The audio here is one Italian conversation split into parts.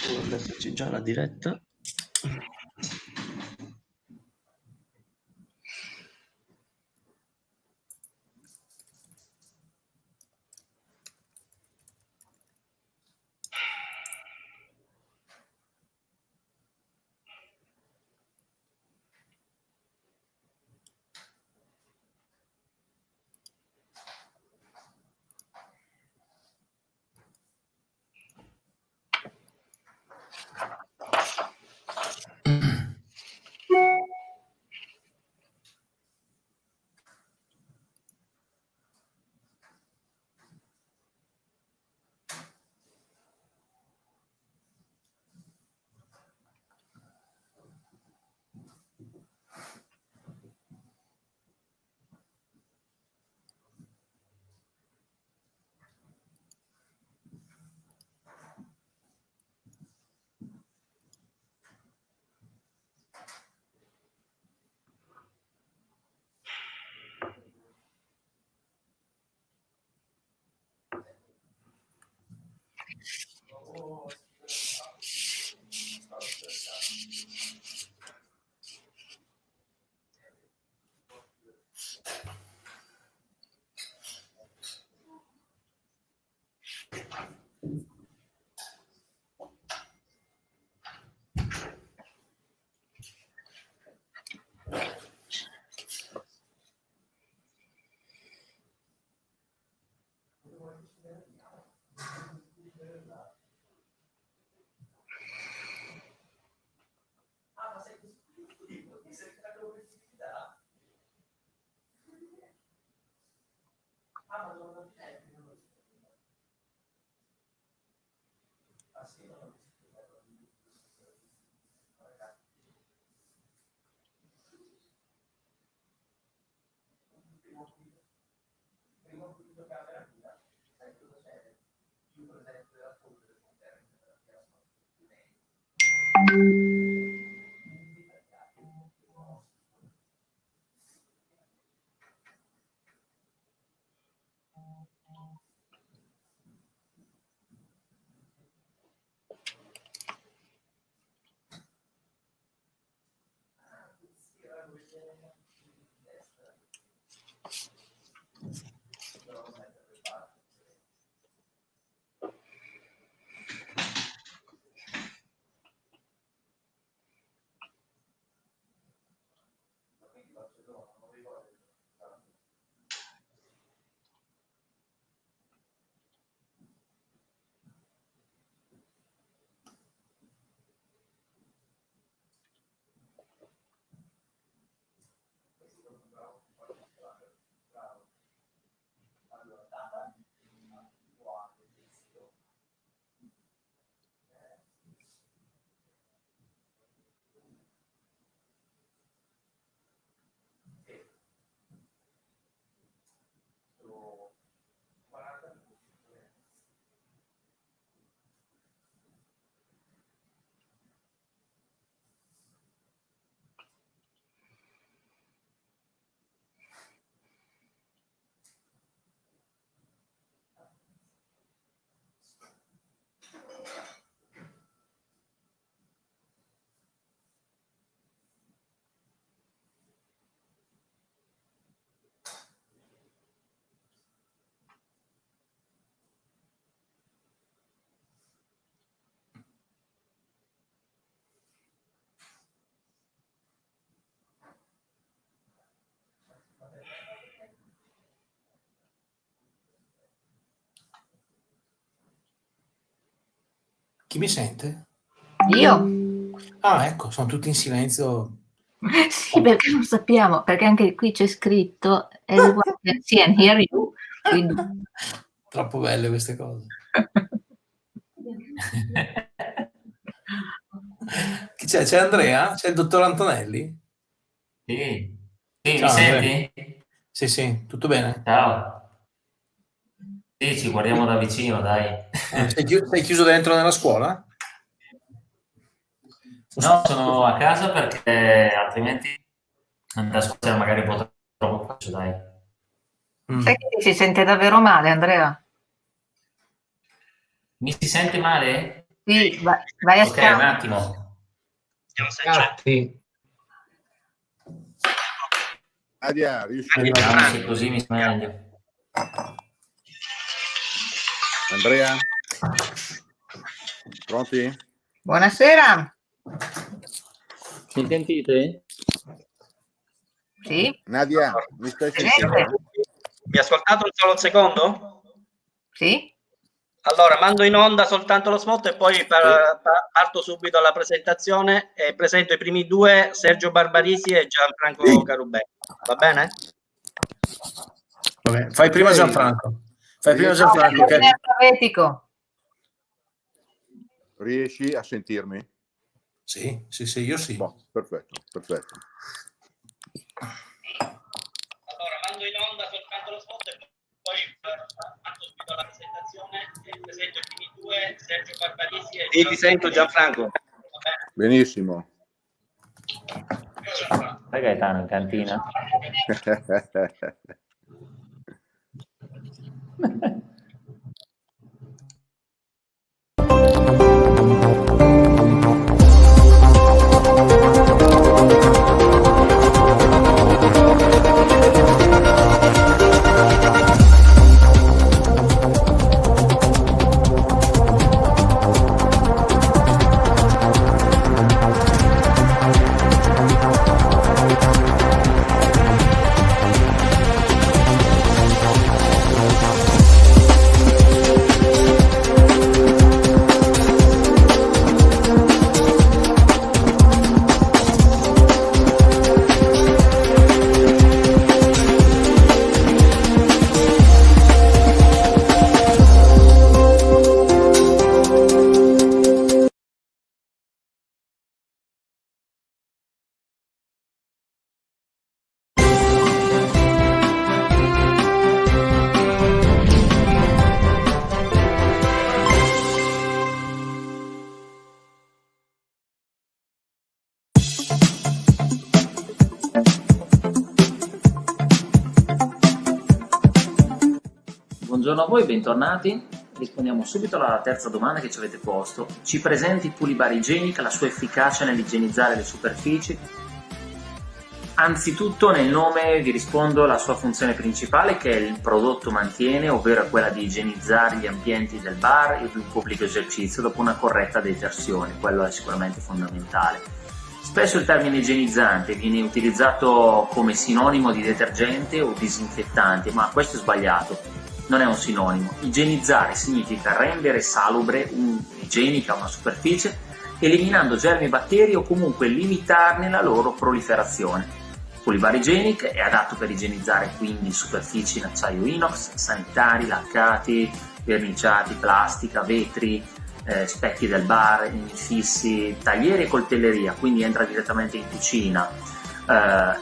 Dovrebbe esserci già la diretta. Chi mi sente? Io? Ah, ecco, sono tutti in silenzio. Sì, perché non sappiamo, perché anche qui c'è scritto everyone can see and hear you, quindi... Troppo belle queste cose. Chi c'è? C'è Andrea? C'è il dottor Antonelli? Sì. Sì, Ciao, mi Andrea. senti? Sì, tutto bene? Ciao. Sì, ci guardiamo da vicino, dai. Sei chiuso dentro nella scuola? No, sono a casa perché altrimenti andare a scuola magari un po' troppo faccio, dai. Sai che ti si sente davvero male, Andrea? Mi si sente male? Sì, vai a Ok, un schiaffo. attimo. Vediamo se c'è. Sì. Nadia, riuscì? Vediamo se così mi sta meglio. Andrea? Pronti? Buonasera. Mi sentite? Sì? Nadia, mi stai Sì. sentendo? Mi ascoltate un solo secondo? Sì? Allora, mando in onda soltanto lo spot e poi parto subito alla presentazione e presento i primi due, Sergio Barbarisi e Gianfranco Carubelli. Va bene? Vabbè, fai prima Ok. Gianfranco. Fai prima No, Gianfranco. È alfabetico. Riesci a sentirmi? Sì, io sì. Boh, perfetto. Allora, mando in onda soltanto lo spot e poi parto subito alla presentazione e presento i primi due, Sergio Barbarisi e ti sento Gianfranco. Va bene? Benissimo. Sai Gaetano in cantina? Buongiorno a voi, bentornati. Rispondiamo subito alla terza domanda che ci avete posto. Ci presenti Pulibar Hygienic, la sua efficacia nell'igienizzare le superfici? Anzitutto nel nome vi rispondo la sua funzione principale, che il prodotto mantiene, ovvero quella di igienizzare gli ambienti del bar e di un pubblico esercizio dopo una corretta detersione. Quello è sicuramente fondamentale. Spesso il termine igienizzante viene utilizzato come sinonimo di detergente o disinfettante, ma questo è sbagliato. Non è un sinonimo. Igienizzare significa rendere salubre, igienica una superficie, eliminando germi e batteri o comunque limitarne la loro proliferazione. Pulibar Hygienic è adatto per igienizzare quindi superfici in acciaio inox, sanitari, laccati, verniciati, plastica, vetri, specchi del bar, infissi, taglieri e coltelleria, quindi entra direttamente in cucina.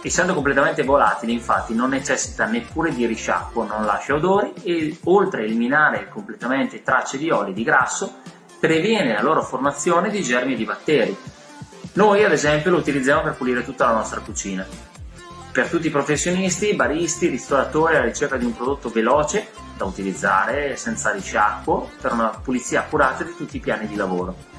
Essendo completamente volatile, infatti non necessita neppure di risciacquo, non lascia odori e oltre a eliminare completamente tracce di olio e di grasso, previene la loro formazione di germi e di batteri. Noi ad esempio lo utilizziamo per pulire tutta la nostra cucina. Per tutti i professionisti, baristi, ristoratori alla ricerca di un prodotto veloce da utilizzare senza risciacquo per una pulizia accurata di tutti i piani di lavoro.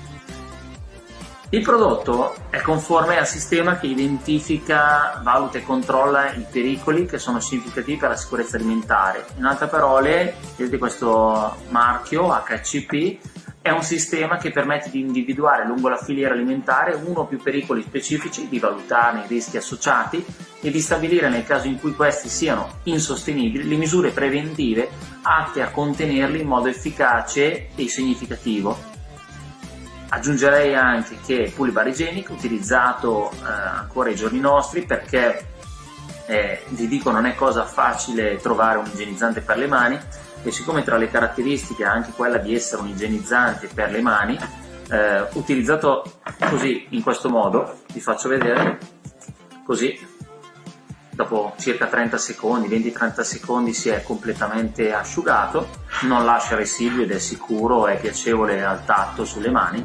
Il prodotto è conforme al sistema che identifica, valuta e controlla i pericoli che sono significativi per la sicurezza alimentare. In altre parole, vedete questo marchio HCP è un sistema che permette di individuare lungo la filiera alimentare uno o più pericoli specifici, di valutarne i rischi associati e di stabilire, nel caso in cui questi siano insostenibili, le misure preventive atte a contenerli in modo efficace e significativo. Aggiungerei anche che Pulibar Hygienic, utilizzato ancora ai giorni nostri, perché vi dico non è cosa facile trovare un igienizzante per le mani, e siccome tra le caratteristiche ha anche quella di essere un igienizzante per le mani, utilizzato così, in questo modo, vi faccio vedere, così, dopo circa 30 secondi, 20-30 secondi si è completamente asciugato, non lascia residui ed è sicuro, è piacevole al tatto sulle mani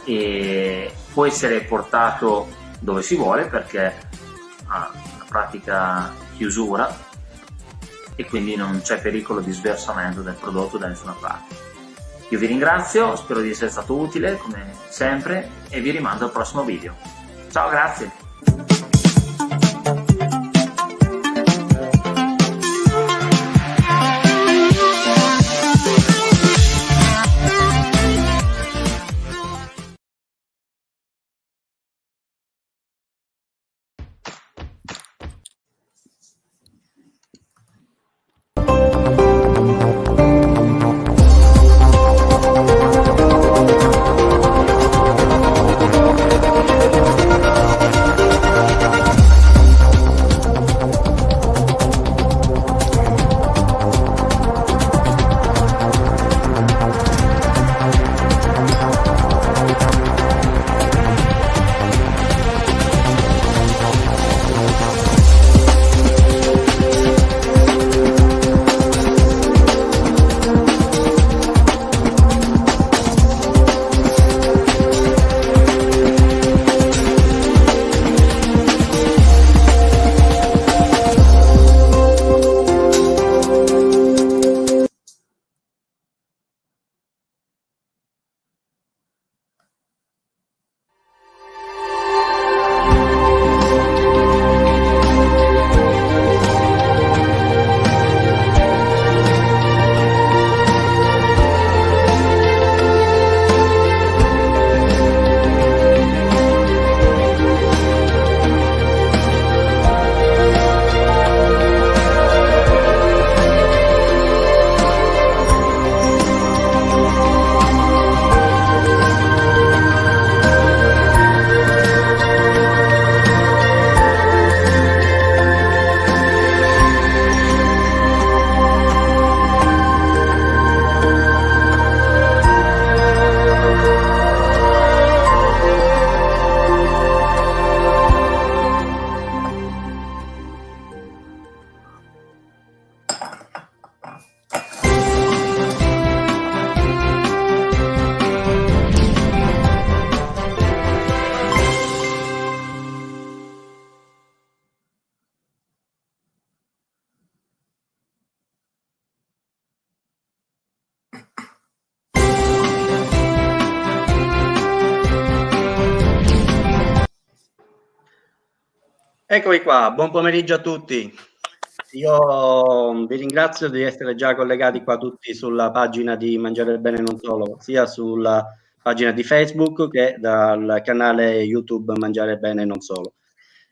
e può essere portato dove si vuole perché ha una pratica chiusura e quindi non c'è pericolo di sversamento del prodotto da nessuna parte. Io vi ringrazio, spero di essere stato utile come sempre e vi rimando al prossimo video. Ciao, grazie! Eccovi qua, buon pomeriggio a tutti. Io vi ringrazio di essere già collegati qua tutti sulla pagina di Mangiare Bene Non Solo, sia sulla pagina di Facebook che dal canale YouTube Mangiare Bene Non Solo.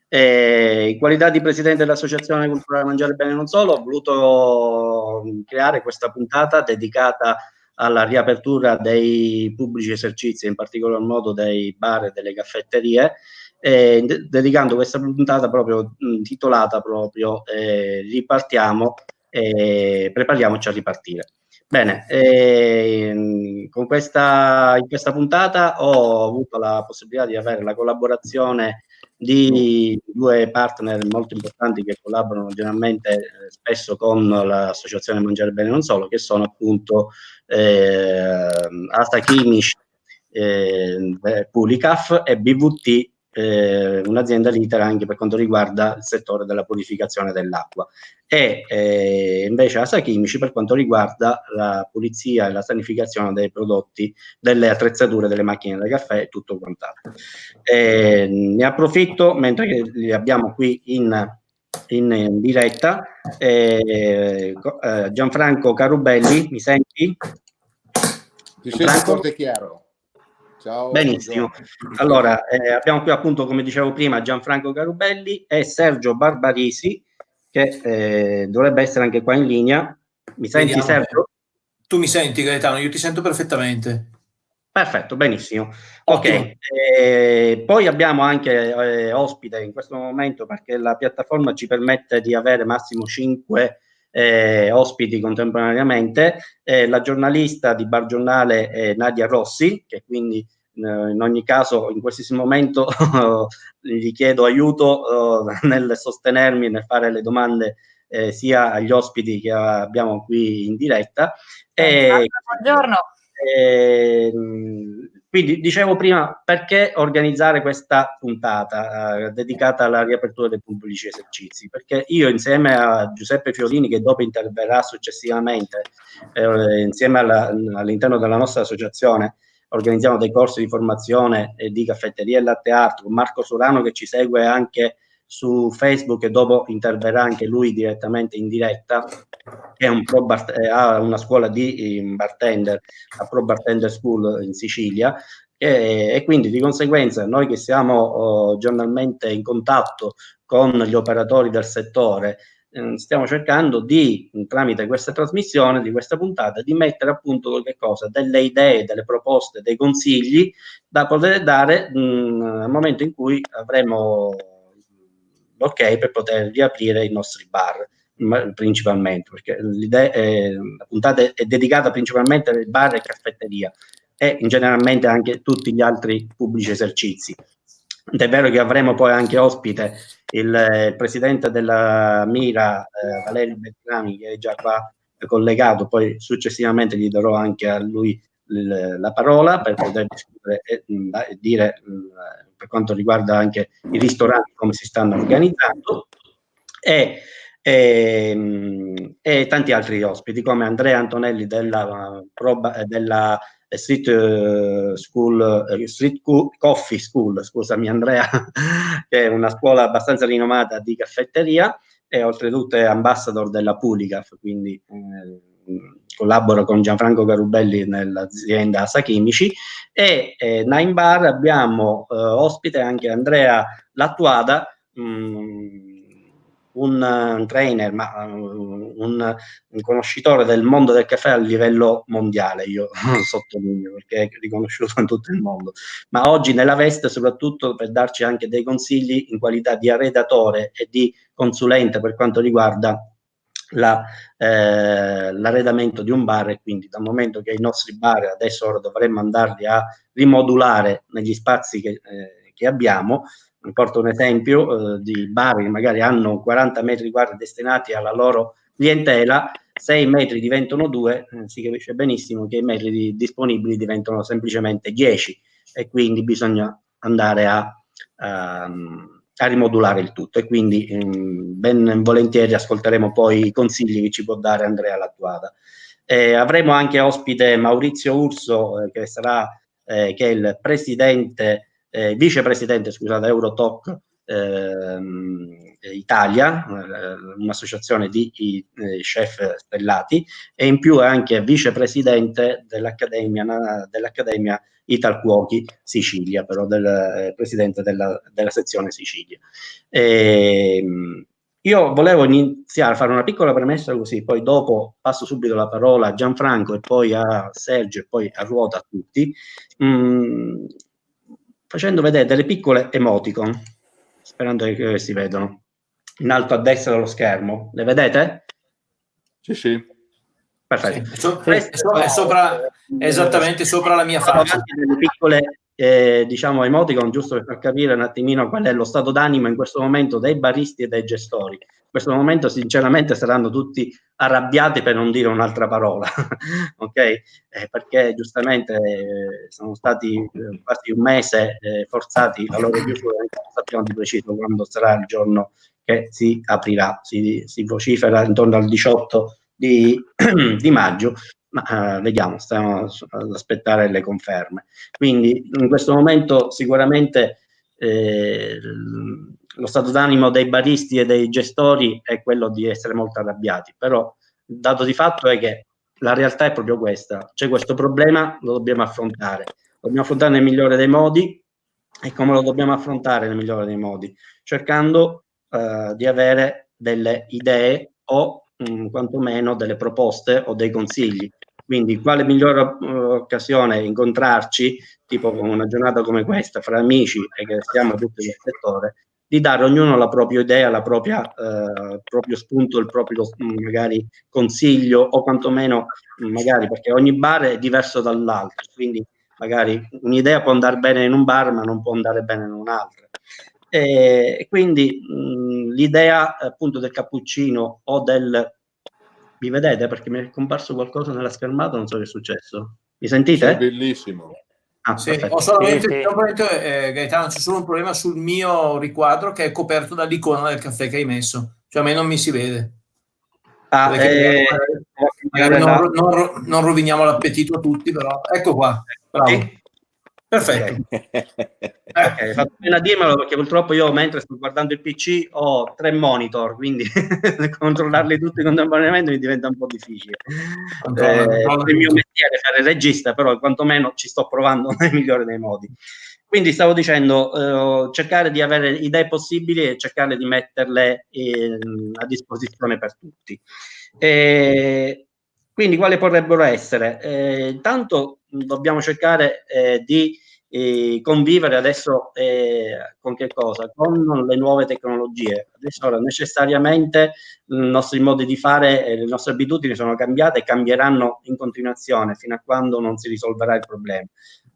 In qualità di presidente dell'Associazione Culturale Mangiare Bene Non Solo, ho voluto creare questa puntata dedicata alla riapertura dei pubblici esercizi, in particolar modo dei bar e delle caffetterie, dedicando questa puntata proprio titolata proprio Ripartiamo e prepariamoci a ripartire. Bene, in questa puntata ho avuto la possibilità di avere la collaborazione di due partner molto importanti che collaborano generalmente spesso con l'associazione Mangiare Bene Non Solo, che sono appunto Asa Chimici, Pulicaf e BVT, un'azienda leader anche per quanto riguarda il settore della purificazione dell'acqua, e invece Asa Chimici per quanto riguarda la pulizia e la sanificazione dei prodotti, delle attrezzature delle macchine da caffè e tutto quant'altro. Ne approfitto mentre li abbiamo qui in diretta. Gianfranco Carubelli, mi senti? Ti sento forte e chiaro. Ciao. Benissimo. Allora, abbiamo qui appunto, come dicevo prima, Gianfranco Carubelli e Sergio Barbarisi, che dovrebbe essere anche qua in linea. Mi senti, Vediamo. Sergio? Tu mi senti, Gaetano? Io ti sento perfettamente. Perfetto, benissimo. Ottimo. Ok, poi abbiamo anche ospite in questo momento, perché la piattaforma ci permette di avere massimo 5 ospiti contemporaneamente, la giornalista di Bar Giornale Nadia Rossi, che quindi in ogni caso in qualsiasi momento gli chiedo aiuto nel sostenermi, nel fare le domande sia agli ospiti che abbiamo qui in diretta. Buongiorno. Quindi dicevo prima, perché organizzare questa puntata dedicata alla riapertura dei pubblici esercizi? Perché io, insieme a Giuseppe Fiolini, che dopo interverrà successivamente, insieme all'interno della nostra associazione, organizziamo dei corsi di formazione di caffetteria e latte art, con Marco Sorano che ci segue anche su Facebook e dopo interverrà anche lui direttamente in diretta, che è ha una scuola di bartender, la Pro Bartender School in Sicilia, e quindi di conseguenza noi che siamo giornalmente in contatto con gli operatori del settore, stiamo cercando di, tramite questa trasmissione, di questa puntata, di mettere appunto delle idee, delle proposte, dei consigli da poter dare al momento in cui avremo l'ok per poter riaprire i nostri bar, principalmente, perché la puntata è dedicata principalmente ai bar e caffetteria e generalmente anche tutti gli altri pubblici esercizi. Ed è vero che avremo poi anche ospite il presidente della Mira, Valerio Beltrami, che è già qua collegato, poi successivamente gli darò anche a lui la parola per poter discutere e dire per quanto riguarda anche i ristoranti come si stanno organizzando, e tanti altri ospiti come Andrea Antonelli della Street Coffee School, scusami Andrea, che è una scuola abbastanza rinomata di caffetteria e oltretutto è ambassador della Pulicaf, quindi collabora con Gianfranco Garubelli nell'azienda Asa Chimici, e Nine Bar abbiamo ospite anche Andrea Lattuada, un trainer, ma un conoscitore del mondo del caffè a livello mondiale, io sottolineo, perché è riconosciuto in tutto il mondo, ma oggi nella veste soprattutto per darci anche dei consigli in qualità di arredatore e di consulente per quanto riguarda l'arredamento di un bar, e quindi dal momento che i nostri bar adesso ora dovremmo andarli a rimodulare negli spazi che abbiamo. Mi porto un esempio di bar che magari hanno 40 metri quadri destinati alla loro clientela, 6 metri diventano 2, si capisce benissimo che i metri disponibili diventano semplicemente 10 e quindi bisogna andare a rimodulare il tutto, e quindi ben volentieri ascolteremo poi i consigli che ci può dare Andrea Lattuada. Avremo anche ospite Maurizio Urso, che è il presidente vicepresidente, scusate, Eurotalk Italia, un'associazione di chef stellati, e in più è anche vicepresidente dell'Accademia Italcuochi Sicilia, però del presidente della sezione Sicilia. Io volevo iniziare a fare una piccola premessa, così poi dopo passo subito la parola a Gianfranco e poi a Sergio e poi a ruota a tutti, facendo vedere delle piccole emoticon, sperando che si vedano, in alto a destra dello schermo. Le vedete? Sì. Perfetto. Sì, è esattamente sopra la mia faccia. Delle piccole diciamo emoticon, giusto per far capire un attimino qual è lo stato d'animo in questo momento dei baristi e dei gestori. In questo momento sinceramente saranno tutti arrabbiati, per non dire un'altra parola, ok? Perché giustamente sono stati quasi un mese forzati a loro chiusura, non sappiamo di preciso quando sarà il giorno che si aprirà, si vocifera intorno al 18 di maggio, ma vediamo, stiamo ad aspettare le conferme. Quindi in questo momento sicuramente lo stato d'animo dei baristi e dei gestori è quello di essere molto arrabbiati, però il dato di fatto è che la realtà è proprio questa: c'è questo problema, lo dobbiamo affrontare nel migliore dei modi. E come lo dobbiamo affrontare nel migliore dei modi? Cercando di avere delle idee o quantomeno delle proposte o dei consigli. Quindi quale migliore occasione incontrarci, tipo con una giornata come questa, fra amici e che stiamo tutti nel settore, di dare ognuno la propria idea, la propria proprio spunto, il proprio magari consiglio, o quantomeno magari, perché ogni bar è diverso dall'altro, quindi magari un'idea può andare bene in un bar ma non può andare bene in un altro. E quindi l'idea appunto del cappuccino o del... Mi vedete? Perché mi è comparso qualcosa nella schermata, non so che è successo. Mi sentite? Sì, bellissimo. Ah, Sì, perfetto. ho solamente, Gaetano, c'è solo un problema sul mio riquadro che è coperto dall'icona del caffè che hai messo, cioè a me non mi si vede. Magari non roviniamo l'appetito a tutti, però ecco qua, bravo. Perfetto. Ok, fatto bene a dirmelo, perché purtroppo io mentre sto guardando il PC ho 3 monitor, quindi controllarli tutti contemporaneamente mi diventa un po' difficile. È il mio mestiere fare il regista, però quantomeno ci sto provando nel migliore dei modi. Quindi stavo dicendo, cercare di avere idee possibili e cercare di metterle a disposizione per tutti. Quindi quali potrebbero essere? Intanto dobbiamo cercare di convivere adesso con che cosa? Con le nuove tecnologie. Adesso necessariamente i nostri modi di fare, le nostre abitudini sono cambiate e cambieranno in continuazione fino a quando non si risolverà il problema.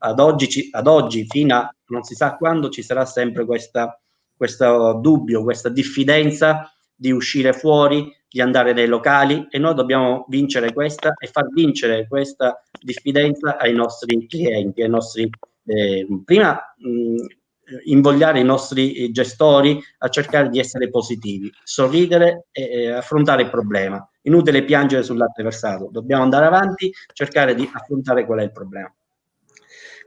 Ad oggi, fino a non si sa quando, ci sarà sempre questo dubbio, questa diffidenza di uscire fuori, di andare nei locali, e noi dobbiamo vincere questa e far vincere questa diffidenza ai nostri clienti, ai nostri prima invogliare i nostri gestori a cercare di essere positivi, sorridere e affrontare il problema. Inutile piangere sul latte versato, dobbiamo andare avanti, cercare di affrontare qual è il problema.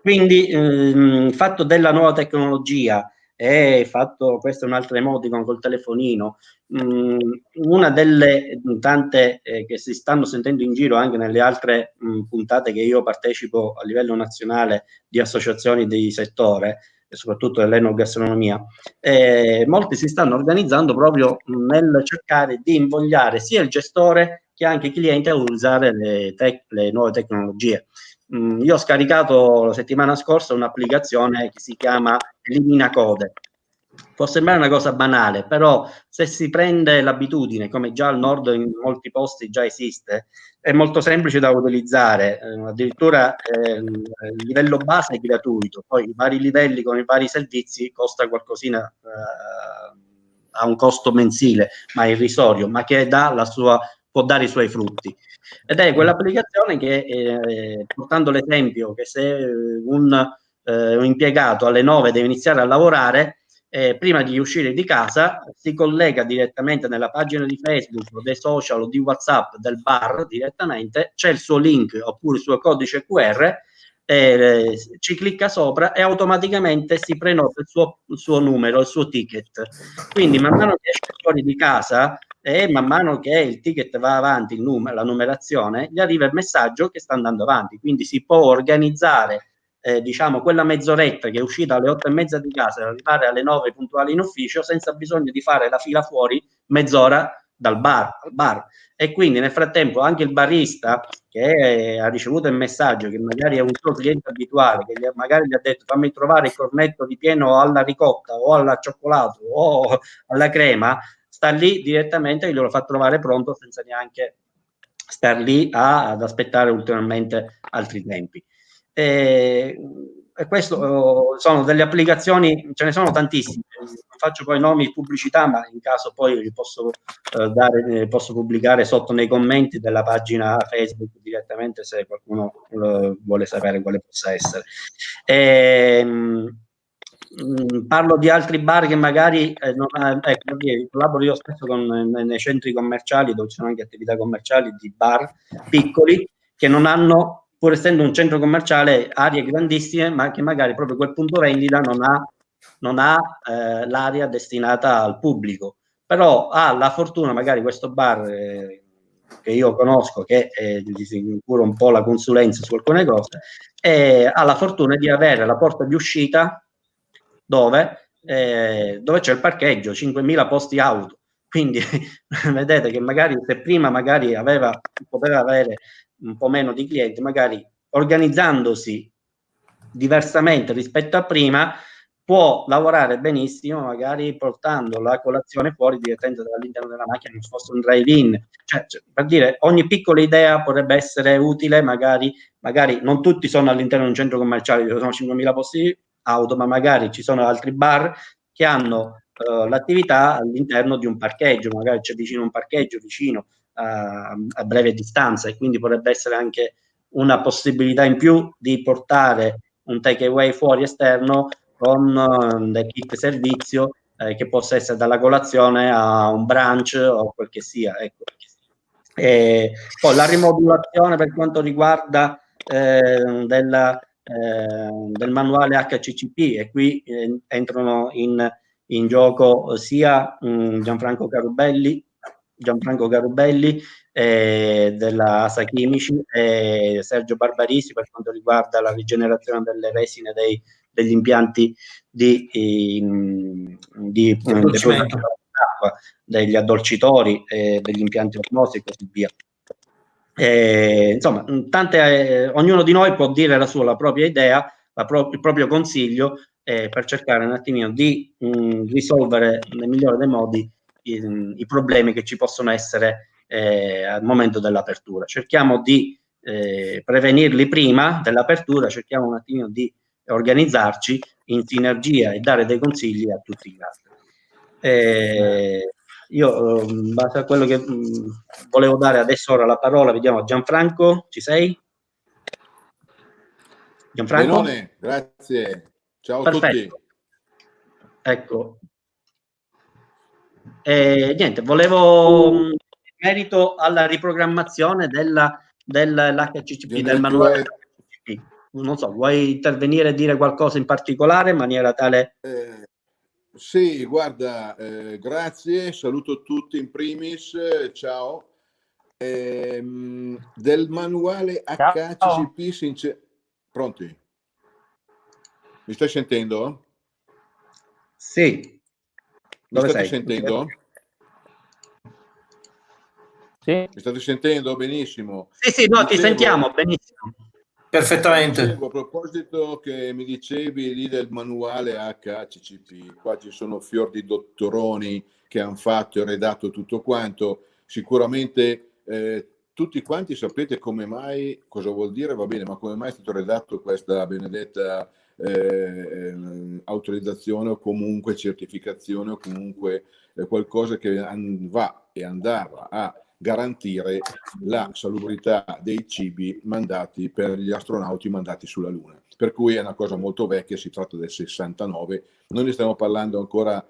Quindi il fatto della nuova tecnologia e fatto, questo è un altro emoticon col telefonino, una delle tante che si stanno sentendo in giro anche nelle altre puntate che io partecipo a livello nazionale di associazioni di settore, e soprattutto dell'enogastronomia, molti si stanno organizzando proprio nel cercare di invogliare sia il gestore che anche i clienti a usare le nuove tecnologie. Io ho scaricato la settimana scorsa un'applicazione che si chiama Elimina Code. Può sembrare una cosa banale, però se si prende l'abitudine, come già al nord in molti posti già esiste, è molto semplice da utilizzare, addirittura il livello base è gratuito, poi i vari livelli con i vari servizi costa qualcosina, ha un costo mensile, ma irrisorio, ma che può dare i suoi frutti. Ed è quell'applicazione che, portando l'esempio che se un impiegato alle 9 deve iniziare a lavorare, prima di uscire di casa si collega direttamente nella pagina di Facebook o dei social o di WhatsApp del bar direttamente, c'è il suo link oppure il suo codice QR, ci clicca sopra e automaticamente si prenota il suo numero, il suo ticket. Quindi man mano che esce fuori di casa e man mano che il ticket va avanti, la numerazione, gli arriva il messaggio che sta andando avanti. Quindi si può organizzare diciamo quella mezz'oretta che è uscita alle 8:30 di casa e arrivare alle 9 puntuali in ufficio senza bisogno di fare la fila fuori mezz'ora dal bar. E quindi nel frattempo anche il barista che ha ricevuto il messaggio che magari è un suo cliente abituale che magari gli ha detto fammi trovare il cornetto ripieno alla ricotta o al cioccolato o alla crema, sta lì direttamente e glielo fa trovare pronto senza neanche star lì ad aspettare ulteriormente altri tempi. E questo sono delle applicazioni, ce ne sono tantissime, non faccio poi nomi di pubblicità, ma in caso poi li posso posso pubblicare sotto nei commenti della pagina Facebook direttamente se qualcuno vuole sapere quale possa essere. Parlo di altri bar che magari collaboro io spesso nei centri commerciali dove ci sono anche attività commerciali di bar piccoli che non hanno, pur essendo un centro commerciale, aree grandissime, ma che magari proprio quel punto vendita non ha l'area destinata al pubblico, però ha la fortuna, magari questo bar che io conosco, che gli curo un po' la consulenza su alcune cose, ha la fortuna di avere la porta di uscita dove c'è il parcheggio, 5.000 posti auto, quindi vedete che magari se prima magari poteva avere un po' meno di clienti, magari organizzandosi diversamente rispetto a prima può lavorare benissimo magari portando la colazione fuori direttamente dall'interno della macchina, come se fosse un drive-in. Cioè, per dire, ogni piccola idea potrebbe essere utile, magari non tutti sono all'interno di un centro commerciale dove sono 5.000 posti auto, ma magari ci sono altri bar che hanno l'attività all'interno di un parcheggio, magari c'è vicino un parcheggio, vicino a breve distanza, e quindi potrebbe essere anche una possibilità in più di portare un takeaway fuori esterno con dei kit servizio che possa essere dalla colazione a un brunch o quel che sia, ecco. Poi la rimodulazione per quanto riguarda del manuale HCCP, e qui entrano in gioco sia Gianfranco Garubelli della Asa Chimici e Sergio Barbarisi per quanto riguarda la rigenerazione delle resine degli impianti di acqua, degli addolcitori, degli impianti osmosi e così via. Insomma, ognuno di noi può dire la propria idea, il proprio consiglio per cercare un attimino di risolvere nel migliore dei modi i problemi che ci possono essere al momento dell'apertura. Cerchiamo di prevenirli prima dell'apertura, cerchiamo un attimino di organizzarci in sinergia e dare dei consigli a tutti gli altri. Io, in base a quello che volevo dare adesso, ora la parola, vediamo a Gianfranco, ci sei? Gianfranco? Benone, grazie. Ciao Perfetto. a tutti. Ecco. Niente, volevo merito alla riprogrammazione dell'HCCP, del manuale HCCP. Non so, vuoi intervenire e dire qualcosa in particolare in maniera tale... Sì, guarda, grazie, saluto tutti in primis, ciao. Del manuale HCCP, pronti? Mi stai sentendo? Sì. Mi state sentendo? Sì. Mi state sentendo? Benissimo. Sì, no, ti sentiamo benissimo. Perfettamente. Dicevo, a proposito che mi dicevi lì del manuale HCCP, qua ci sono fior di dottoroni che hanno fatto e redatto tutto quanto, sicuramente tutti quanti sapete come mai, cosa vuol dire, va bene, ma come mai è stato redatto questa benedetta autorizzazione o comunque certificazione o comunque qualcosa che va e andava a garantire la salubrità dei cibi mandati per gli astronauti mandati sulla Luna. Per cui è una cosa molto vecchia, si tratta del 69, noi ne stiamo parlando ancora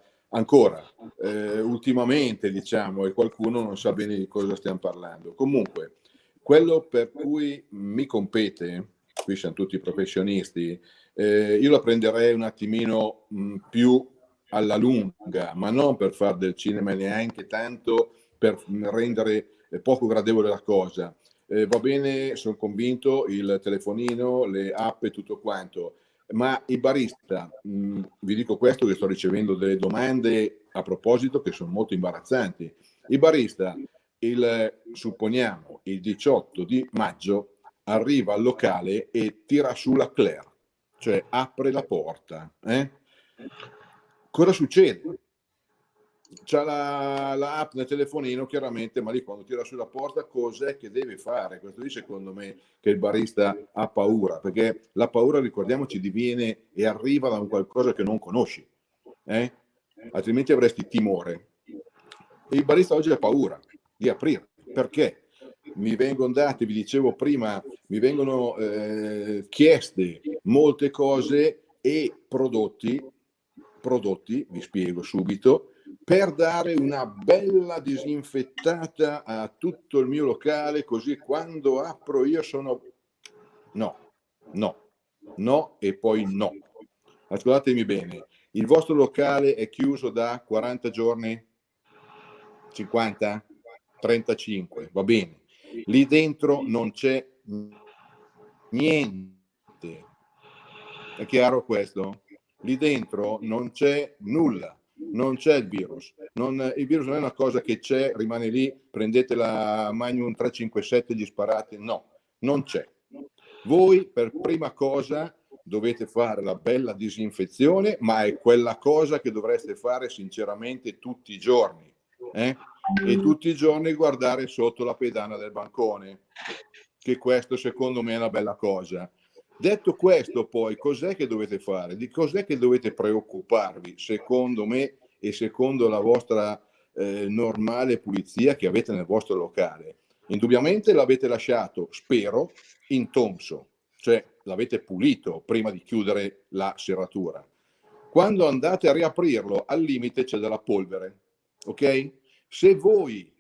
ultimamente, diciamo, e qualcuno non sa bene di cosa stiamo parlando. Comunque, quello per cui mi compete, qui siamo tutti professionisti, io la prenderei un attimino più alla lunga, ma non per fare del cinema neanche tanto per rendere poco gradevole la cosa. Va bene, sono convinto, il telefonino, le app e tutto quanto, ma il barista, vi dico questo che sto ricevendo delle domande a proposito che sono molto imbarazzanti. Il barista, supponiamo, il 18 di maggio arriva al locale e tira su la Claire, cioè apre la porta. Cosa succede? C'ha la app nel telefonino, chiaramente, ma lì quando tira sulla porta cos'è che deve fare? Questo lì secondo me che il barista ha paura, perché la paura, ricordiamoci, diviene e arriva da un qualcosa che non conosci, altrimenti avresti timore. E il barista oggi ha paura di aprire, perché mi vengono date, vi dicevo prima, mi vengono chieste molte cose e prodotti, vi spiego subito, per dare una bella disinfettata a tutto il mio locale, così quando apro io sono... No e poi no. Ascoltatemi bene, il vostro locale è chiuso da 40 giorni? 50? 35? Va bene. Lì dentro non c'è niente. È chiaro questo? Lì dentro non c'è nulla. Non c'è il virus. Il virus non è una cosa che c'è, rimane lì, prendete la Magnum 357 e gli sparate. No, non c'è. Voi per prima cosa dovete fare la bella disinfezione, ma è quella cosa che dovreste fare sinceramente tutti i giorni, e tutti i giorni guardare sotto la pedana del bancone, che questo secondo me è una bella cosa. Detto questo, poi, cos'è che dovete fare? Di cos'è che dovete preoccuparvi, secondo me e secondo la vostra normale pulizia che avete nel vostro locale? Indubbiamente l'avete lasciato, spero, intonso, cioè l'avete pulito prima di chiudere la serratura. Quando andate a riaprirlo, al limite c'è della polvere, ok? Se voi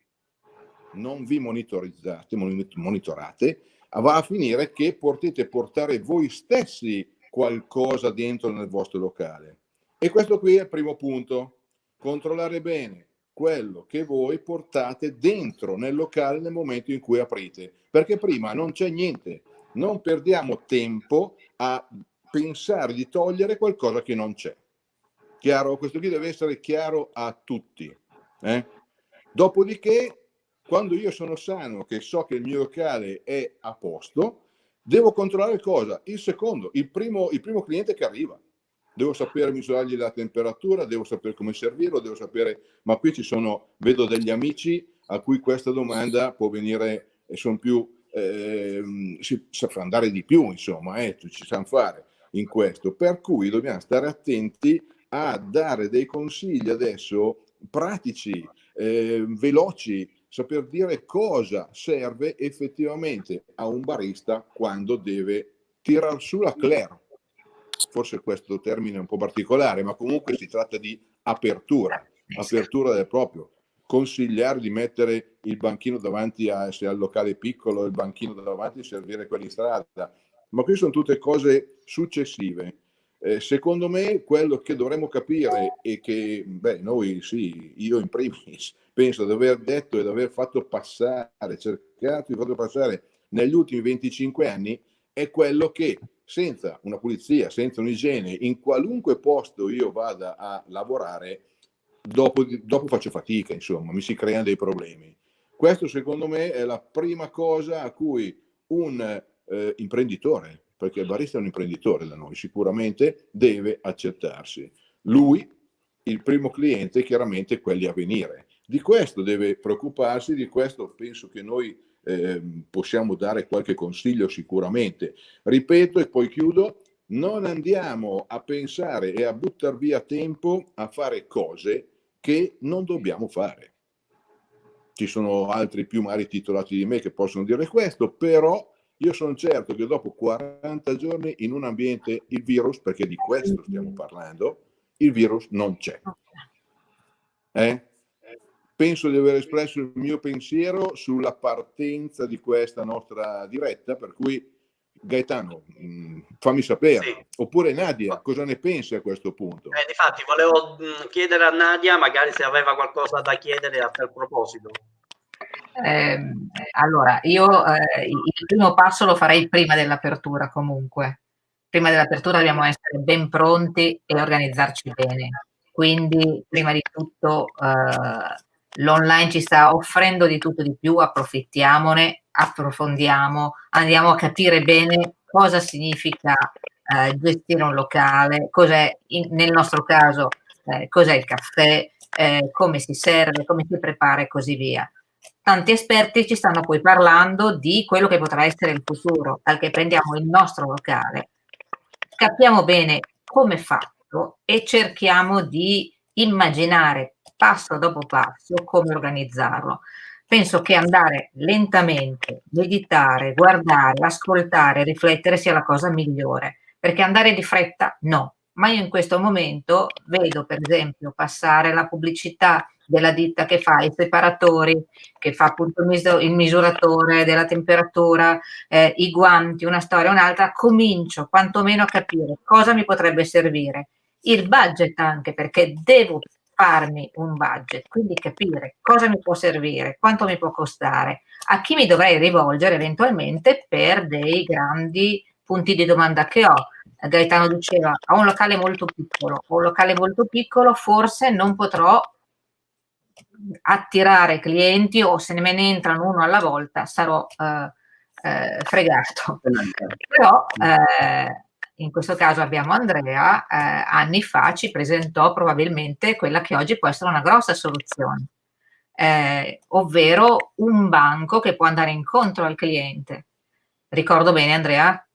non vi monitorate, va a finire che potete portare voi stessi qualcosa dentro nel vostro locale. E questo qui è il primo punto. Controllare bene quello che voi portate dentro nel locale nel momento in cui aprite, perché prima non c'è niente. Non perdiamo tempo a pensare di togliere qualcosa che non c'è. Chiaro? Questo qui deve essere chiaro a tutti. Dopodiché, quando io sono sano, che so che il mio locale è a posto, devo controllare cosa? Il primo cliente che arriva. Devo sapere misurargli la temperatura, devo sapere come servirlo, devo sapere, ma qui vedo degli amici a cui questa domanda può venire, e sono più, si sa andare di più, insomma, ci sanno fare in questo. Per cui dobbiamo stare attenti a dare dei consigli adesso pratici, veloci, saper dire cosa serve effettivamente a un barista quando deve tirar su la Claire. Forse questo termine è un po' particolare, ma comunque si tratta di apertura del proprio. Consigliare di mettere il banchino davanti se al locale piccolo, il banchino davanti a servire quelli in strada. Ma qui sono tutte cose successive. Secondo me quello che dovremmo capire è che, noi sì, io in primis penso di aver detto e di aver fatto passare, cercato di farlo passare negli ultimi 25 anni, è quello che senza una pulizia, senza un'igiene, in qualunque posto io vada a lavorare, dopo faccio fatica, insomma, mi si creano dei problemi. Questo secondo me è la prima cosa a cui un imprenditore, perché il barista è un imprenditore da noi, sicuramente deve accettarsi. Lui, il primo cliente, chiaramente quelli a venire. Di questo deve preoccuparsi, di questo penso che noi possiamo dare qualche consiglio sicuramente. Ripeto e poi chiudo, non andiamo a pensare e a buttare via tempo a fare cose che non dobbiamo fare. Ci sono altri più magari titolati di me che possono dire questo, però io sono certo che dopo 40 giorni in un ambiente il virus, perché di questo stiamo parlando, il virus non c'è. Penso di aver espresso il mio pensiero sulla partenza di questa nostra diretta, per cui Gaetano, fammi sapere, sì. Oppure Nadia, cosa ne pensi a questo punto? Difatti, volevo chiedere a Nadia magari se aveva qualcosa da chiedere a tal proposito. Allora, io il primo passo lo farei prima dell'apertura comunque. Prima dell'apertura dobbiamo essere ben pronti e organizzarci bene. Quindi, prima di tutto, l'online ci sta offrendo di tutto di più, approfittiamone, approfondiamo, andiamo a capire bene cosa significa gestire un locale, cos'è, nel nostro caso, cos'è il caffè, come si serve, come si prepara e così via. Tanti esperti ci stanno poi parlando di quello che potrà essere il futuro, tal che prendiamo il nostro locale, capiamo bene come è fatto e cerchiamo di immaginare passo dopo passo come organizzarlo. Penso che andare lentamente, meditare, guardare, ascoltare, riflettere sia la cosa migliore, perché andare di fretta no. Ma io in questo momento vedo per esempio passare la pubblicità della ditta che fa i separatori, che fa appunto il misuratore della temperatura, i guanti, una storia o un'altra, comincio quantomeno a capire cosa mi potrebbe servire, il budget anche, perché devo farmi un budget, quindi capire cosa mi può servire, quanto mi può costare, a chi mi dovrei rivolgere eventualmente per dei grandi punti di domanda che ho. Gaetano diceva, ho un locale molto piccolo, forse non potrò attirare clienti o se me ne entrano uno alla volta sarò fregato. Però in questo caso abbiamo Andrea, anni fa ci presentò probabilmente quella che oggi può essere una grossa soluzione, ovvero un banco che può andare incontro al cliente. Ricordo bene, Andrea?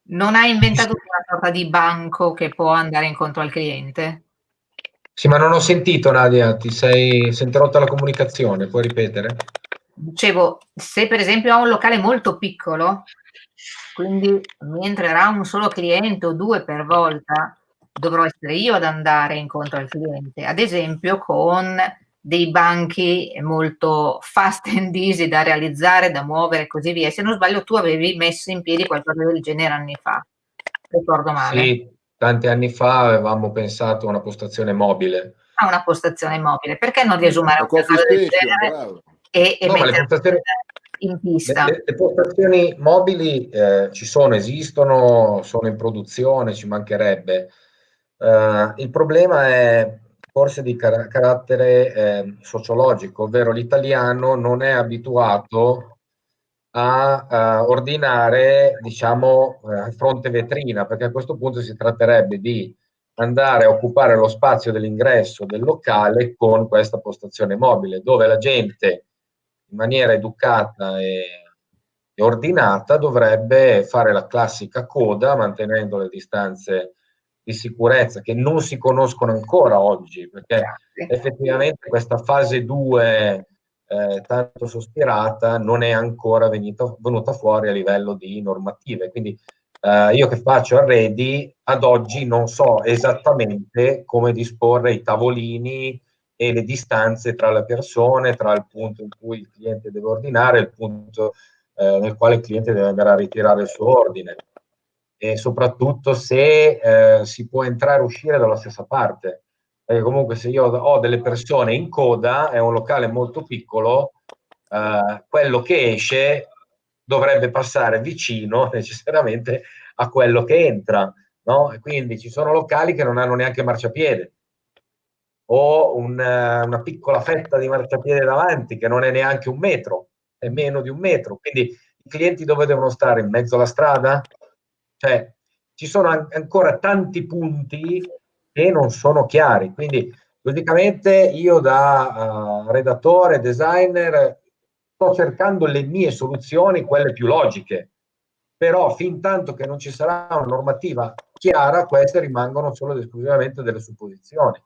Non hai inventato una sorta di banco che può andare incontro al cliente? Sì, ma non ho sentito, Nadia, si è interrotta la comunicazione, puoi ripetere? Dicevo, se per esempio ho un locale molto piccolo, quindi mi entrerà un solo cliente o 2 per volta, dovrò essere io ad andare incontro al cliente, ad esempio con dei banchi molto fast and easy da realizzare, da muovere e così via. Se non sbaglio tu avevi messo in piedi qualcosa del genere anni fa, ricordo male? Sì, tanti anni fa avevamo pensato a una postazione mobile. A una postazione mobile, perché non riesumare La un coffee qualcosa del station, genere bravo. e No, ma le metterlo postazioni, in pista? le postazioni mobili ci sono, esistono, sono in produzione, ci mancherebbe. Il problema è forse di carattere sociologico, ovvero l'italiano non è abituato a ordinare, diciamo, fronte vetrina, perché a questo punto si tratterebbe di andare a occupare lo spazio dell'ingresso del locale con questa postazione mobile, dove la gente in maniera educata e ordinata dovrebbe fare la classica coda mantenendo le distanze di sicurezza che non si conoscono ancora oggi, perché effettivamente questa fase 2 tanto sospirata non è ancora venuta fuori a livello di normative. Quindi io che faccio arredi ad oggi non so esattamente come disporre i tavolini e le distanze tra le persone, tra il punto in cui il cliente deve ordinare e il punto nel quale il cliente deve andare a ritirare il suo ordine, e soprattutto se si può entrare e uscire dalla stessa parte, perché comunque se io ho delle persone in coda, è un locale molto piccolo, quello che esce dovrebbe passare vicino necessariamente a quello che entra, no? E quindi ci sono locali che non hanno neanche marciapiede, o una piccola fetta di marciapiede davanti che non è neanche 1 metro, è meno di 1 metro. Quindi i clienti dove devono stare? In mezzo alla strada? Cioè, ci sono ancora tanti punti che non sono chiari. Quindi, logicamente, io da redattore, designer, sto cercando le mie soluzioni, quelle più logiche. Però, fin tanto che non ci sarà una normativa chiara, queste rimangono solo ed esclusivamente delle supposizioni.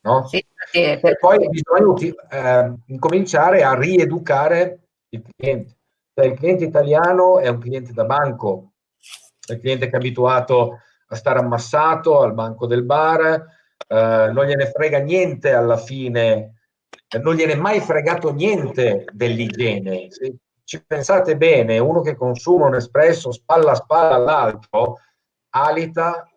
No? Sì, E poi bisogna incominciare a rieducare il cliente. Cioè, il cliente italiano è un cliente da banco, è il cliente che è abituato a stare ammassato al banco del bar, non gliene frega niente alla fine, non gliene è mai fregato niente dell'igiene. Se ci pensate bene, uno che consuma un espresso spalla a spalla all'altro, alita,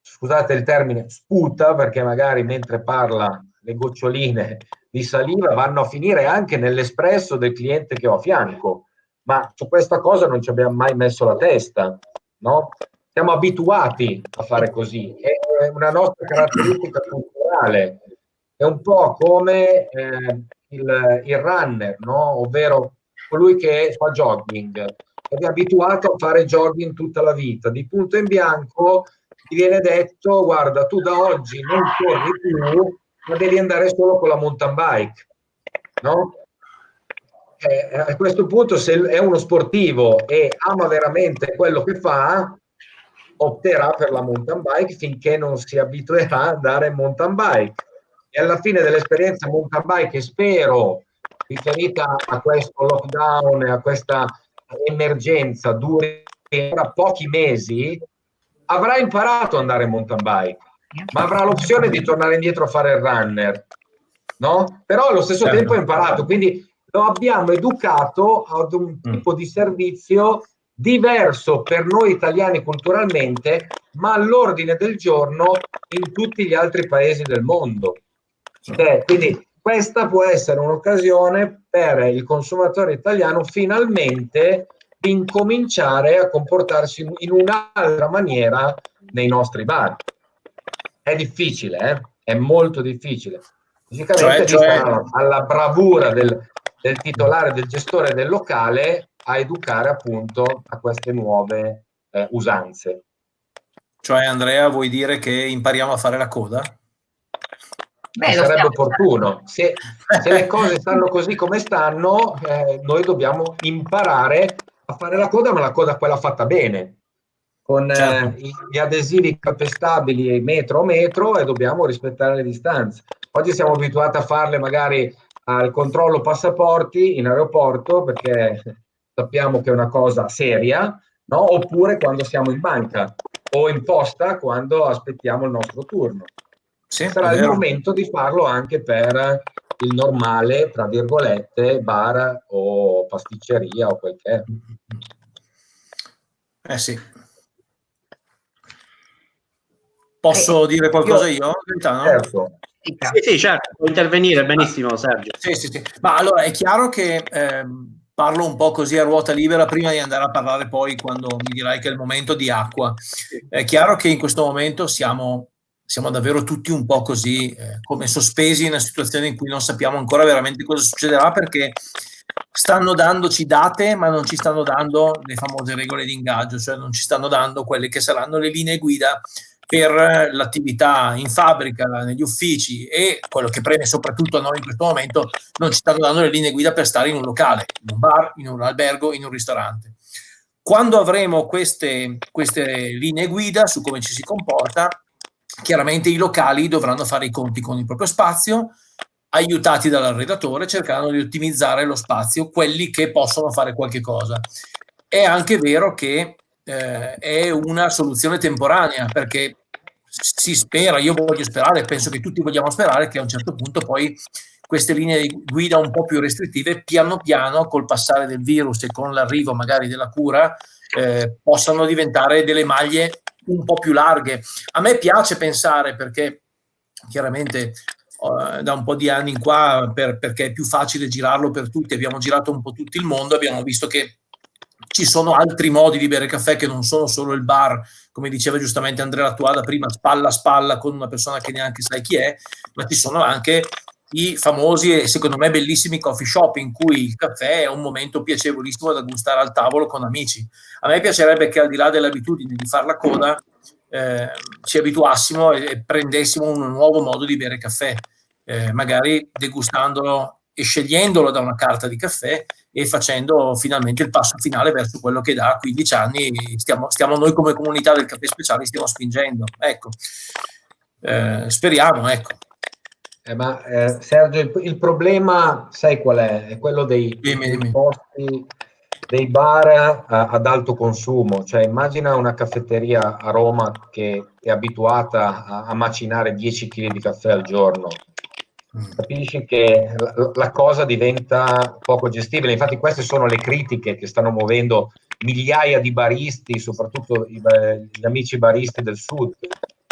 scusate il termine, sputa, perché magari mentre parla le goccioline di saliva vanno a finire anche nell'espresso del cliente che ho a fianco. Ma su questa cosa non ci abbiamo mai messo la testa, no? Siamo abituati a fare così, è una nostra caratteristica culturale, è un po' come il runner, no? Ovvero colui che fa jogging, ed è abituato a fare jogging tutta la vita, di punto in bianco ti viene detto: guarda, tu da oggi non corri più, ma devi andare solo con la mountain bike, no? A questo punto, se è uno sportivo e ama veramente quello che fa, opterà per la mountain bike finché non si abituerà ad andare in mountain bike. E alla fine dell'esperienza mountain bike, che spero, riferita a questo lockdown e a questa emergenza, duri ancora pochi mesi, avrà imparato ad andare in mountain bike, ma avrà l'opzione di tornare indietro a fare il runner, no? Però allo stesso tempo ha imparato, quindi lo abbiamo educato ad un tipo di servizio diverso per noi italiani culturalmente, ma all'ordine del giorno in tutti gli altri paesi del mondo. Quindi questa può essere un'occasione per il consumatore italiano finalmente di incominciare a comportarsi in un'altra maniera nei nostri bar. È difficile, è molto difficile. Logicamente sta alla bravura del titolare, del gestore del locale, a educare appunto a queste nuove usanze. Cioè, Andrea, vuoi dire che impariamo a fare la coda? Beh, Sarebbe opportuno. Se le cose stanno così come stanno, noi dobbiamo imparare a fare la coda, ma la coda quella fatta bene, con Certo. gli adesivi calpestabili metro a metro, e dobbiamo rispettare le distanze. Oggi siamo abituati a farle magari al controllo passaporti in aeroporto, perché sappiamo che è una cosa seria, no? Oppure quando siamo in banca o in posta quando aspettiamo il nostro turno. Sì, Sarà il momento di farlo anche per il normale, tra virgolette, bar o pasticceria o quel che è. Sì. Posso dire qualcosa io? Certo. Sì, certo, può intervenire benissimo, Sergio. Sì. Ma allora è chiaro che parlo un po' così a ruota libera prima di andare a parlare poi quando mi dirai che è il momento di acqua. È chiaro che in questo momento siamo davvero tutti un po' così, come sospesi in una situazione in cui non sappiamo ancora veramente cosa succederà, perché stanno dandoci date, ma non ci stanno dando le famose regole di ingaggio, cioè non ci stanno dando quelle che saranno le linee guida per l'attività in fabbrica, negli uffici, e quello che preme soprattutto a noi in questo momento, non ci stanno dando le linee guida per stare in un locale, in un bar, in un albergo, in un ristorante. Quando avremo queste linee guida su come ci si comporta, chiaramente i locali dovranno fare i conti con il proprio spazio, aiutati dall'arredatore, cercando di ottimizzare lo spazio, quelli che possono fare qualche cosa. È anche vero che è una soluzione temporanea, perché si spera, io voglio sperare, penso che tutti vogliamo sperare che a un certo punto poi queste linee di guida un po' più restrittive, piano piano, col passare del virus e con l'arrivo magari della cura, possano diventare delle maglie un po' più larghe. A me piace pensare, perché chiaramente da un po' di anni in qua, perché è più facile girarlo per tutti, abbiamo girato un po' tutto il mondo, abbiamo visto che ci sono altri modi di bere caffè che non sono solo il bar, come diceva giustamente Andrea Lattuada prima, spalla a spalla con una persona che neanche sai chi è, ma ci sono anche i famosi e secondo me bellissimi coffee shop in cui il caffè è un momento piacevolissimo da gustare al tavolo con amici. A me piacerebbe che, al di là dell'abitudine di far la coda, ci abituassimo e prendessimo un nuovo modo di bere caffè, magari degustandolo e scegliendolo da una carta di caffè e facendo finalmente il passo finale verso quello che da 15 anni stiamo noi come comunità del caffè speciale stiamo spingendo. Ecco, speriamo, ecco. Sergio, il problema sai qual è? È quello dei posti, dei bar ad alto consumo. Cioè, immagina una caffetteria a Roma che è abituata a macinare 10 kg di caffè al giorno. Capisci che la cosa diventa poco gestibile. Infatti queste sono le critiche che stanno muovendo migliaia di baristi, soprattutto gli amici baristi del sud,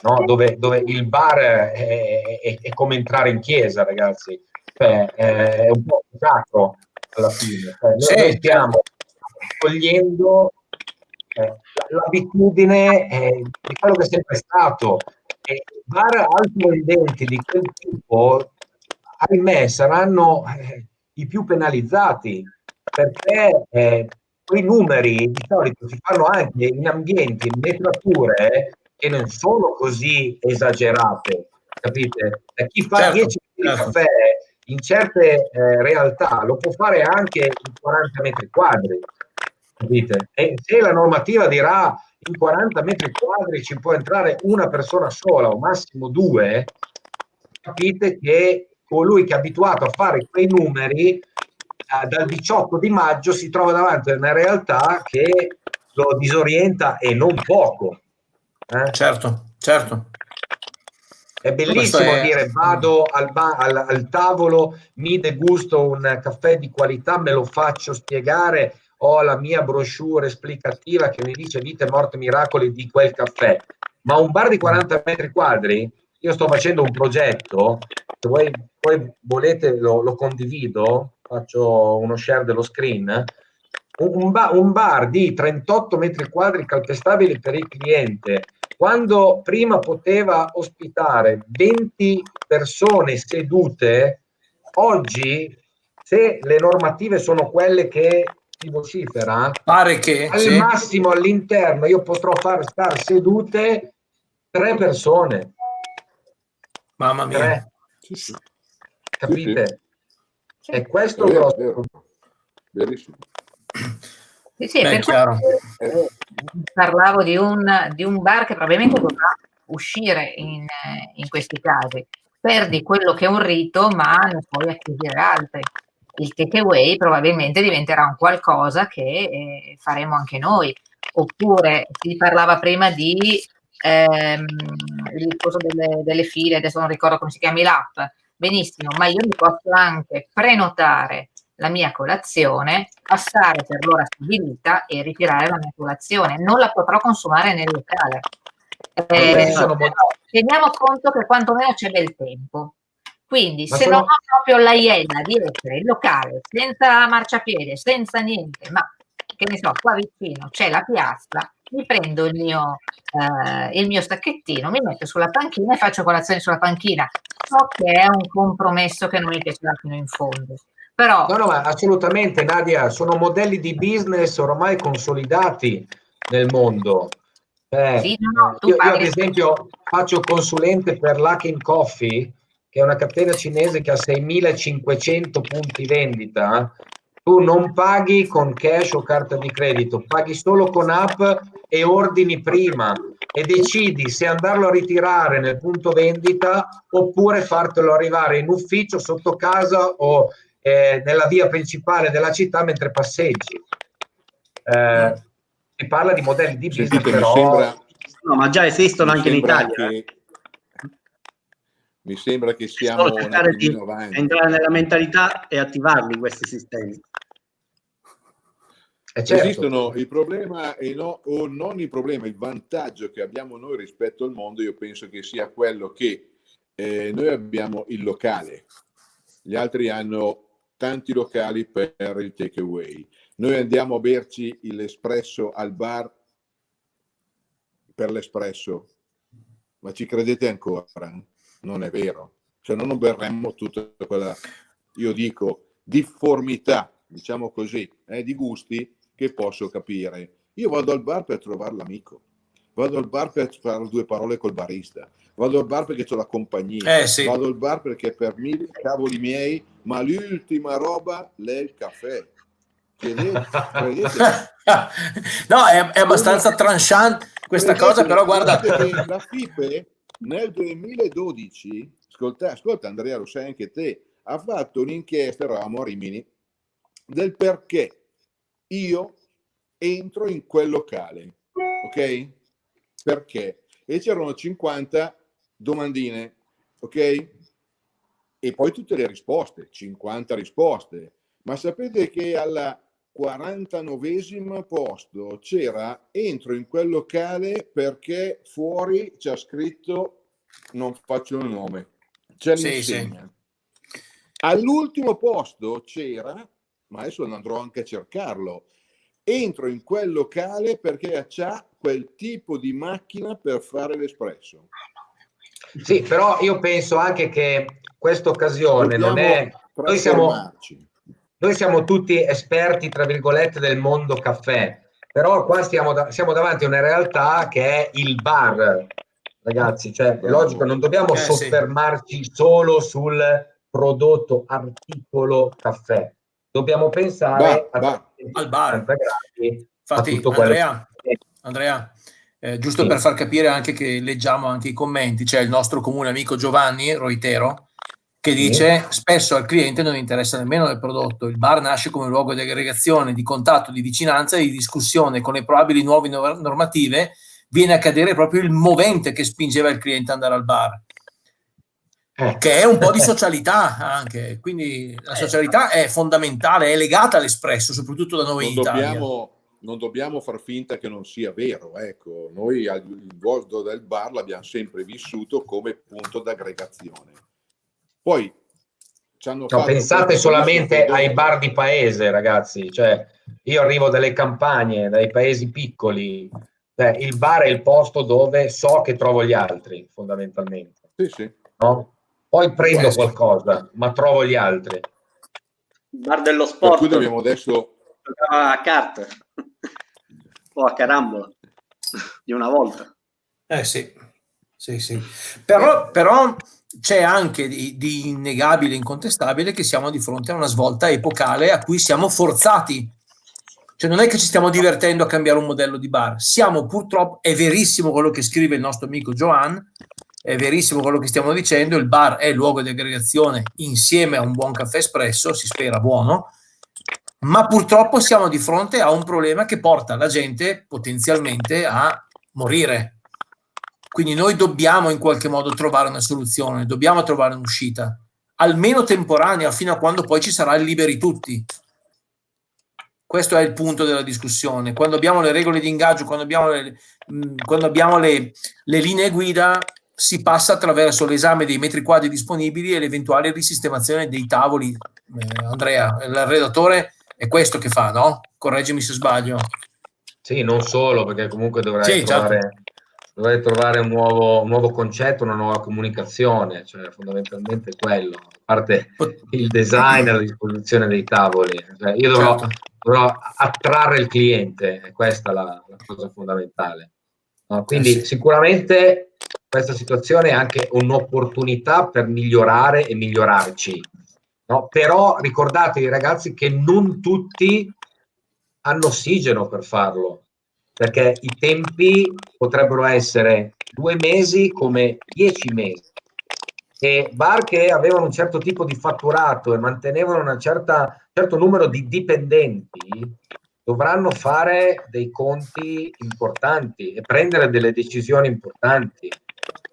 no? Dove il bar è come entrare in chiesa, ragazzi. Cioè, è un po' sacro alla fine. Noi stiamo togliendo l'abitudine di quello che è sempre stato. Bar altoindenti di quel tipo, ahimè, saranno i più penalizzati, perché quei numeri di solito si fanno anche in ambienti, in metrature che non sono così esagerate, capite? Chi fa 10 kg di caffè in certe realtà lo può fare anche in 40 metri quadri, capite? E se la normativa dirà in 40 metri quadri ci può entrare una persona sola o massimo due, capite che colui che è abituato a fare quei numeri dal 18 di maggio si trova davanti a una realtà che lo disorienta, e non poco. Certo. È bellissimo dire vado al tavolo, mi degusto un caffè di qualità, me lo faccio spiegare, ho la mia brochure esplicativa che mi dice vite, morte, miracoli di quel caffè. Ma un bar di 40 metri quadri, io sto facendo un progetto, se voi volete lo condivido, faccio uno share dello screen, un bar di 38 metri quadri calpestabili per il cliente, quando prima poteva ospitare 20 persone sedute, oggi, se le normative sono quelle che ti vocifera, pare che al massimo all'interno io potrò far star sedute 3 persone. Mamma mia. 3. Sì. Capite? Sì. È questo vero, grosso. vero. Verissimo. Sì, Beh, per chiaro. parlavo di un bar che probabilmente dovrà uscire in questi casi. Perdi quello che è un rito, ma ne puoi acquisire altri. Il takeaway probabilmente diventerà un qualcosa che faremo anche noi. Oppure si parlava prima di il discorso delle file, adesso non ricordo come si chiami l'app. Benissimo, ma io mi posso anche prenotare la mia colazione, passare per l'ora stabilita e ritirare la mia colazione. Non la potrò consumare nel locale. Teniamo conto che quantomeno c'è del tempo. Quindi se non ho proprio la iella di essere in locale, senza marciapiede, senza niente, ma che ne so, qua vicino c'è la piazza, mi prendo il mio stacchettino, mi metto sulla panchina e faccio colazione sulla panchina. So che è un compromesso che non mi piacerà fino in fondo. Però... No, ma assolutamente, Nadia, sono modelli di business ormai consolidati nel mondo. Sì, io ad esempio faccio consulente per Luckin Coffee, che è una catena cinese che ha 6.500 punti vendita. Tu non paghi con cash o carta di credito, paghi solo con app e ordini prima e decidi se andarlo a ritirare nel punto vendita oppure fartelo arrivare in ufficio, sotto casa o nella via principale della città mentre passeggi. Si parla di modelli di business, però... No, ma già esistono anche in Italia. Mi sembra che siamo un attimino avanti. Entrare nella mentalità e attivarli questi sistemi. Certo. Esistono il problema o non il problema, il vantaggio che abbiamo noi rispetto al mondo, io penso che sia quello che noi abbiamo il locale, gli altri hanno tanti locali per il takeaway. Noi andiamo a berci l'espresso al bar per l'espresso, ma ci credete ancora? Non è vero, se no non berremmo tutta quella, io dico, difformità, diciamo così, di gusti che posso capire. Io vado al bar per trovare l'amico, vado al bar per fare 2 parole col barista, vado al bar perché ho la compagnia, sì. Vado al bar perché per 1000 cavoli miei, ma l'ultima roba è il caffè. Credete? No, è abbastanza tranchant questa cosa, però guarda... Che la FIPE nel 2012, ascolta Andrea, lo sai anche te, ha fatto un'inchiesta, eravamo a Rimini, del perché io entro in quel locale, ok? Perché? E c'erano 50 domandine, ok? E poi tutte le risposte, 50 risposte. Ma sapete che alla 49esimo posto c'era entro in quel locale perché fuori c'è scritto, non faccio il nome, c'è l'insegna. Sì. All'ultimo posto c'era, ma adesso andrò anche a cercarlo, entro in quel locale perché c'ha quel tipo di macchina per fare l'espresso. Sì, però io penso anche che questa occasione non è... Noi siamo tutti esperti, tra virgolette, del mondo caffè, però qua siamo davanti a una realtà che è il bar, ragazzi. Cioè, è logico, non dobbiamo soffermarci solo sul prodotto articolo caffè. Dobbiamo pensare al bar. Infatti, Andrea, giusto per far capire anche che leggiamo anche i commenti, c'è il nostro comune amico Giovanni Roitero che dice spesso al cliente non interessa nemmeno il prodotto, il bar nasce come luogo di aggregazione, di contatto, di vicinanza e di discussione con le probabili nuove normative, viene a cadere proprio il movente che spingeva il cliente ad andare al bar. Che è un po' di socialità anche, quindi la socialità è fondamentale, è legata all'espresso, soprattutto da noi in Italia. Non dobbiamo far finta che non sia vero, ecco, noi il mondo del bar l'abbiamo sempre vissuto come punto d'aggregazione. Poi pensate solamente ai bar di paese, ragazzi, cioè io arrivo dalle campagne, dai paesi piccoli, il bar è il posto dove so che trovo gli altri, fondamentalmente. Sì. No? Poi prendo qualcosa, ma trovo gli altri. Il bar dello sport. Per cui dobbiamo adesso a carte o a carambola di una volta. Sì. Però c'è anche di innegabile, incontestabile, che siamo di fronte a una svolta epocale a cui siamo forzati. Cioè non è che ci stiamo divertendo a cambiare un modello di bar, siamo purtroppo, è verissimo quello che scrive il nostro amico Joan, è verissimo quello che stiamo dicendo, il bar è il luogo di aggregazione insieme a un buon caffè espresso, si spera buono, ma purtroppo siamo di fronte a un problema che porta la gente potenzialmente a morire. Quindi noi dobbiamo in qualche modo trovare una soluzione, dobbiamo trovare un'uscita, almeno temporanea, fino a quando poi ci sarà il liberi tutti. Questo è il punto della discussione. Quando abbiamo le regole di ingaggio, quando abbiamo le linee guida, si passa attraverso l'esame dei metri quadri disponibili e l'eventuale risistemazione dei tavoli. Andrea, il redattore è questo che fa, no? Correggimi se sbaglio. Sì, non solo, perché comunque dovrei certo. trovare un nuovo concetto, una nuova comunicazione, cioè fondamentalmente quello, a parte il design e la disposizione dei tavoli. Cioè, io dovrò attrarre il cliente, e questa è la cosa fondamentale. No? Quindi sì. Sicuramente questa situazione è anche un'opportunità per migliorare e migliorarci. No? Però ricordatevi, ragazzi, che non tutti hanno ossigeno per farlo, perché i tempi potrebbero essere 2 mesi come 10 mesi. E bar che avevano un certo tipo di fatturato e mantenevano un certo numero di dipendenti dovranno fare dei conti importanti e prendere delle decisioni importanti.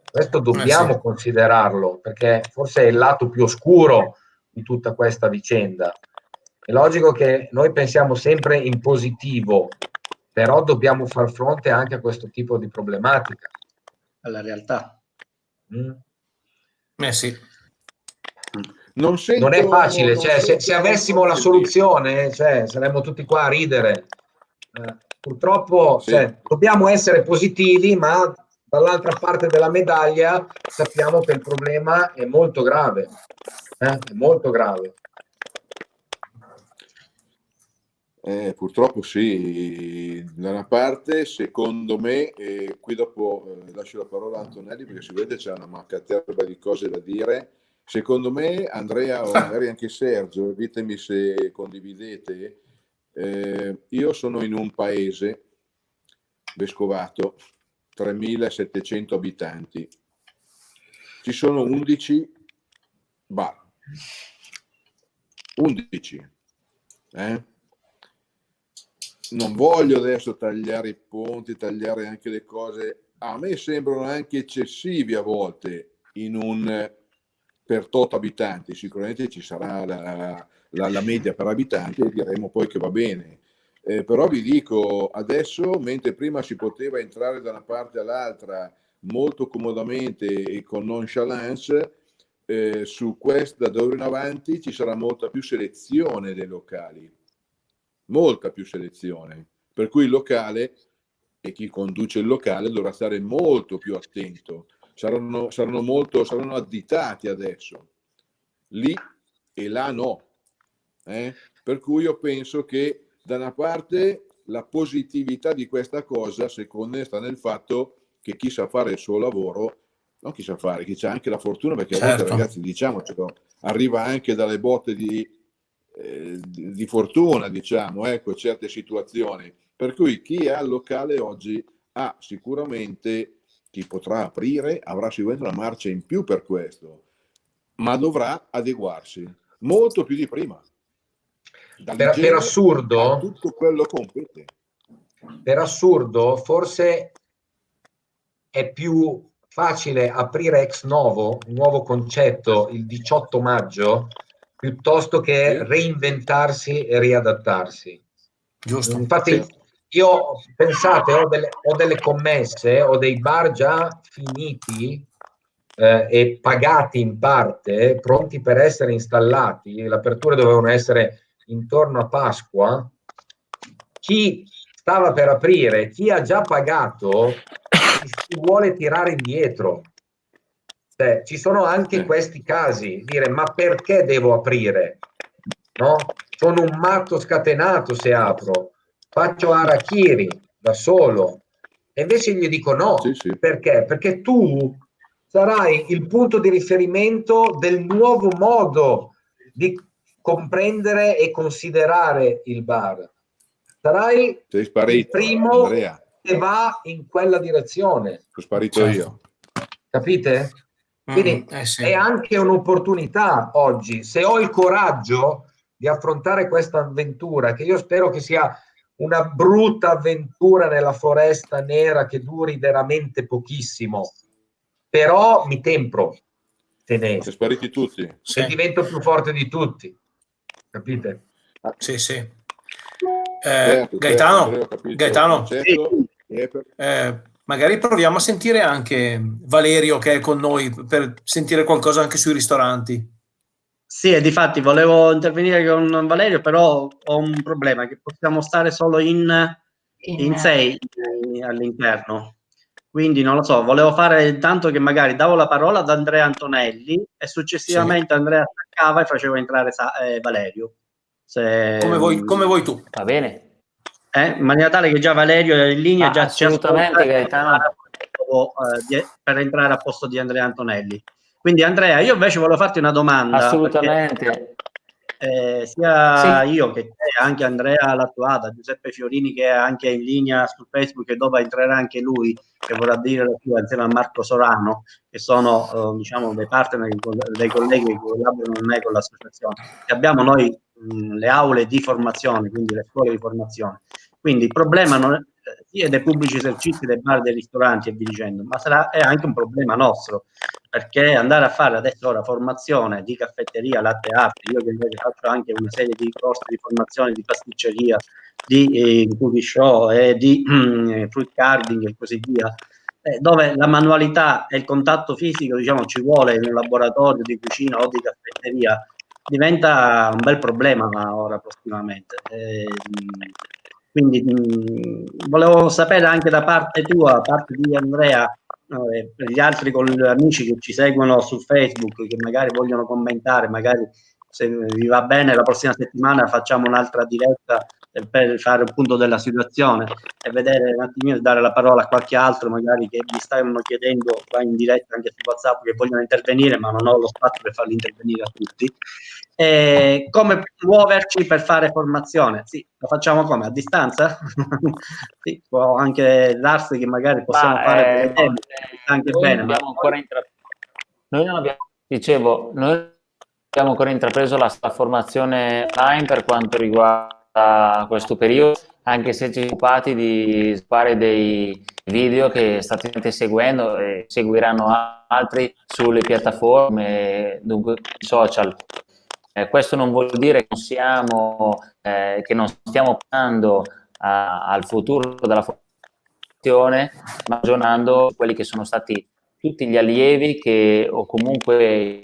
Questo dobbiamo considerarlo, perché forse è il lato più oscuro di tutta questa vicenda. È logico che noi pensiamo sempre in positivo, però dobbiamo far fronte anche a questo tipo di problematica. Alla realtà. Sì. Non è facile, cioè, se avessimo la soluzione, cioè, saremmo tutti qua a ridere. Purtroppo dobbiamo essere positivi, ma dall'altra parte della medaglia sappiamo che il problema è molto grave. È molto grave. Purtroppo sì, da una parte secondo me, qui dopo lascio la parola a Antonelli perché si vede c'è una maccaterba di cose da dire. Secondo me, Andrea o magari anche Sergio, ditemi se condividete, io sono in un paese, Vescovato, 3.700 abitanti, ci sono 11 bar, 11, Non voglio adesso tagliare i ponti, tagliare anche le cose, a me sembrano anche eccessivi a volte per tot abitanti. Sicuramente ci sarà la media per abitanti e diremo poi che va bene. Però vi dico, adesso, mentre prima si poteva entrare da una parte all'altra molto comodamente e con nonchalance, su questa da ora in avanti ci sarà molta più selezione dei locali. Molta più selezione, per cui il locale e chi conduce il locale dovrà stare molto più attento, saranno additati adesso, lì e là no, per cui io penso che da una parte la positività di questa cosa secondo me sta nel fatto che chi sa fare il suo lavoro, non chi sa fare, chi ha anche la fortuna, perché a volte ragazzi diciamocelo, arriva anche dalle botte di fortuna, diciamo, ecco, certe situazioni, per cui chi ha il locale oggi ha sicuramente, chi potrà aprire avrà sicuramente una marcia in più per questo, ma dovrà adeguarsi molto più di prima. Per assurdo, tutto quello compete. Per assurdo, forse è più facile aprire ex novo, un nuovo concetto, il 18 maggio, piuttosto che reinventarsi e riadattarsi. Giusto. Infatti, io pensate, ho delle commesse, ho dei bar già finiti e pagati in parte, pronti per essere installati. Le aperture dovevano essere intorno a Pasqua. Chi stava per aprire, chi ha già pagato, si vuole tirare indietro. Ci sono anche questi casi, dire ma perché devo aprire? No? sono un matto scatenato se apro, faccio harakiri da solo. E invece gli dico no, Sì. perché? Perché tu sarai il punto di riferimento del nuovo modo di comprendere e considerare il bar. Sarai Sei sparito, il primo Andrea. che va in quella direzione. Sono sparito io. Capite? Quindi sì. è anche un'opportunità oggi, se ho il coraggio di affrontare questa avventura, che io spero che sia una brutta avventura nella foresta nera che duri veramente pochissimo, però mi tempro, Sono spariti tutti. e divento più forte di tutti, capite? Sì. Certo, Gaetano, Andrea, ho capito il Gaetano, concetto. magari proviamo a sentire anche Valerio che è con noi per sentire qualcosa anche sui ristoranti. Sì, e difatti volevo intervenire con Valerio, però ho un problema, che possiamo stare solo in 6 all'interno. Quindi non lo so, volevo fare tanto che magari davo la parola ad Andrea Antonelli e successivamente Andrea attaccava e faceva entrare Valerio. Come vuoi tu. Va bene. In maniera tale che già Valerio è in linea, già ci assolutamente, ascolta, Gaetano. per entrare a posto di Andrea Antonelli. Quindi Andrea, io invece volevo farti una domanda. Assolutamente. Sia io che te, anche Andrea Lattuada, Giuseppe Fiorini che è anche in linea su Facebook e dove entrerà anche lui, che vorrà dire la sua insieme a Marco Sorano, che sono diciamo dei partner, dei colleghi che collaborano con me con l'associazione, che abbiamo noi le aule di formazione, quindi le scuole di formazione. Quindi il problema non è sia dei pubblici esercizi, dei bar, dei ristoranti e via dicendo, ma è anche un problema nostro, perché andare a fare adesso ora formazione di caffetteria, latte art, io che invece faccio anche una serie di corsi di formazione di pasticceria, di cookie show e di fruit carding e così via, dove la manualità e il contatto fisico, diciamo, ci vuole in un laboratorio di cucina o di caffetteria, diventa un bel problema ora prossimamente. Quindi volevo sapere anche da parte tua, da parte di Andrea, per gli altri amici che ci seguono su Facebook, che magari vogliono commentare, magari se vi va bene la prossima settimana facciamo un'altra diretta per fare un punto della situazione e vedere un attimino, dare la parola a qualche altro magari che mi stanno chiedendo qua in diretta anche su WhatsApp che vogliono intervenire, ma non ho lo spazio per farli intervenire a tutti. Come muoverci per fare formazione? Sì, lo facciamo come? A distanza? Sì, può anche darsi che magari possiamo fare delle temi, anche noi bene, non abbiamo ancora intrapreso la formazione online per quanto riguarda questo periodo, anche se ci siamo occupati di fare dei video che state seguendo e seguiranno altri sulle piattaforme, dunque social. Questo non vuol dire che non stiamo pensando al futuro della formazione, ma ragionando su quelli che sono stati tutti gli allievi o comunque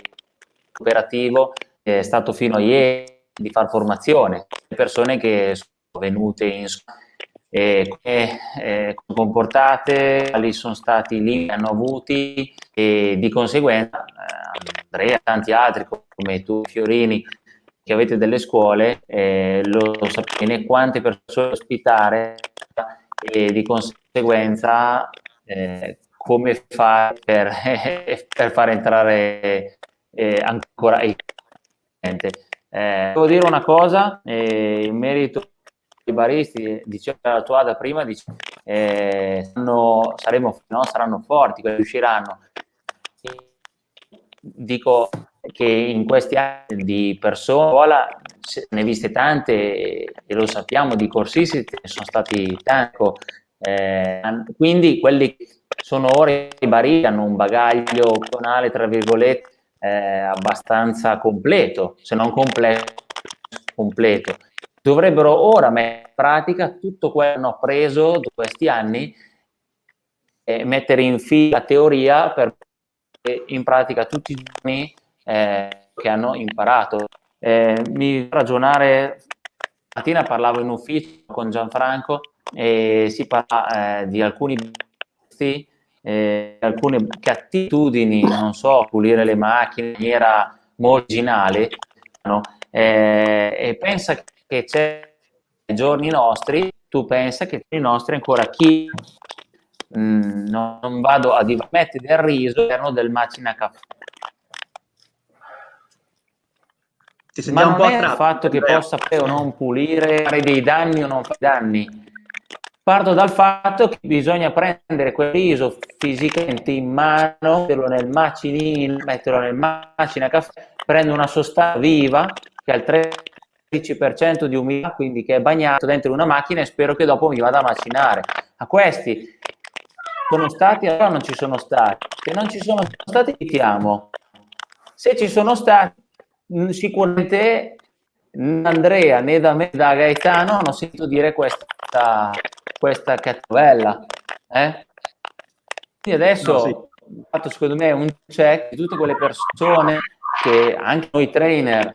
operativo è stato fino a ieri di far formazione, le persone che sono venute in come comportate, quali sono stati lì che hanno avuti e di conseguenza Andrea e tanti altri come tu Fiorini che avete delle scuole lo sapete quante persone ospitare e di conseguenza come fare per far entrare ancora il cliente. Devo dire una cosa in merito ai baristi, diceva la tua da prima, saranno forti, quelli usciranno. Dico che in questi anni di persone ne viste tante e lo sappiamo, di corsisti ne sono stati tanti, quindi quelli sono ora i baristi, hanno un bagaglio professionale tra virgolette abbastanza completo, se non completo. Dovrebbero ora mettere in pratica tutto quello che hanno preso questi anni e mettere in fila la teoria per in pratica tutti i giorni che hanno imparato. Mi ragionare, stamattina parlavo in ufficio con Gianfranco e si parla di alcuni alcune attitudini, non so, pulire le macchine in maniera molto originale, no? e pensa che c'è i giorni nostri, tu pensa che i nostri ancora chi non vado a mettere del riso all'interno del macina caffè. Ma non è il fatto che possa o non pulire, fare dei danni o non fare danni. Parto dal fatto che bisogna prendere quel riso fisicamente in mano, metterlo nel macinino, metterlo nel macina caffè, prendo una sostanza viva che ha il 13% di umidità, quindi che è bagnato dentro una macchina, e spero che dopo mi vada a macinare. A questi sono stati, allora non ci sono stati. Se non ci sono stati, evitiamo. Se ci sono stati, sicuramente né Andrea né da me, da Gaetano, hanno sentito dire questa cattivella. Quindi adesso ho fatto, secondo me, un check di tutte quelle persone che anche noi trainer,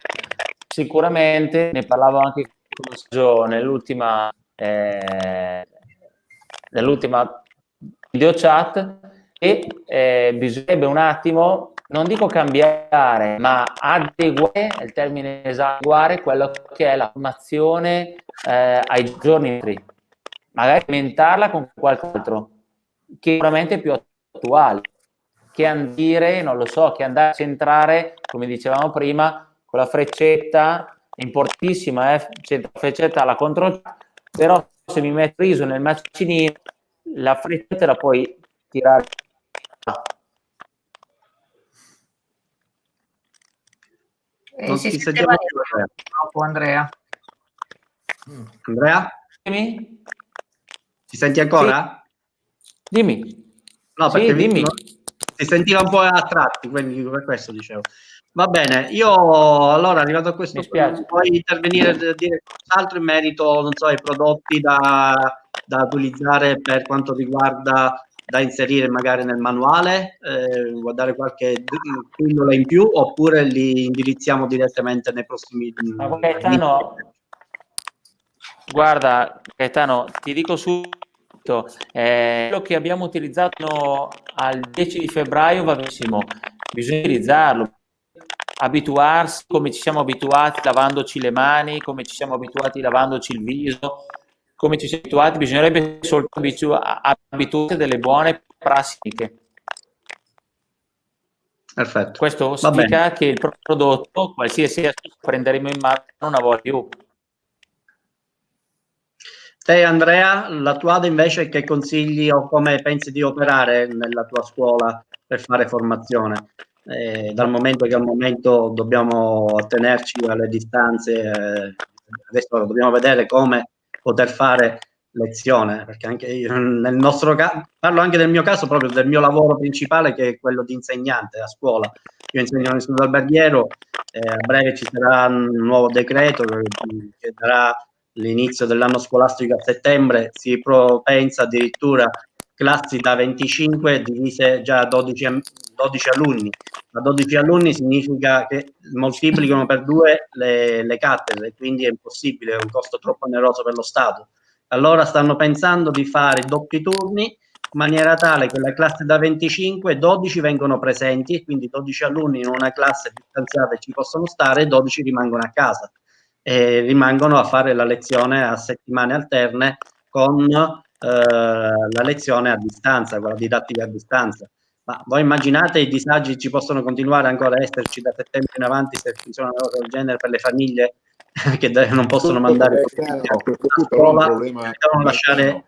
sicuramente, ne parlavo anche con Sergio nell'ultima video chat, e bisognerebbe un attimo, non dico cambiare, ma adeguare, è il termine esatto, adeguare quello che è la formazione ai giorni nostri, magari alimentarla con qualcos'altro che sicuramente è più attuale, che andare, non lo so, che andare a centrare, come dicevamo prima, con la freccetta, importantissima, freccetta alla control, però se mi metto riso nel macinino, la freccetta la puoi tirare. Non ti sentiamo troppo, Andrea. Andrea? Dimmi? Ti senti ancora? Sì. Dimmi. No, perché sì, dimmi. Si sentiva un po' a tratti, quindi per questo dicevo. Va bene, io allora arrivato a questo punto, puoi intervenire e dire qualcos'altro in merito, non so, ai prodotti da utilizzare per quanto riguarda, da inserire magari nel manuale, guardare qualche pillola in più, oppure li indirizziamo direttamente nei prossimi Guarda Gaetano, ti dico subito, quello che abbiamo utilizzato al 10 di febbraio va benissimo, bisogna utilizzarlo, abituarsi come ci siamo abituati lavandoci le mani, come ci siamo abituati lavandoci il viso, come ci siamo abituati, bisognerebbe soltanto abituarsi delle buone prassi. Perfetto. Questo significa che il prodotto, qualsiasi prenderemo in mano una volta più. Te Andrea, la tua ADA invece che consigli o come pensi di operare nella tua scuola per fare formazione? Dal momento che al momento dobbiamo attenerci alle distanze, adesso dobbiamo vedere come poter fare lezione, perché anche io, nel nostro caso, parlo anche del mio caso, proprio del mio lavoro principale, che è quello di insegnante a scuola. Io insegno all'istituto alberghiero, a breve ci sarà un nuovo decreto che darà l'inizio dell'anno scolastico a settembre, si pensa addirittura classi da 25 divise già a 12 alunni. A 12 alunni significa che moltiplicano per 2 le cattedre, quindi è impossibile, è un costo troppo oneroso per lo Stato. Allora stanno pensando di fare doppi turni in maniera tale che la classe da 25, 12 vengono presenti, quindi 12 alunni in una classe distanziata ci possono stare, 12 rimangono a casa. E rimangono a fare la lezione a settimane alterne con la lezione a distanza, con la didattica a distanza. Ma voi immaginate i disagi ci possono continuare ancora a esserci da settembre in avanti se funziona una cosa del genere per le famiglie che non possono mandare a scuola, devono lasciare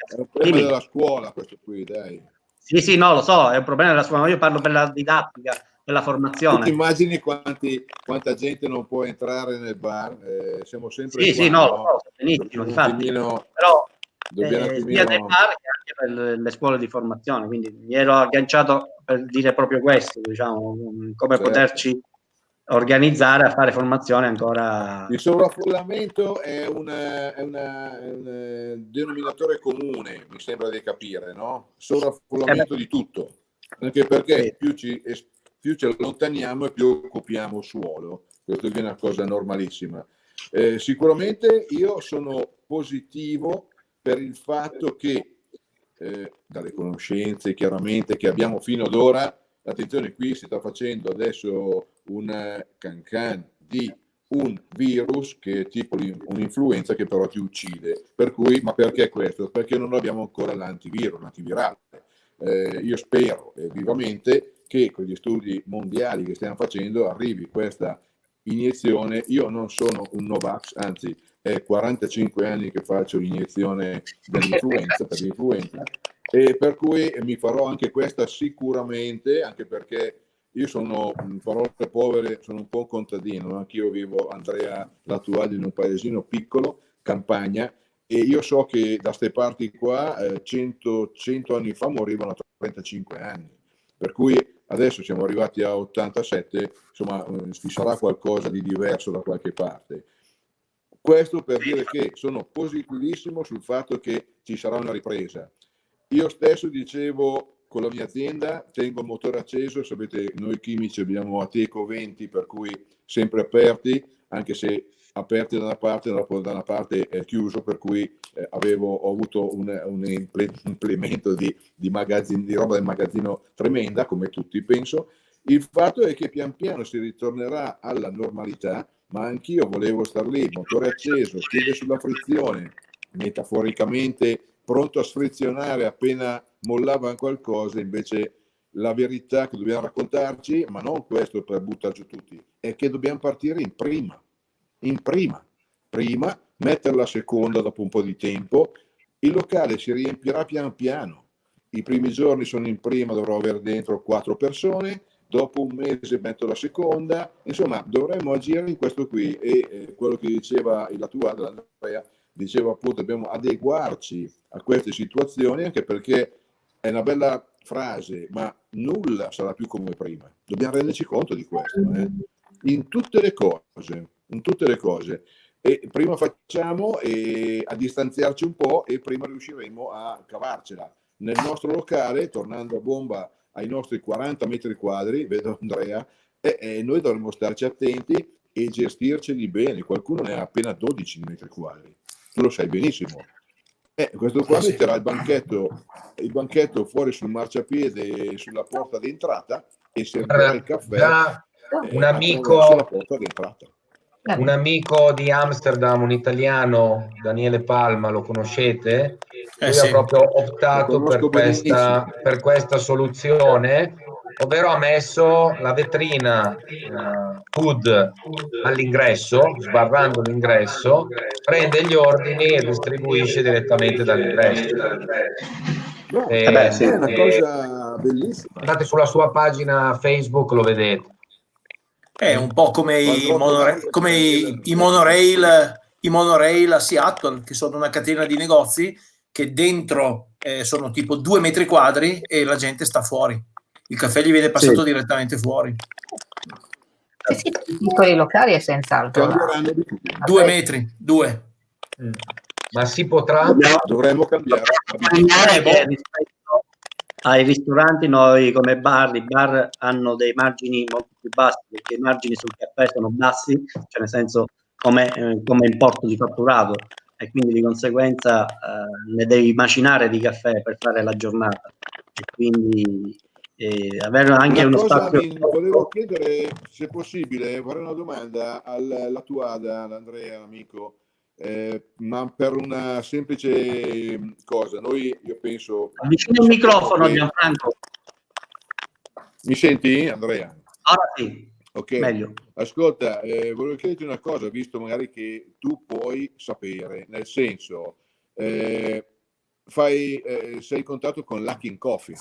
è un problema della scuola questo qui, dai. Sì, no, lo so, è un problema della scuola, ma io parlo per la didattica, per la formazione. Tu ti immagini quanta gente non può entrare nel bar? Siamo sempre sì, no, lo so, benissimo, infatti. Però sia nei bar che anche per le scuole di formazione, quindi mi ero agganciato per dire proprio questo, diciamo, come poterci organizzare a fare formazione ancora. Il sovraffollamento è un denominatore comune, mi sembra di capire, no? Sovraffollamento di tutto, anche perché più ci allontaniamo e più occupiamo suolo. Questo è una cosa normalissima. Sicuramente io sono positivo per il fatto che dalle conoscenze chiaramente che abbiamo fino ad ora, attenzione, qui si sta facendo adesso un cancan di un virus che è tipo un'influenza che però ti uccide. Per cui, ma perché questo? Perché non abbiamo ancora l'antivirale. Io spero vivamente che con gli studi mondiali che stiamo facendo arrivi questa iniezione. Io non sono un Novax, anzi è 45 anni che faccio l'iniezione dell'influenza, per l'influenza, e per cui mi farò anche questa sicuramente, anche perché io sono, parole povere, sono un po' contadino, anch'io vivo, Andrea, l'attuale in un paesino piccolo, campagna, e io so che da queste parti qua 100 anni fa morivano a 35 anni, per cui adesso siamo arrivati a 87, insomma ci sarà qualcosa di diverso da qualche parte. Questo per dire che sono positivissimo sul fatto che ci sarà una ripresa. Io stesso dicevo, con la mia azienda tengo il motore acceso, sapete noi chimici abbiamo Ateco 20, per cui sempre aperti, anche se aperti da una parte è chiuso, per cui ho avuto un implemento di roba del magazzino tremenda, come tutti penso. Il fatto è che pian piano si ritornerà alla normalità, ma anch'io volevo star lì, motore acceso, piede sulla frizione, metaforicamente pronto a sfrizionare appena mollavano qualcosa. Invece la verità che dobbiamo raccontarci, ma non questo per buttare giù tutti, è che dobbiamo partire in prima, metterla a seconda dopo un po' di tempo. Il locale si riempirà pian piano. I primi giorni sono in prima, dovrò avere dentro 4 persone, dopo un mese metto la seconda, insomma dovremmo agire in questo qui, e quello che diceva il attuale Andrea, diceva appunto dobbiamo adeguarci a queste situazioni, anche perché è una bella frase, ma nulla sarà più come prima. Dobbiamo renderci conto di questo, in tutte le cose. E prima facciamo a distanziarci un po', e prima riusciremo a cavarcela. Nel nostro locale, tornando a bomba ai nostri 40 metri quadri, vedo Andrea, noi dovremmo starci attenti e gestirceli bene. Qualcuno ne ha appena 12 metri quadri, tu lo sai benissimo. Questo qua metterà il banchetto fuori sul marciapiede, sulla porta d'entrata, e servirà il caffè attraverso la porta d'entrata. Un amico di Amsterdam, un italiano, Daniele Palma, lo conoscete? Lui sì. ha proprio optato per questa soluzione, ovvero ha messo la vetrina food all'ingresso, sbarrando l'ingresso, prende gli ordini e distribuisce direttamente dall'ingresso. È una cosa bellissima. Andate sulla sua pagina Facebook, lo vedete. È un po' come i monorail a Seattle, che sono una catena di negozi che dentro sono tipo 2 metri quadri e la gente sta fuori. Il caffè gli viene passato direttamente fuori. Sì, piccoli locali è senz'altro. 2 metri, 2. Ma si potrà? Dovremmo cambiare. Rispetto ai ristoranti, noi come i bar hanno dei margini molto più bassi, perché i margini sul caffè sono bassi, cioè nel senso come importo di fatturato, e quindi di conseguenza ne devi macinare di caffè per fare la giornata, e quindi avere anche uno spazio. Volevo chiedere, se possibile, vorrei una domanda alla tua, all'Andrea, amico. Ma per una semplice cosa, io penso. Avvicina il microfono, Gianfranco. Mi senti, Andrea? Ora sì. Ok, meglio. Ascolta, volevo chiederti una cosa, visto magari che tu puoi sapere, nel senso, sei in contatto con Luckin Coffee.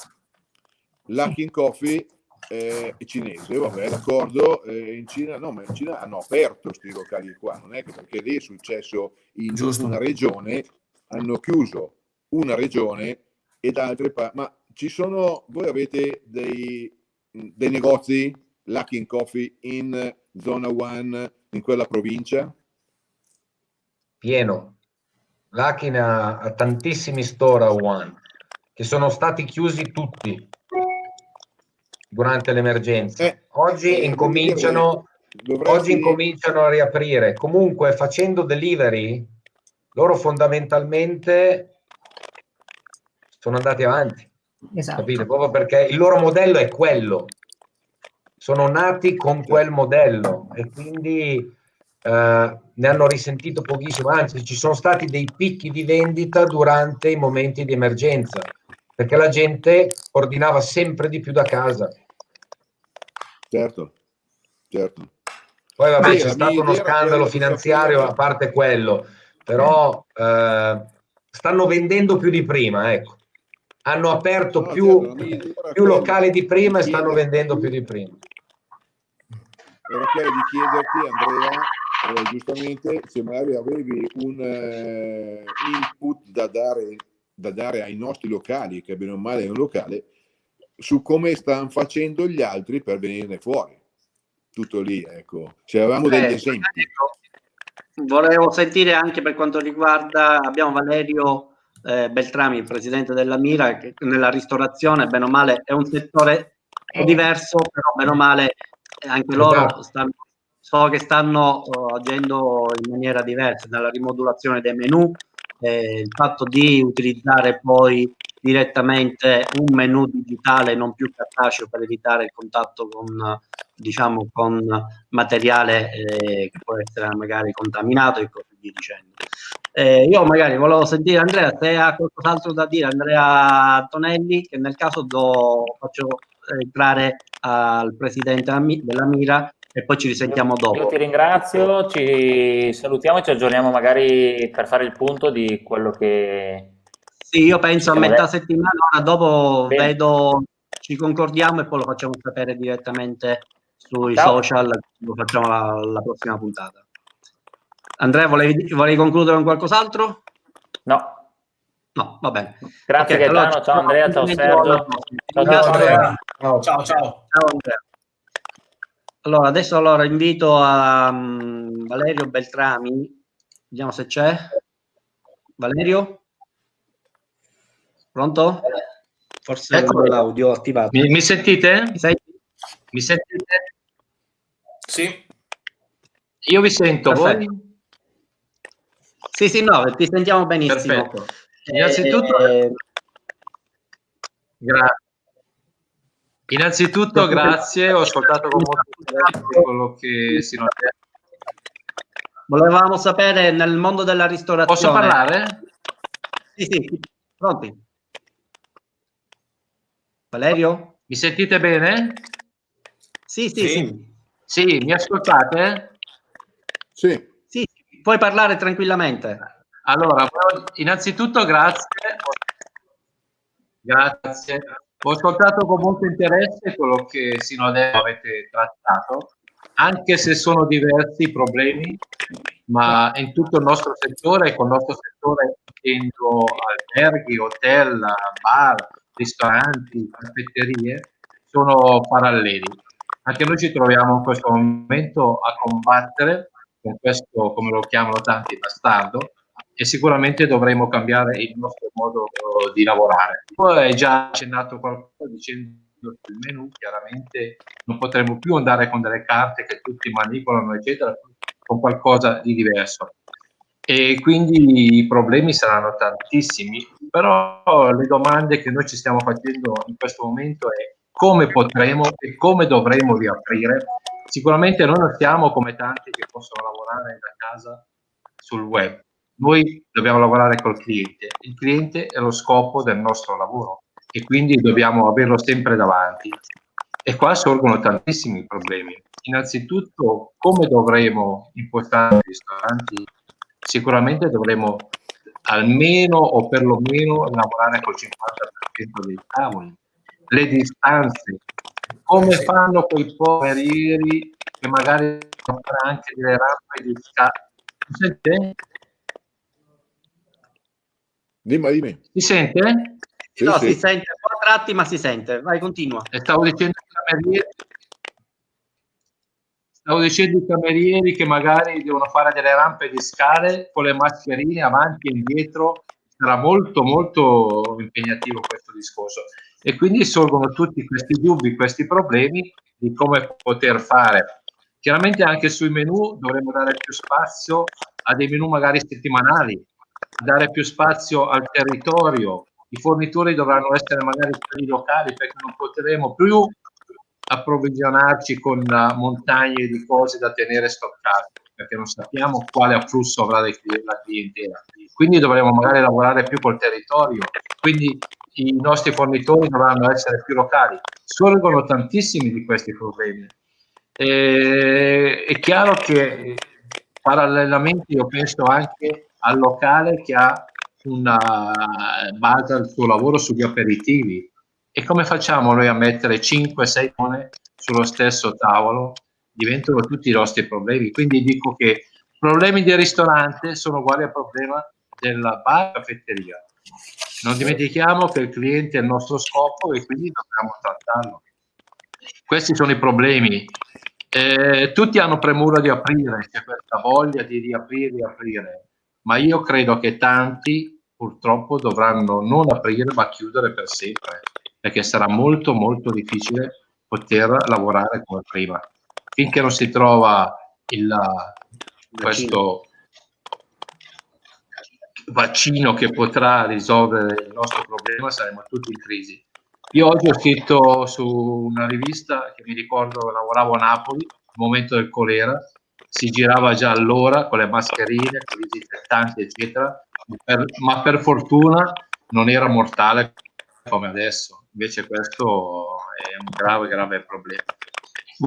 Luckin Coffee è cinese, vabbè, d'accordo, in Cina hanno aperto questi locali qua, non è che perché lì è successo in una regione, hanno chiuso una regione ed altre ma ci sono, voi avete dei negozi Luckin Coffee in zona 1 in quella provincia? Pieno. Luckin ha tantissimi store a Wuhan che sono stati chiusi tutti durante l'emergenza. Oggi incominciano a riaprire. Comunque, facendo delivery, loro fondamentalmente sono andati avanti. Esatto. Capite? Proprio perché il loro modello è quello. Sono nati con quel modello, e quindi ne hanno risentito pochissimo, anzi ci sono stati dei picchi di vendita durante i momenti di emergenza, perché la gente ordinava sempre di più da casa. Certo, certo. Poi vabbè, Sì, c'è la stato mia uno idea era scandalo quella di finanziario, sapere- a parte quello, però stanno vendendo più di prima, ecco. Hanno aperto No, più, certo, la mia idea era più quella locali di prima e di stanno chiederti- vendendo più di prima. Era quella di chiederti, Andrea, giustamente, se magari avevi un input da dare ai nostri locali, che bene o male è un locale, su come stanno facendo gli altri per venirne fuori. Tutto lì, ecco. Se avevamo degli esempi. Volevo sentire anche per quanto riguarda, abbiamo Valerio Beltrami, il presidente della Mira, che nella ristorazione, bene o male, è un settore diverso, però bene o male anche loro so che stanno agendo in maniera diversa nella rimodulazione dei menù, il fatto di utilizzare poi direttamente un menu digitale non più cartaceo per evitare il contatto con, diciamo, con materiale che può essere magari contaminato e così via dicendo. Io magari volevo sentire Andrea se ha qualcos'altro da dire, Andrea Antonelli, che nel caso faccio entrare al presidente della Mira e poi ci risentiamo dopo. Io ti ringrazio, ci salutiamo e ci aggiorniamo magari per fare il punto di quello che... Sì, io penso a siamo metà detti. settimana, dopo Bene. vedo, ci concordiamo e poi lo facciamo sapere direttamente sui Ciao. social, lo facciamo la prossima puntata. Andrea, volevi concludere con qualcos'altro? No. No, va bene. Grazie Okay, Gaetano, allora, ciao Andrea, ciao Sergio. Ciao Andrea. Ciao, ciao. Ciao Andrea. Allora, adesso invito a Valerio Beltrami, vediamo se c'è. Valerio? Pronto? Forse Ecco, l'audio attivato. mi sentite? Mi senti? Mi sentite? Sì. Io vi sento, Perfetto. voi? Sì, no, ti sentiamo benissimo. Perfetto. Innanzitutto grazie, ho ascoltato con molto interesse quello che si nota. Volevamo sapere nel mondo della ristorazione. Posso parlare? Sì, pronti. Valerio? Mi sentite bene? Sì. Sì, mi ascoltate? Sì. Sì, puoi parlare tranquillamente. Allora, innanzitutto grazie. Ho ascoltato con molto interesse quello che sino adesso avete trattato, anche se sono diversi i problemi, ma in tutto il nostro settore, con il nostro settore intendo alberghi, hotel, bar, ristoranti, caffetterie, sono paralleli. Anche noi ci troviamo in questo momento a combattere con questo, come lo chiamano tanti, bastardo, e sicuramente dovremo cambiare il nostro modo di lavorare. Poi hai già accennato qualcosa dicendo che il menù chiaramente non potremo più andare con delle carte che tutti manipolano, eccetera, con qualcosa di diverso. E quindi i problemi saranno tantissimi, però le domande che noi ci stiamo facendo in questo momento è come potremo e come dovremo riaprire. Sicuramente noi non siamo come tanti che possono lavorare da casa sul web. Noi dobbiamo lavorare col cliente. Il cliente è lo scopo del nostro lavoro e quindi dobbiamo averlo sempre davanti. E qua sorgono tantissimi problemi. Innanzitutto, come dovremo impostare i ristoranti? Sicuramente dovremo almeno o perlomeno lavorare col 50% dei tavoli. Le distanze. Come fanno quei poverieri che magari fanno anche delle rampe di scala? Sente? Dimmi. Si sente? Sì. Si sente, un po' a tratti, ma si sente. Vai, continua. Stavo dicendo ai camerieri che magari devono fare delle rampe di scale con le mascherine avanti e indietro. Sarà molto molto impegnativo questo discorso, e quindi sorgono tutti questi dubbi, questi problemi di come poter fare. Chiaramente anche sui menù dovremo dare più spazio a dei menù magari settimanali, dare più spazio al territorio. I fornitori dovranno essere magari quelli locali, perché non potremo più approvvigionarci con montagne di cose da tenere stoccate, perché non sappiamo quale afflusso avrà la clientela. Quindi dovremo magari lavorare più col territorio, quindi i nostri fornitori dovranno essere più locali. Sorgono tantissimi di questi problemi. È chiaro che parallelamente io penso anche al locale che ha una base al suo lavoro sugli aperitivi. E come facciamo noi a mettere 5-6 persone sullo stesso tavolo? Diventano tutti i nostri problemi. Quindi dico che problemi del ristorante sono uguali al problema della bar e caffetteria. Non dimentichiamo che il cliente è il nostro scopo e quindi dobbiamo trattarlo. Questi sono i problemi. Tutti hanno premura di aprire, c'è questa voglia di riaprire, ma io credo che tanti purtroppo dovranno non aprire ma chiudere per sempre, perché sarà molto molto difficile poter lavorare come prima. Finché non si trova questo vaccino che potrà risolvere il nostro problema, saremo tutti in crisi. Io oggi ho scritto su una rivista che mi ricordo lavoravo a Napoli, al momento del colera, si girava già allora con le mascherine, con i disinfettanti eccetera, ma per fortuna non era mortale come adesso, invece questo è un grave problema.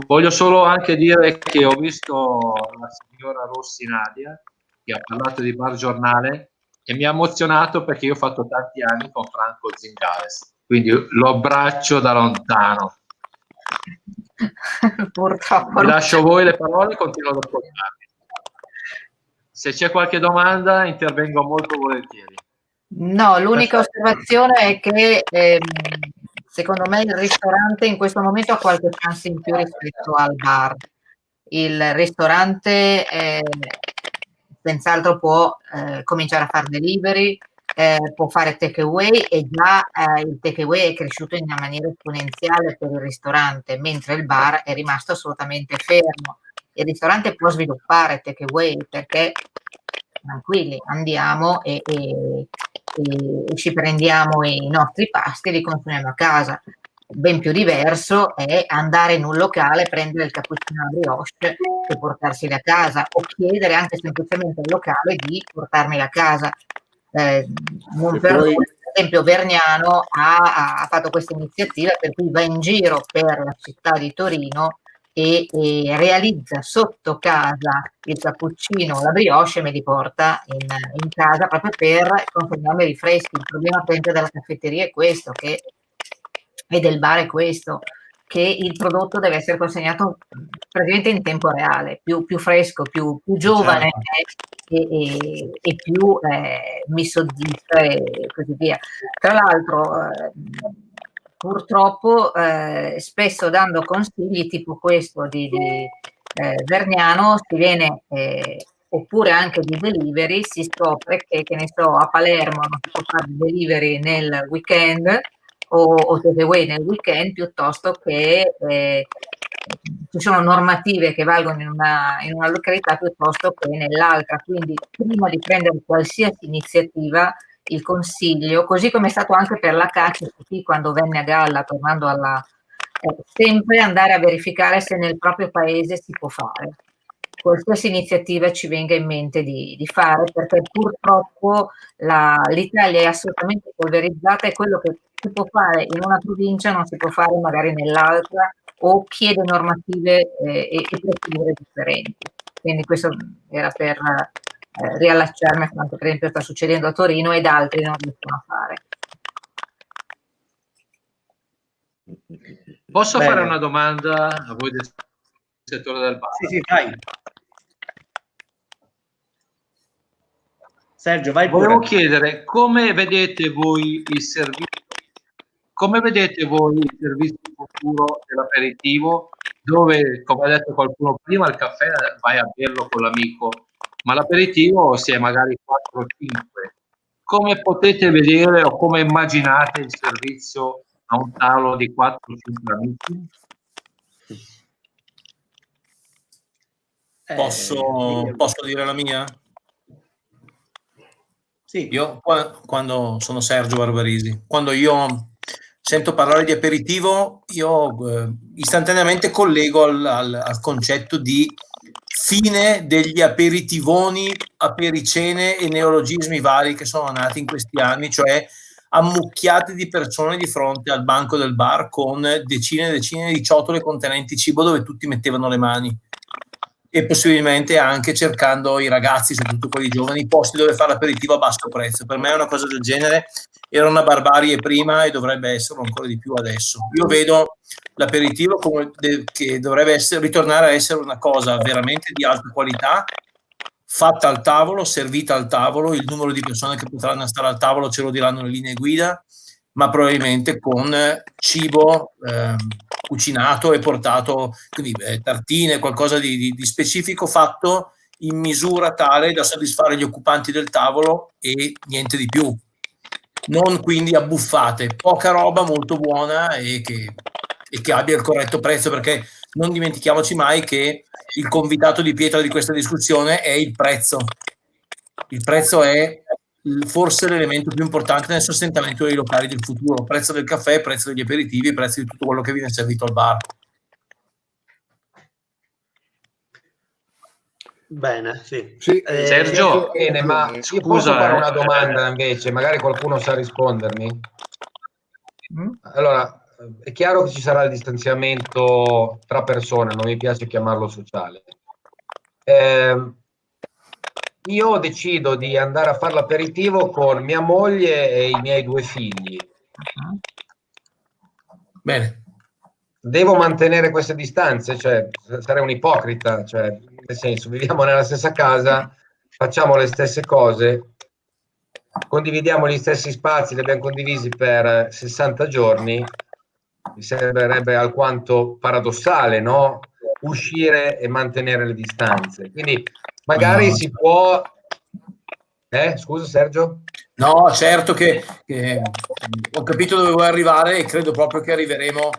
Voglio solo anche dire che ho visto la signora Rossi Nadia che ha parlato di Bar Giornale e mi ha emozionato perché io ho fatto tanti anni con Franco Zingales, quindi lo abbraccio da lontano. Purtroppo. Vi lascio voi le parole e continuo ad ascoltarvi. Se c'è qualche domanda intervengo molto volentieri. No, l'unica osservazione è che secondo me il ristorante in questo momento ha qualche chance in più rispetto al bar. Il ristorante senz'altro può cominciare a fare delivery, può fare take away e già il take away è cresciuto in una maniera esponenziale per il ristorante, mentre il bar è rimasto assolutamente fermo. Il ristorante può sviluppare take away perché tranquilli, andiamo e ci prendiamo i nostri pasti e li consumiamo a casa. Ben più diverso è andare in un locale, prendere il cappuccino alla brioche e portarseli a casa, o chiedere anche semplicemente al locale di portarmeli a casa. Non per poi... per esempio Vergnano ha fatto questa iniziativa per cui va in giro per la città di Torino e realizza sotto casa il cappuccino o la brioche e me li porta in casa proprio per consegnarmi rinfreschi. Il problema della caffetteria è questo, e del bar è questo, che il prodotto deve essere consegnato praticamente in tempo reale, più fresco, più giovane, e più mi soddisfa e così via. Tra l'altro purtroppo spesso dando consigli tipo questo di Vergnano si viene oppure anche di delivery, si scopre che ne so, a Palermo non si può fare delivery nel weekend o take away nel weekend, piuttosto che ci sono normative che valgono in una località piuttosto che nell'altra. Quindi prima di prendere qualsiasi iniziativa, il consiglio, così come è stato anche per la KCCT quando venne a galla, tornando alla sempre andare a verificare se nel proprio paese si può fare qualsiasi iniziativa ci venga in mente di fare, perché purtroppo l'Italia è assolutamente polverizzata e quello che si può fare in una provincia non si può fare magari nell'altra, o chiede normative e procedure differenti. Quindi questo era per riallacciarmi a quanto per esempio sta succedendo a Torino ed altri non riescono a fare. Posso fare una domanda a voi del settore del bar? Sì, vai. Sergio, vai pure. Volevo chiedere come vedete voi il servizio futuro dell'aperitivo, dove, come ha detto qualcuno prima, il caffè vai a berlo con l'amico, ma l'aperitivo si è magari 4 o 5. Come potete vedere o come immaginate il servizio a un tavolo di 4 o 5 amici? Posso dire la mia? Sì. Io quando sono Sergio Barbarisi, quando io sento parlare di aperitivo, io istantaneamente collego al concetto di fine degli aperitivoni, apericene e neologismi vari che sono nati in questi anni, cioè ammucchiate di persone di fronte al banco del bar con decine e decine di ciotole contenenti cibo dove tutti mettevano le mani, e possibilmente anche cercando i ragazzi, soprattutto quelli giovani, posti dove fare l'aperitivo a basso prezzo. Per me una cosa del genere era una barbarie prima e dovrebbe esserlo ancora di più adesso. Io vedo l'aperitivo come che dovrebbe ritornare a essere una cosa veramente di alta qualità, fatta al tavolo, servita al tavolo. Il numero di persone che potranno stare al tavolo ce lo diranno le linee guida, ma probabilmente con cibo cucinato e portato, quindi tartine, qualcosa di specifico fatto in misura tale da soddisfare gli occupanti del tavolo e niente di più. Non quindi abbuffate, poca roba molto buona e che abbia il corretto prezzo, perché non dimentichiamoci mai che il convitato di pietra di questa discussione è il prezzo. Il prezzo è forse l'elemento più importante nel sostentamento dei locali del futuro. Prezzo del caffè, prezzo degli aperitivi, prezzo di tutto quello che viene servito al bar. Bene, sì. Sergio, bene, ma io posso fare una domanda invece, magari qualcuno sa rispondermi? Allora, è chiaro che ci sarà il distanziamento tra persone, non mi piace chiamarlo sociale. Io decido di andare a fare l'aperitivo con mia moglie e i miei 2 figli. Bene. Devo mantenere queste distanze? Cioè, sarei un ipocrita, cioè, nel senso, viviamo nella stessa casa, facciamo le stesse cose, condividiamo gli stessi spazi, li abbiamo condivisi per 60 giorni, mi sembrerebbe alquanto paradossale, no? Uscire e mantenere le distanze. Quindi magari si può... Scusa Sergio? No, certo che ho capito dove vuoi arrivare e credo proprio che arriveremo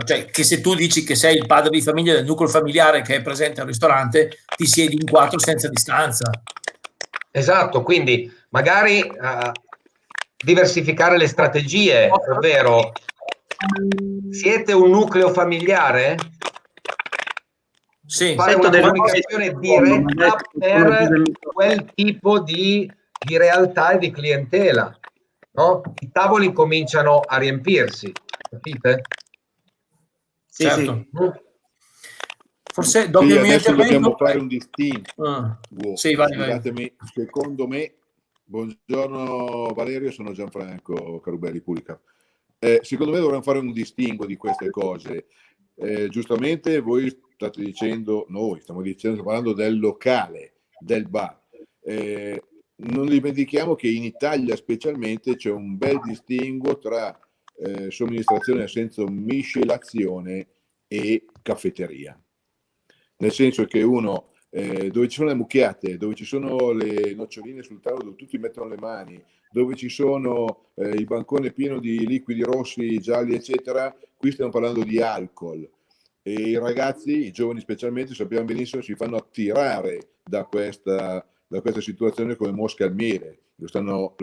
cioè che se tu dici che sei il padre di famiglia del nucleo familiare che è presente al ristorante, ti siedi in 4 senza distanza. Esatto, quindi magari diversificare le strategie, ovvero siete un nucleo familiare? Sì. Fare una comunicazione diretta per quel tipo di realtà e di clientela, no? I tavoli cominciano a riempirsi, capite? Sì, certo. Sì. Forse dopo il mio adesso intervento dobbiamo fare un distinguo. Sì, vai. Scusatemi, secondo me, buongiorno Valerio, sono Gianfranco Carubelli Pulica. Secondo me dovremmo fare un distinguo di queste cose. Giustamente voi state dicendo, stiamo parlando del locale, del bar. Non dimentichiamo che in Italia specialmente c'è un bel distinguo tra somministrazione a senso miscelazione e caffetteria. Nel senso che uno, dove ci sono le mucchiate, dove ci sono le noccioline sul tavolo dove tutti mettono le mani, dove ci sono il bancone pieno di liquidi rossi, gialli, eccetera, qui stiamo parlando di alcol. E i ragazzi, i giovani specialmente, sappiamo benissimo, si fanno attirare da questa situazione come mosche al miele. Lo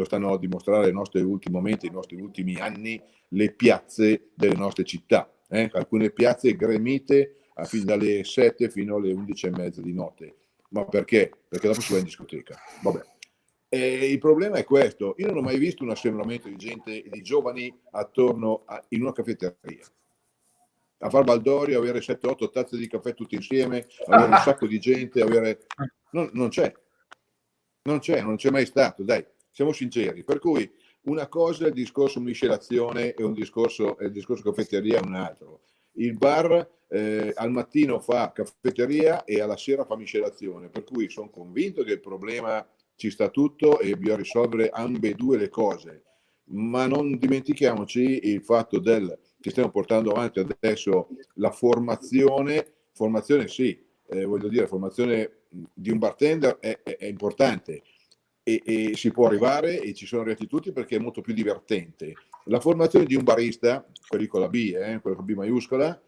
stanno a dimostrare nei nostri ultimi momenti, nei nostri ultimi anni, le piazze delle nostre città. Alcune piazze gremite dalle 7 fino alle 11:30 di notte. Ma perché? Perché dopo si va in discoteca. Vabbè. Il problema è questo. Io non ho mai visto un assemblamento di gente, di giovani attorno in una caffetteria. A far baldorio, avere 7-8 tazze di caffè tutti insieme, avere un sacco di gente, non c'è. Non c'è mai stato, dai, siamo sinceri. Per cui una cosa è il discorso miscelazione e il discorso caffetteria è un altro. Il bar al mattino fa caffetteria e alla sera fa miscelazione, per cui sono convinto che il problema ci sta tutto e bisogna risolvere ambedue le cose. Ma non dimentichiamoci il fatto che stiamo portando avanti adesso la formazione sì, formazione di un bartender è importante e si può arrivare e ci sono arrivati tutti perché è molto più divertente. La formazione di un barista, quello con la B, quello con B maiuscola,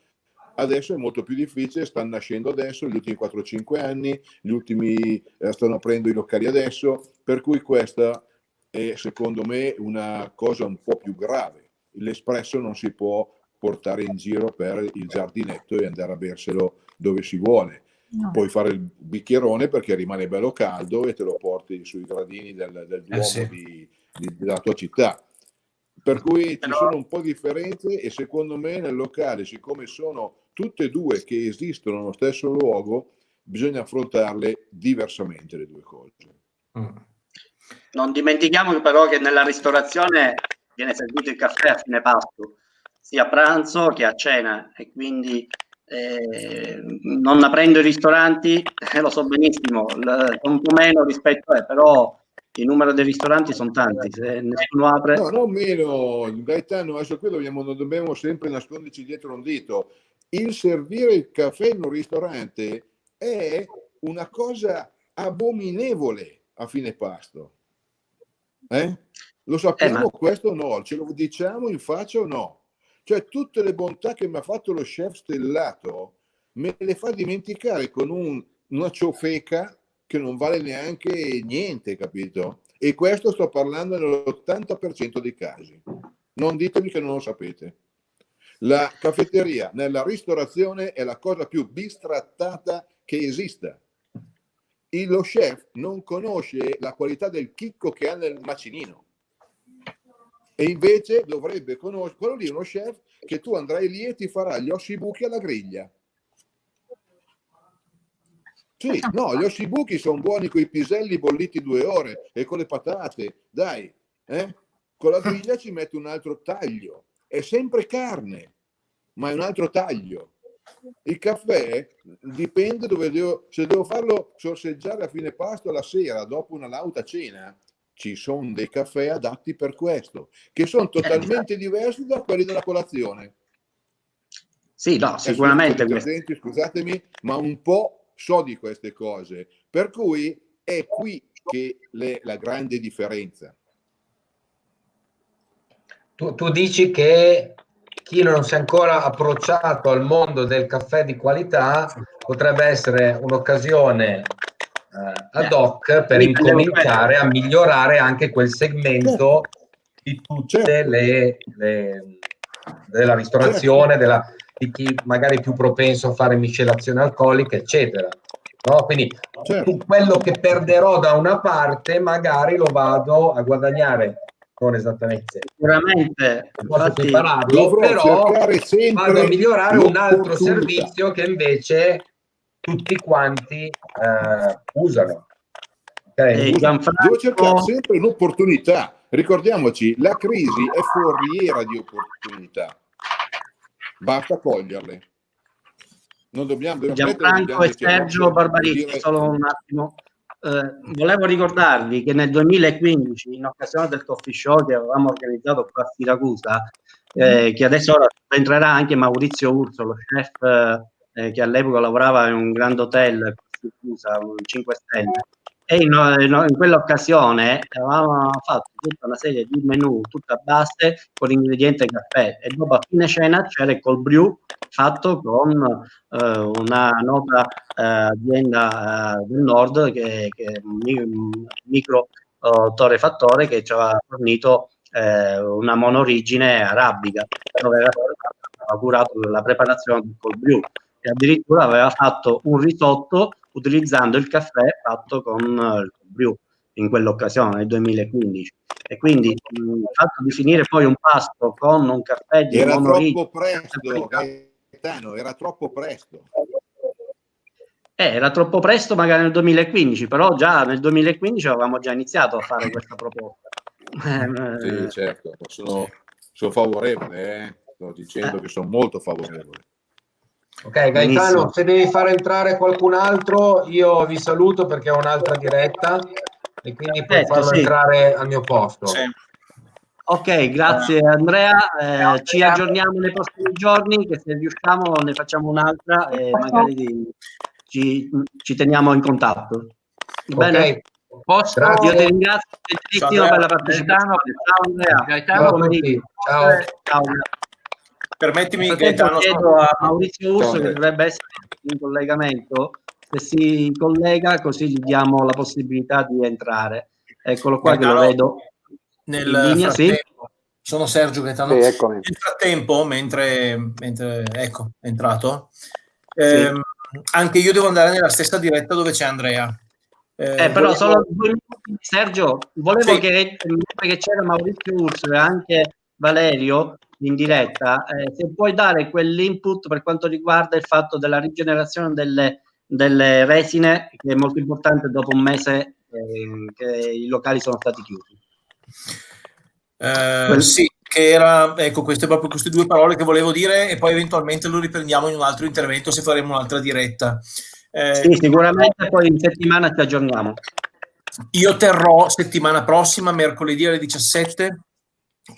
adesso è molto più difficile, stanno nascendo adesso, gli ultimi 4-5 anni, gli ultimi stanno aprendo i locali adesso, per cui questa è secondo me una cosa un po' più grave. L'espresso non si può portare in giro per il giardinetto e andare a berselo dove si vuole. No. Puoi fare il bicchierone perché rimane bello caldo e te lo porti sui gradini del Duomo sì. della tua città. Per cui ci sono un po' di differenze e secondo me nel locale, siccome sono tutte e due che esistono nello stesso luogo, bisogna affrontarle diversamente le due cose. Non dimentichiamo però che nella ristorazione viene servito il caffè a fine pasto, sia a pranzo che a cena, e quindi non aprendo i ristoranti, lo so benissimo, un po' meno rispetto a, però il numero dei ristoranti sono tanti, se nessuno apre... No, non meno, Gaetano, adesso qui non dobbiamo sempre nasconderci dietro un dito. Il servire il caffè in un ristorante è una cosa abominevole a fine pasto. Lo sappiamo, questo no, ce lo diciamo in faccia o no? Cioè tutte le bontà che mi ha fatto lo chef stellato me le fa dimenticare con una ciofeca che non vale neanche niente, capito? E questo sto parlando nell'80% dei casi. Non ditemi che non lo sapete. La caffetteria nella ristorazione è la cosa più bistrattata che esista. Lo chef non conosce la qualità del chicco che ha nel macinino. E invece dovrebbe conoscere, quello lì è uno chef che tu andrai lì e ti farà gli ossibuchi alla griglia. Sì, no, gli ossibuchi sono buoni con i piselli bolliti 2 ore e con le patate, dai, con la griglia ci mette un altro taglio, è sempre carne, ma è un altro taglio. Il caffè dipende se devo farlo sorseggiare a fine pasto la sera dopo una lauta cena, ci sono dei caffè adatti per questo, che sono totalmente diversi da quelli della colazione. Sì, no, sicuramente. Scusatemi, ma un po' so di queste cose, per cui è qui che la grande differenza. Tu dici che chi non si è ancora approcciato al mondo del caffè di qualità potrebbe essere un'occasione ad hoc per incominciare a migliorare anche quel segmento di tutte della ristorazione, di chi magari è più propenso a fare miscelazione alcolica, eccetera. No? Quindi quello che perderò da una parte magari lo vado a guadagnare, non esattamente sicuramente, posso separarlo, però vado a migliorare un altro servizio che invece tutti quanti usano. Devo cercare sempre un'opportunità. Ricordiamoci, la crisi è foriera di opportunità, basta coglierle. Non dobbiamo Gianfranco e Sergio Barbarizzi, solo un attimo. Volevo ricordarvi che nel 2015, in occasione del coffee show che avevamo organizzato qua a Siracusa, che adesso entrerà anche Maurizio Urso, lo chef che all'epoca lavorava in un grande hotel a Siracusa, un 5 stelle, e in quell'occasione avevamo fatto tutta una serie di menù, tutta a base con l'ingrediente caffè, e dopo a fine cena c'era il cold brew fatto con una nota azienda del nord che è un micro torrefattore che ci aveva fornito una monorigine arabica, dove aveva curato la preparazione del cold brew, e addirittura aveva fatto un risotto utilizzando il caffè fatto con il cold brew in quell'occasione, nel 2015. E quindi il fatto di finire poi un pasto con un caffè di monorigine era troppo presto. Era troppo presto magari nel 2015, però già nel 2015 avevamo già iniziato a fare questa proposta. Sì, certo, sono favorevole, sto dicendo che sono molto favorevole. Ok, Gaetano, benissimo. Se devi fare entrare qualcun altro, io vi saluto perché ho un'altra diretta e quindi puoi farlo entrare al mio posto. Sì. Ok, grazie Andrea, ci aggiorniamo nei prossimi giorni, che se riusciamo ne facciamo un'altra e magari ci teniamo in contatto. Bene? Okay. Io ti ringrazio per la partecipazione. Ciao Andrea. Ciao. Permettimi, Gaetano, chiedo a Maurizio Urso, che dovrebbe essere in collegamento, se si collega, così gli diamo la possibilità di entrare. Eccolo qua, che lo vedo. Nel frattempo, sono Sergio Gaetano. Nel frattempo, mentre ecco, è entrato, anche io devo andare nella stessa diretta dove c'è Andrea. Però solo 2 minuti, Sergio, volevo Sì. che c'era Maurizio Urso e anche Valerio in diretta, se puoi dare quell'input per quanto riguarda il fatto della rigenerazione delle resine, che è molto importante dopo un mese che i locali sono stati chiusi. Sì, che era, ecco, queste proprio queste 2 parole che volevo dire, e poi eventualmente lo riprendiamo in un altro intervento se faremo un'altra diretta. Sì, sicuramente poi in settimana ci aggiorniamo. Io terrò settimana prossima, mercoledì alle 17,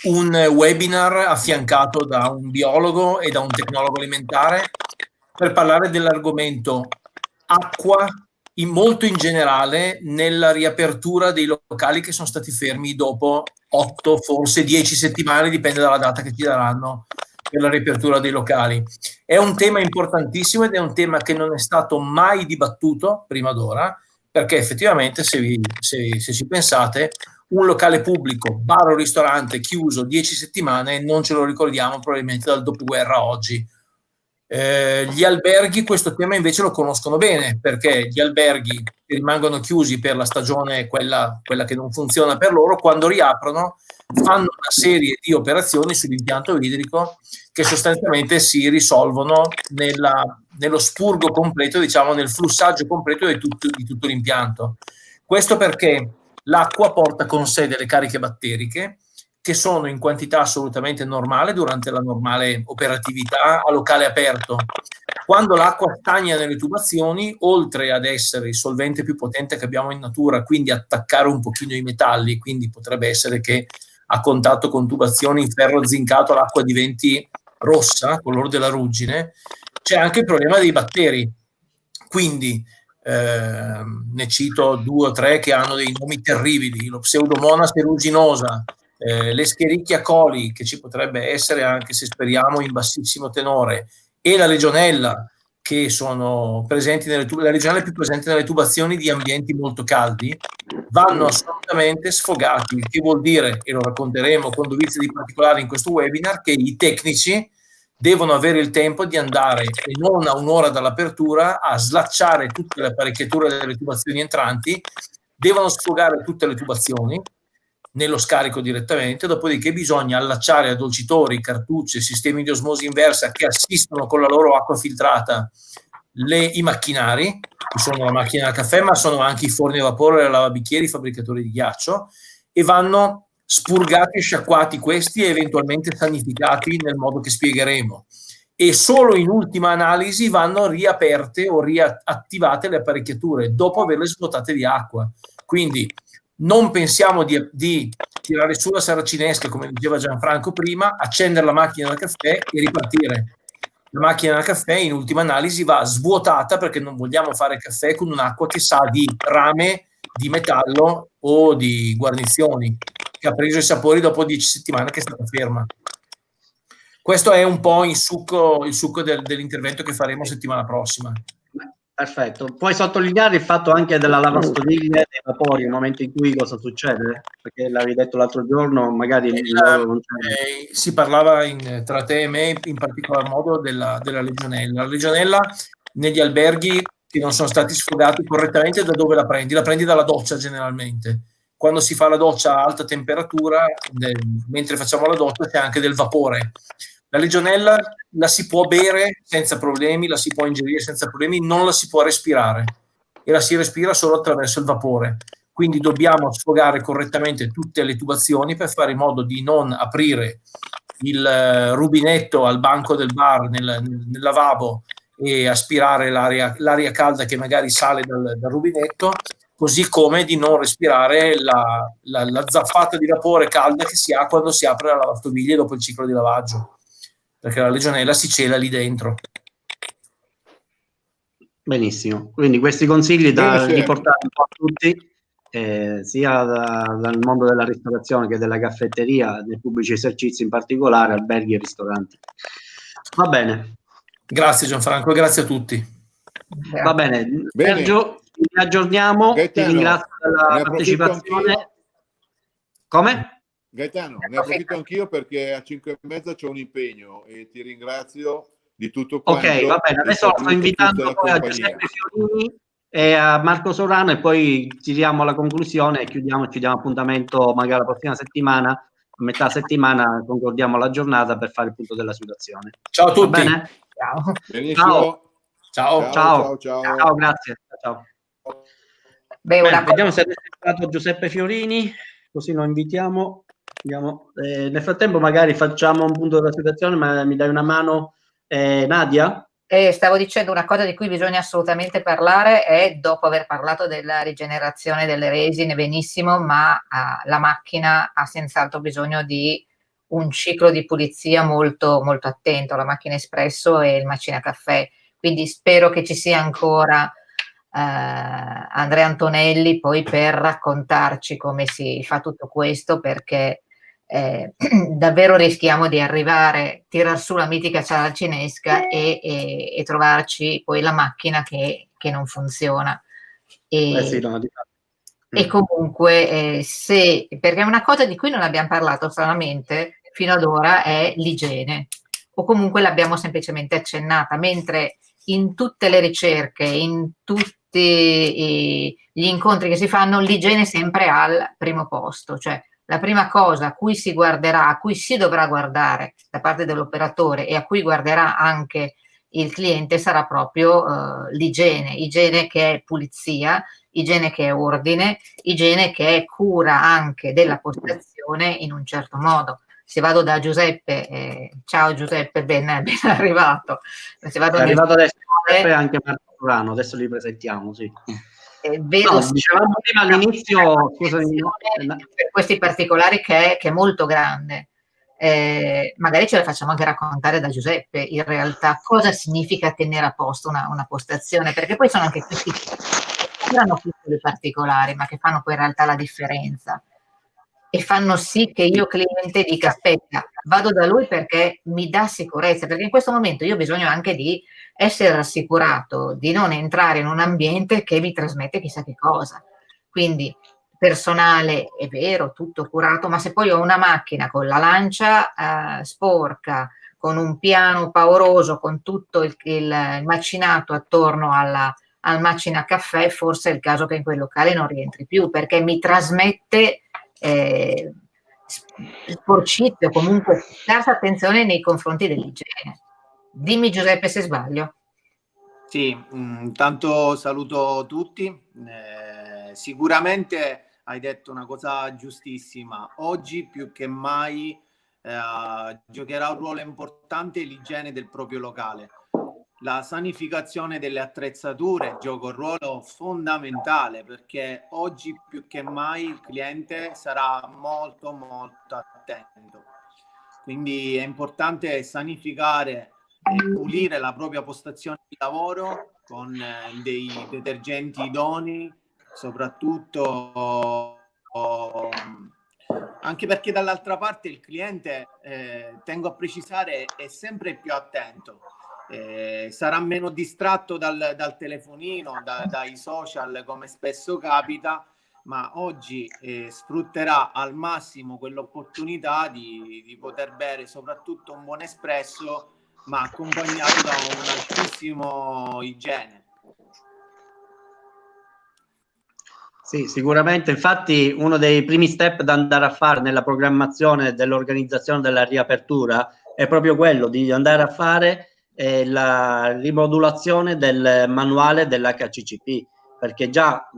un webinar affiancato da un biologo e da un tecnologo alimentare per parlare dell'argomento acqua molto in generale nella riapertura dei locali che sono stati fermi dopo 8, forse 10 settimane, dipende dalla data che ci daranno per la riapertura dei locali. È un tema importantissimo ed è un tema che non è stato mai dibattuto prima d'ora, perché effettivamente se ci pensate, un locale pubblico, bar o ristorante chiuso 10 settimane, non ce lo ricordiamo probabilmente dal dopoguerra a oggi. Gli alberghi questo tema invece lo conoscono bene, perché gli alberghi rimangono chiusi per la stagione, quella che non funziona per loro, quando riaprono fanno una serie di operazioni sull'impianto idrico che sostanzialmente si risolvono nello spurgo completo, diciamo nel flussaggio completo di tutto l'impianto. Questo perché l'acqua porta con sé delle cariche batteriche che sono in quantità assolutamente normale durante la normale operatività a locale aperto. Quando l'acqua stagna nelle tubazioni, oltre ad essere il solvente più potente che abbiamo in natura, quindi attaccare un pochino i metalli, quindi potrebbe essere che a contatto con tubazioni in ferro zincato l'acqua diventi rossa, color della ruggine, c'è anche il problema dei batteri. Quindi ne cito 2 o 3 che hanno dei nomi terribili: lo Pseudomonas ferruginosa, l'Escherichia coli, che ci potrebbe essere anche se speriamo in bassissimo tenore, e la Legionella, che sono presenti la Legionella è più presente nelle tubazioni di ambienti molto caldi, vanno assolutamente sfogati, che vuol dire, e lo racconteremo con dovizia di particolari in questo webinar, che i tecnici devono avere il tempo di andare, e non a un'ora dall'apertura, a slacciare tutte le apparecchiature delle tubazioni entranti, devono sfogare tutte le tubazioni nello scarico direttamente, dopodiché bisogna allacciare addolcitori, cartucce, sistemi di osmosi inversa che assistono con la loro acqua filtrata i macchinari, che sono la macchina da caffè, ma sono anche i forni a vapore, i lavabicchieri, i fabbricatori di ghiaccio, e vanno spurgati e sciacquati questi e eventualmente sanificati nel modo che spiegheremo. E solo in ultima analisi vanno riaperte o riattivate le apparecchiature dopo averle svuotate di acqua. Quindi non pensiamo di tirare su la saracinesca, come diceva Gianfranco prima, accendere la macchina da caffè e ripartire. La macchina da caffè in ultima analisi va svuotata, perché non vogliamo fare caffè con un'acqua che sa di rame, di metallo o di guarnizioni, che ha preso i sapori dopo 10 settimane che è stata ferma. Questo è un po' il succo dell'intervento che faremo settimana prossima. Perfetto. Puoi sottolineare il fatto anche della lavastoviglie dei vapori, il momento in cui cosa succede? Perché l'avevi detto l'altro giorno, magari non c'è. Si parlava tra te e me in particolar modo della Legionella. La Legionella negli alberghi che non sono stati sfogati correttamente, da dove la prendi? La prendi dalla doccia generalmente. Quando si fa la doccia a alta temperatura, mentre facciamo la doccia c'è anche del vapore. La Legionella la si può bere senza problemi, la si può ingerire senza problemi, non la si può respirare, e la si respira solo attraverso il vapore. Quindi dobbiamo sfogare correttamente tutte le tubazioni per fare in modo di non aprire il rubinetto al banco del bar, nel lavabo, e aspirare l'aria calda che magari sale dal rubinetto, così come di non respirare la zaffata di vapore calda che si ha quando si apre la lavastoviglie dopo il ciclo di lavaggio, perché la Legionella si cela lì dentro. Benissimo, quindi questi consigli da riportare un po' a tutti, sia dal mondo della ristorazione che della caffetteria, dei pubblici esercizi in particolare, alberghi e ristoranti. Va bene. Grazie Gianfranco, grazie a tutti. Va bene, Sergio, ci aggiorniamo, ti ringrazio della partecipazione. Come? Gaetano, ne approfitto anch'io perché a 5:30 c'è un impegno e ti ringrazio di tutto quanto. Ok, va bene, adesso sto invitando poi a Giuseppe Fiorini e a Marco Sorano e poi tiriamo la conclusione e chiudiamo, ci diamo appuntamento magari la prossima settimana, a metà settimana concordiamo la giornata per fare il punto della situazione. Ciao a tutti. Va bene? Ciao. Benissimo. Ciao. Ciao, grazie. Ciao. Bene, vediamo se adesso è stato Giuseppe Fiorini, così lo invitiamo. Nel frattempo magari facciamo un punto della situazione, ma mi dai una mano Nadia? Stavo dicendo una cosa di cui bisogna assolutamente parlare è, dopo aver parlato della rigenerazione delle resine, benissimo, ma la macchina ha senz'altro bisogno di un ciclo di pulizia molto, molto attento, la macchina espresso e il macina caffè. Quindi spero che ci sia ancora Andrea Antonelli poi per raccontarci come si fa tutto questo, perché davvero rischiamo di tirar su la mitica saracinesca e trovarci poi la macchina che non funziona. E comunque perché una cosa di cui non abbiamo parlato stranamente fino ad ora è l'igiene, o comunque l'abbiamo semplicemente accennata, mentre in tutte le ricerche, in tutti gli incontri che si fanno, l'igiene è sempre al primo posto, cioè la prima cosa a cui si guarderà, a cui si dovrà guardare da parte dell'operatore e a cui guarderà anche il cliente sarà proprio igiene che è pulizia, igiene che è ordine, igiene che è cura anche della postazione in un certo modo. Se vado da Giuseppe, ciao Giuseppe, ben arrivato. Se vado è arrivato adesso Giuseppe e anche Marco Turano, adesso li presentiamo, sì. Vedo dicevamo prima all'inizio, scusami, per questi particolari che è molto grande. Magari ce la facciamo anche raccontare da Giuseppe in realtà cosa significa tenere a posto una postazione, perché poi sono anche questi sembrano piccoli particolari ma che fanno poi in realtà la differenza e fanno sì che io cliente dica aspetta, vado da lui perché mi dà sicurezza, perché in questo momento io ho bisogno anche di essere rassicurato, di non entrare in un ambiente che mi trasmette chissà che cosa. Quindi personale è vero, tutto curato, ma se poi ho una macchina con la lancia sporca, con un piano pauroso, con tutto il macinato attorno al macina caffè, forse è il caso che in quel locale non rientri più, perché mi trasmette sporcizio, comunque scarsa attenzione nei confronti dell'igiene. Dimmi Giuseppe se sbaglio. Sì, intanto saluto tutti. Sicuramente hai detto una cosa giustissima. Oggi più che mai giocherà un ruolo importante l'igiene del proprio locale. La sanificazione delle attrezzature gioca un ruolo fondamentale, perché oggi più che mai il cliente sarà molto molto attento. Quindi è importante sanificare e pulire la propria postazione di lavoro con dei detergenti idonei, soprattutto anche perché dall'altra parte il cliente, tengo a precisare, è sempre più attento. Sarà meno distratto dal telefonino, dai social, come spesso capita, ma oggi sfrutterà al massimo quell'opportunità di poter bere soprattutto un buon espresso, ma accompagnato da un altissimo igiene. Sì, sicuramente. Infatti uno dei primi step da andare a fare nella programmazione dell'organizzazione della riapertura è proprio quello di andare a fare la rimodulazione del manuale dell'HCCP, perché già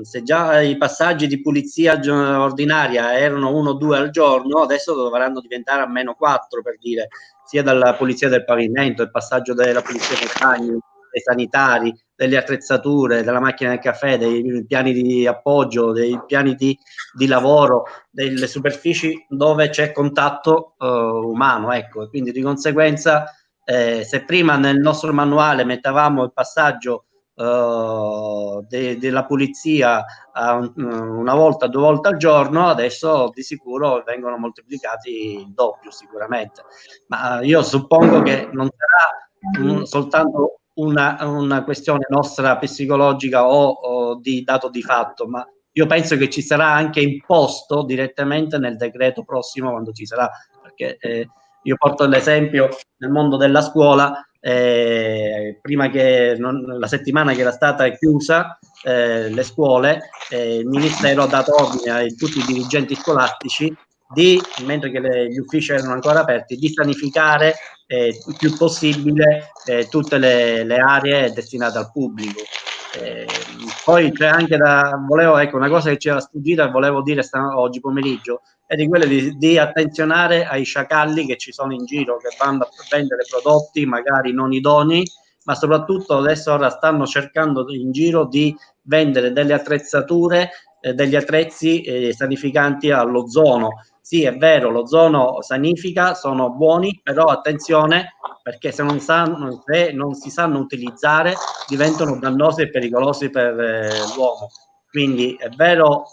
se già i passaggi di pulizia ordinaria erano 1 o 2 al giorno, adesso dovranno diventare almeno 4, per dire, sia dalla pulizia del pavimento, il passaggio della pulizia dei bagni, dei sanitari, delle attrezzature, della macchina del caffè, dei piani di appoggio, dei piani di lavoro, delle superfici dove c'è contatto umano, ecco. Quindi di conseguenza se prima nel nostro manuale mettavamo il passaggio della pulizia una volta, 2 volte al giorno, adesso di sicuro vengono moltiplicati il doppio sicuramente, ma io suppongo che non sarà soltanto una questione nostra psicologica o di dato di fatto, ma io penso che ci sarà anche imposto direttamente nel decreto prossimo quando ci sarà, perché io porto l'esempio nel mondo della scuola, prima che la settimana che era stata chiusa le scuole, il Ministero ha dato ordine a tutti i dirigenti scolastici mentre che gli uffici erano ancora aperti, di sanificare il più possibile tutte le aree destinate al pubblico. Poi c'è anche una cosa che ci era sfuggita e volevo dire oggi pomeriggio, è di quelle di attenzionare ai sciacalli che ci sono in giro, che vanno a vendere prodotti magari non idonei, ma soprattutto adesso ora stanno cercando in giro di vendere delle attrezzature, degli attrezzi sanificanti all'ozono. Sì, è vero, l'ozono sanifica, sono buoni, però attenzione, perché se non si sanno utilizzare diventano dannosi e pericolosi per l'uomo. Quindi è vero,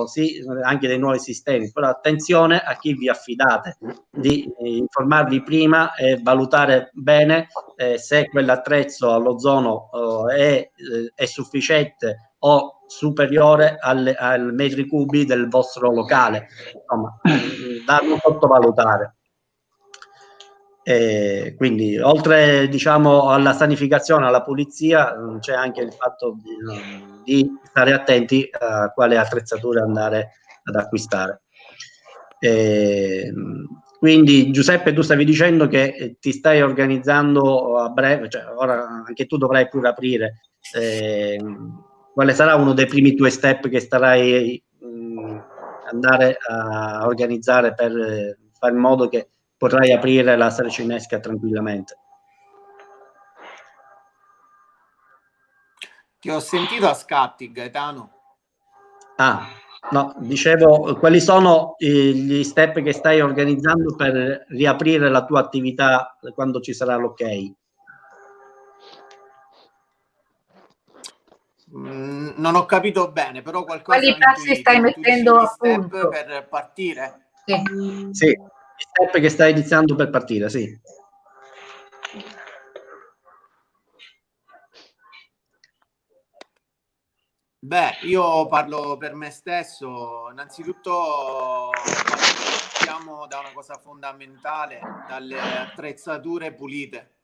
sì, anche dei nuovi sistemi, però attenzione a chi vi affidate, di informarvi prima e valutare bene se quell'attrezzo all'ozono è sufficiente o superiore al metri cubi del vostro locale, insomma, da non sottovalutare. Quindi oltre, diciamo, alla sanificazione, alla pulizia, c'è anche il fatto di stare attenti a quale attrezzature andare ad acquistare. Quindi Giuseppe, tu stavi dicendo che ti stai organizzando a breve, cioè ora anche tu dovrai pure aprire. Quale sarà uno dei primi tuoi step che starai andare a organizzare per fare in modo che potrai aprire la Saracinesca tranquillamente? Ti ho sentito a scatti, Gaetano. No, dicevo, quali sono gli step che stai organizzando per riaprire la tua attività quando ci sarà l'ok? Non ho capito bene, però qualcosa. Quali passi stai mettendo a punto per partire? Sì, gli step che stai iniziando per partire, sì. Beh, io parlo per me stesso. Innanzitutto partiamo da una cosa fondamentale, dalle attrezzature pulite.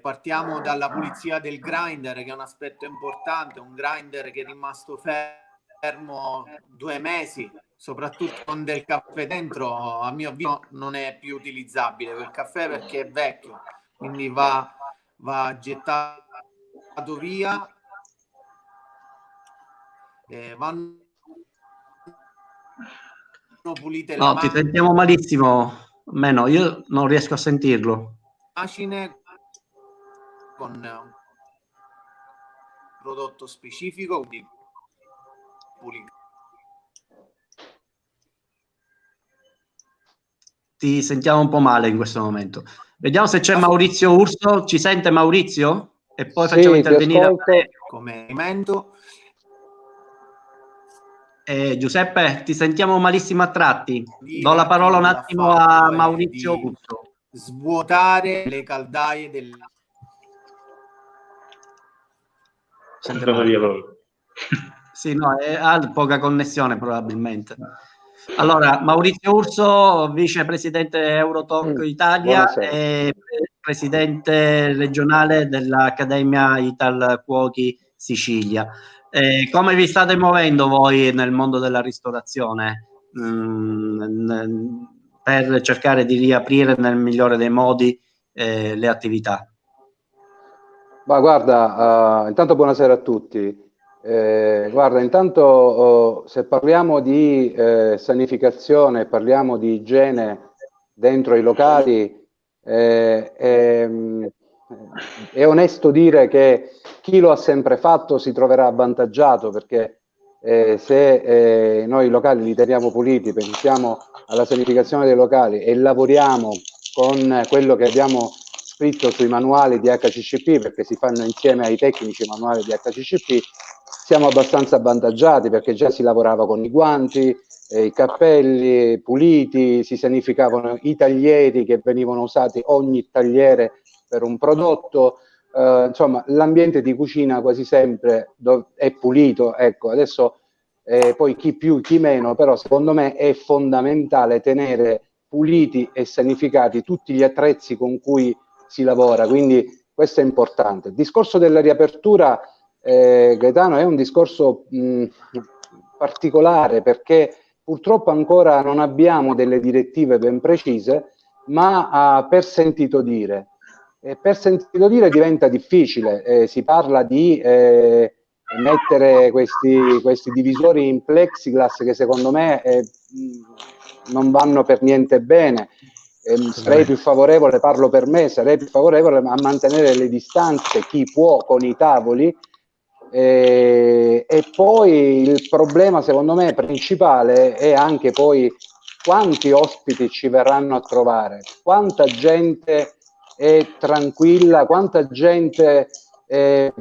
Partiamo dalla pulizia del grinder, che è un aspetto importante, un grinder che è rimasto fermo 2 mesi, soprattutto con del caffè dentro, a mio avviso non è più utilizzabile quel caffè perché è vecchio, quindi va gettato via. Vanno pulite le No, ti sentiamo malissimo, meno, io non riesco a sentirlo. Macine con un prodotto specifico, quindi pulito. Ti sentiamo un po' male in questo momento. Vediamo se c'è Maurizio Urso. Ci sente Maurizio? E poi facciamo intervenire come elemento. Giuseppe, ti sentiamo malissimo a tratti. Do la parola un attimo a Maurizio Urso. Svuotare le caldaie del... Sì, no, ha poca connessione probabilmente. Allora, Maurizio Urso, vicepresidente Eurotalk Italia e presidente regionale dell'Accademia Ital Cuochi Sicilia. Come vi state muovendo voi nel mondo della ristorazione per cercare di riaprire nel migliore dei modi le attività? Ma guarda, intanto buonasera a tutti. Guarda, intanto se parliamo di sanificazione, parliamo di igiene dentro i locali, è onesto dire che chi lo ha sempre fatto si troverà avvantaggiato, perché se noi i locali li teniamo puliti, pensiamo alla sanificazione dei locali e lavoriamo con quello che abbiamo scritto sui manuali di HCCP, perché si fanno insieme ai tecnici i manuali di HCCP, siamo abbastanza avvantaggiati, perché già si lavorava con i guanti, i cappelli puliti, si sanificavano i taglieri che venivano usati, ogni tagliere per un prodotto, insomma l'ambiente di cucina quasi sempre è pulito. Ecco, adesso poi chi più chi meno, però secondo me è fondamentale tenere puliti e sanificati tutti gli attrezzi con cui si lavora, quindi questo è importante. Il discorso della riapertura, Gaetano, è un discorso particolare, perché purtroppo ancora non abbiamo delle direttive ben precise, ma per sentito dire. Per sentito dire diventa difficile, si parla di mettere questi divisori in plexiglass che secondo me non vanno per niente bene. Sarei più favorevole, parlo per me, sarei più favorevole a mantenere le distanze, chi può, con i tavoli. E poi il problema secondo me principale è anche poi quanti ospiti ci verranno a trovare, quanta gente è tranquilla, quanta gente è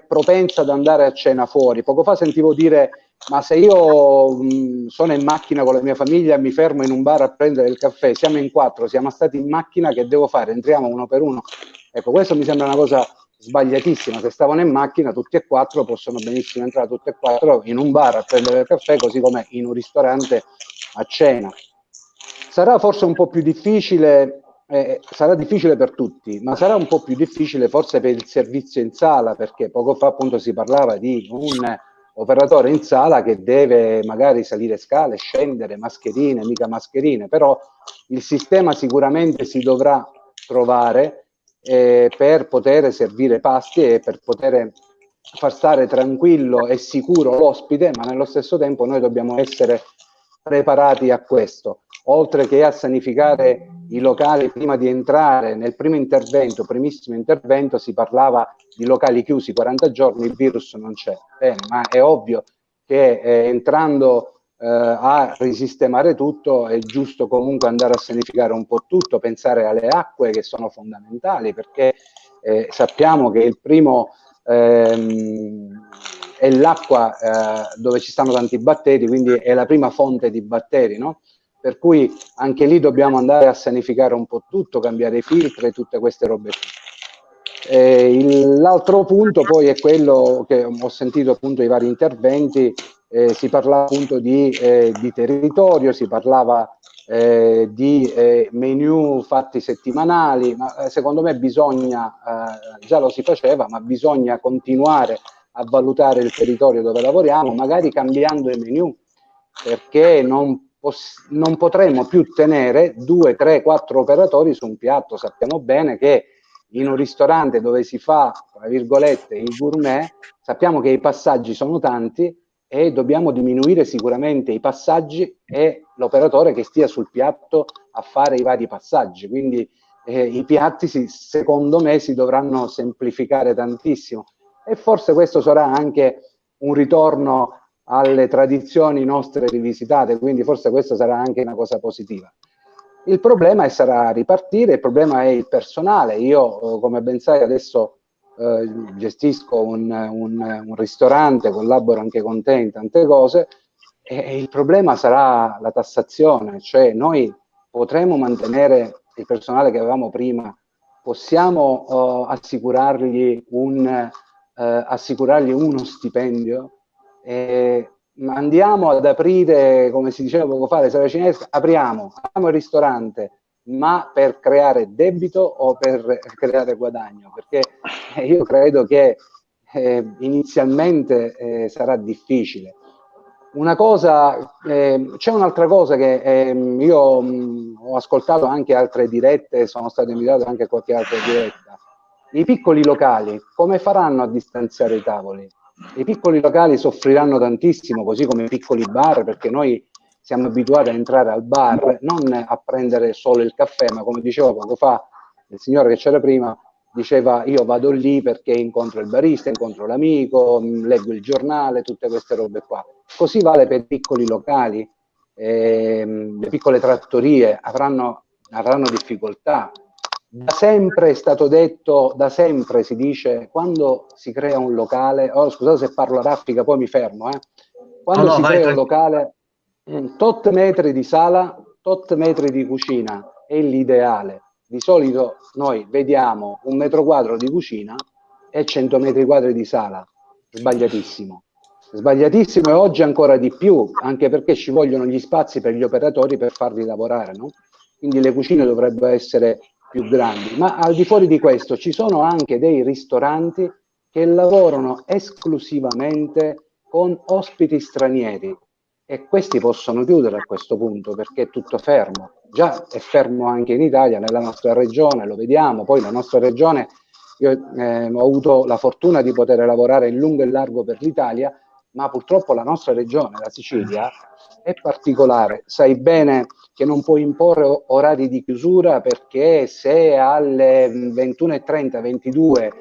propensa ad andare a cena fuori. Poco fa sentivo dire: ma se io sono in macchina con la mia famiglia, mi fermo in un bar a prendere il caffè, siamo in 4, siamo stati in macchina, che devo fare? Entriamo uno per uno? Ecco, questo mi sembra una cosa sbagliatissima. Se stavano in macchina tutti e 4, possono benissimo entrare tutti e 4 in un bar a prendere il caffè, così come in un ristorante a cena. Sarà forse un po' più difficile, sarà difficile per tutti, ma sarà un po' più difficile forse per il servizio in sala, perché poco fa appunto si parlava di un operatore in sala che deve magari salire scale, scendere, mascherine, mica mascherine, però il sistema sicuramente si dovrà trovare per poter servire pasti e per poter far stare tranquillo e sicuro l'ospite, ma nello stesso tempo noi dobbiamo essere preparati a questo, oltre che a sanificare i locali prima di entrare. Nel primissimo intervento si parlava di locali chiusi 40 giorni, il virus non c'è, bene, ma è ovvio che entrando a risistemare tutto è giusto comunque andare a sanificare un po' tutto, pensare alle acque che sono fondamentali, perché sappiamo che il primo è l'acqua dove ci stanno tanti batteri, quindi è la prima fonte di batteri, no? Per cui anche lì dobbiamo andare a sanificare un po' tutto, cambiare i filtri e tutte queste robe qui. L'altro punto poi è quello che ho sentito appunto i vari interventi, si parlava appunto di territorio, si parlava di menu fatti settimanali, ma secondo me bisogna, già lo si faceva, ma bisogna continuare a valutare il territorio dove lavoriamo, magari cambiando i menu, perché non potremo più tenere 2, 3, 4 operatori su un piatto. Sappiamo bene che in un ristorante dove si fa, tra virgolette, il gourmet, sappiamo che i passaggi sono tanti e dobbiamo diminuire sicuramente i passaggi e l'operatore che stia sul piatto a fare i vari passaggi. Quindi i piatti, secondo me, si dovranno semplificare tantissimo, e forse questo sarà anche un ritorno alle tradizioni nostre rivisitate, quindi forse questa sarà anche una cosa positiva. Il problema sarà ripartire, il problema è il personale. Io, come ben sai, adesso gestisco un ristorante, collaboro anche con te in tante cose, e il problema sarà la tassazione, cioè noi potremo mantenere il personale che avevamo prima, possiamo assicurargli uno stipendio, andiamo ad aprire, come si diceva poco fa, le sale cinesi, apriamo il ristorante, ma per creare debito o per creare guadagno? Perché io credo che inizialmente sarà difficile. Una cosa, c'è un'altra cosa che io ho ascoltato anche altre dirette, sono stato invitato anche a qualche altra diretta. I piccoli locali come faranno a distanziare i tavoli? I piccoli locali soffriranno tantissimo, così come i piccoli bar, perché noi siamo abituati a entrare al bar non a prendere solo il caffè, ma come diceva poco fa il signore che c'era prima, diceva: io vado lì perché incontro il barista, incontro l'amico, leggo il giornale, tutte queste robe qua. Così vale per i piccoli locali, le piccole trattorie avranno difficoltà. Da sempre è stato detto, da sempre si dice, quando si crea un locale, scusate se parlo a raffica, poi mi fermo, quando si crea un locale, tot metri di sala, tot metri di cucina è l'ideale. Di solito noi vediamo 1 metro quadro di cucina e 100 metri quadri di sala. Sbagliatissimo. Sbagliatissimo, e oggi ancora di più, anche perché ci vogliono gli spazi per gli operatori per farli lavorare, no? quindi le cucine dovrebbero essere più grandi. Ma al di fuori di questo ci sono anche dei ristoranti che lavorano esclusivamente con ospiti stranieri, e questi possono chiudere a questo punto perché è tutto fermo. Già è fermo anche in Italia, nella nostra regione, lo vediamo. Poi la nostra regione, io ho avuto la fortuna di poter lavorare in lungo e largo per l'Italia, ma purtroppo la nostra regione, la Sicilia, è particolare. Sai bene che non puoi imporre orari di chiusura, perché se alle 21:30, 22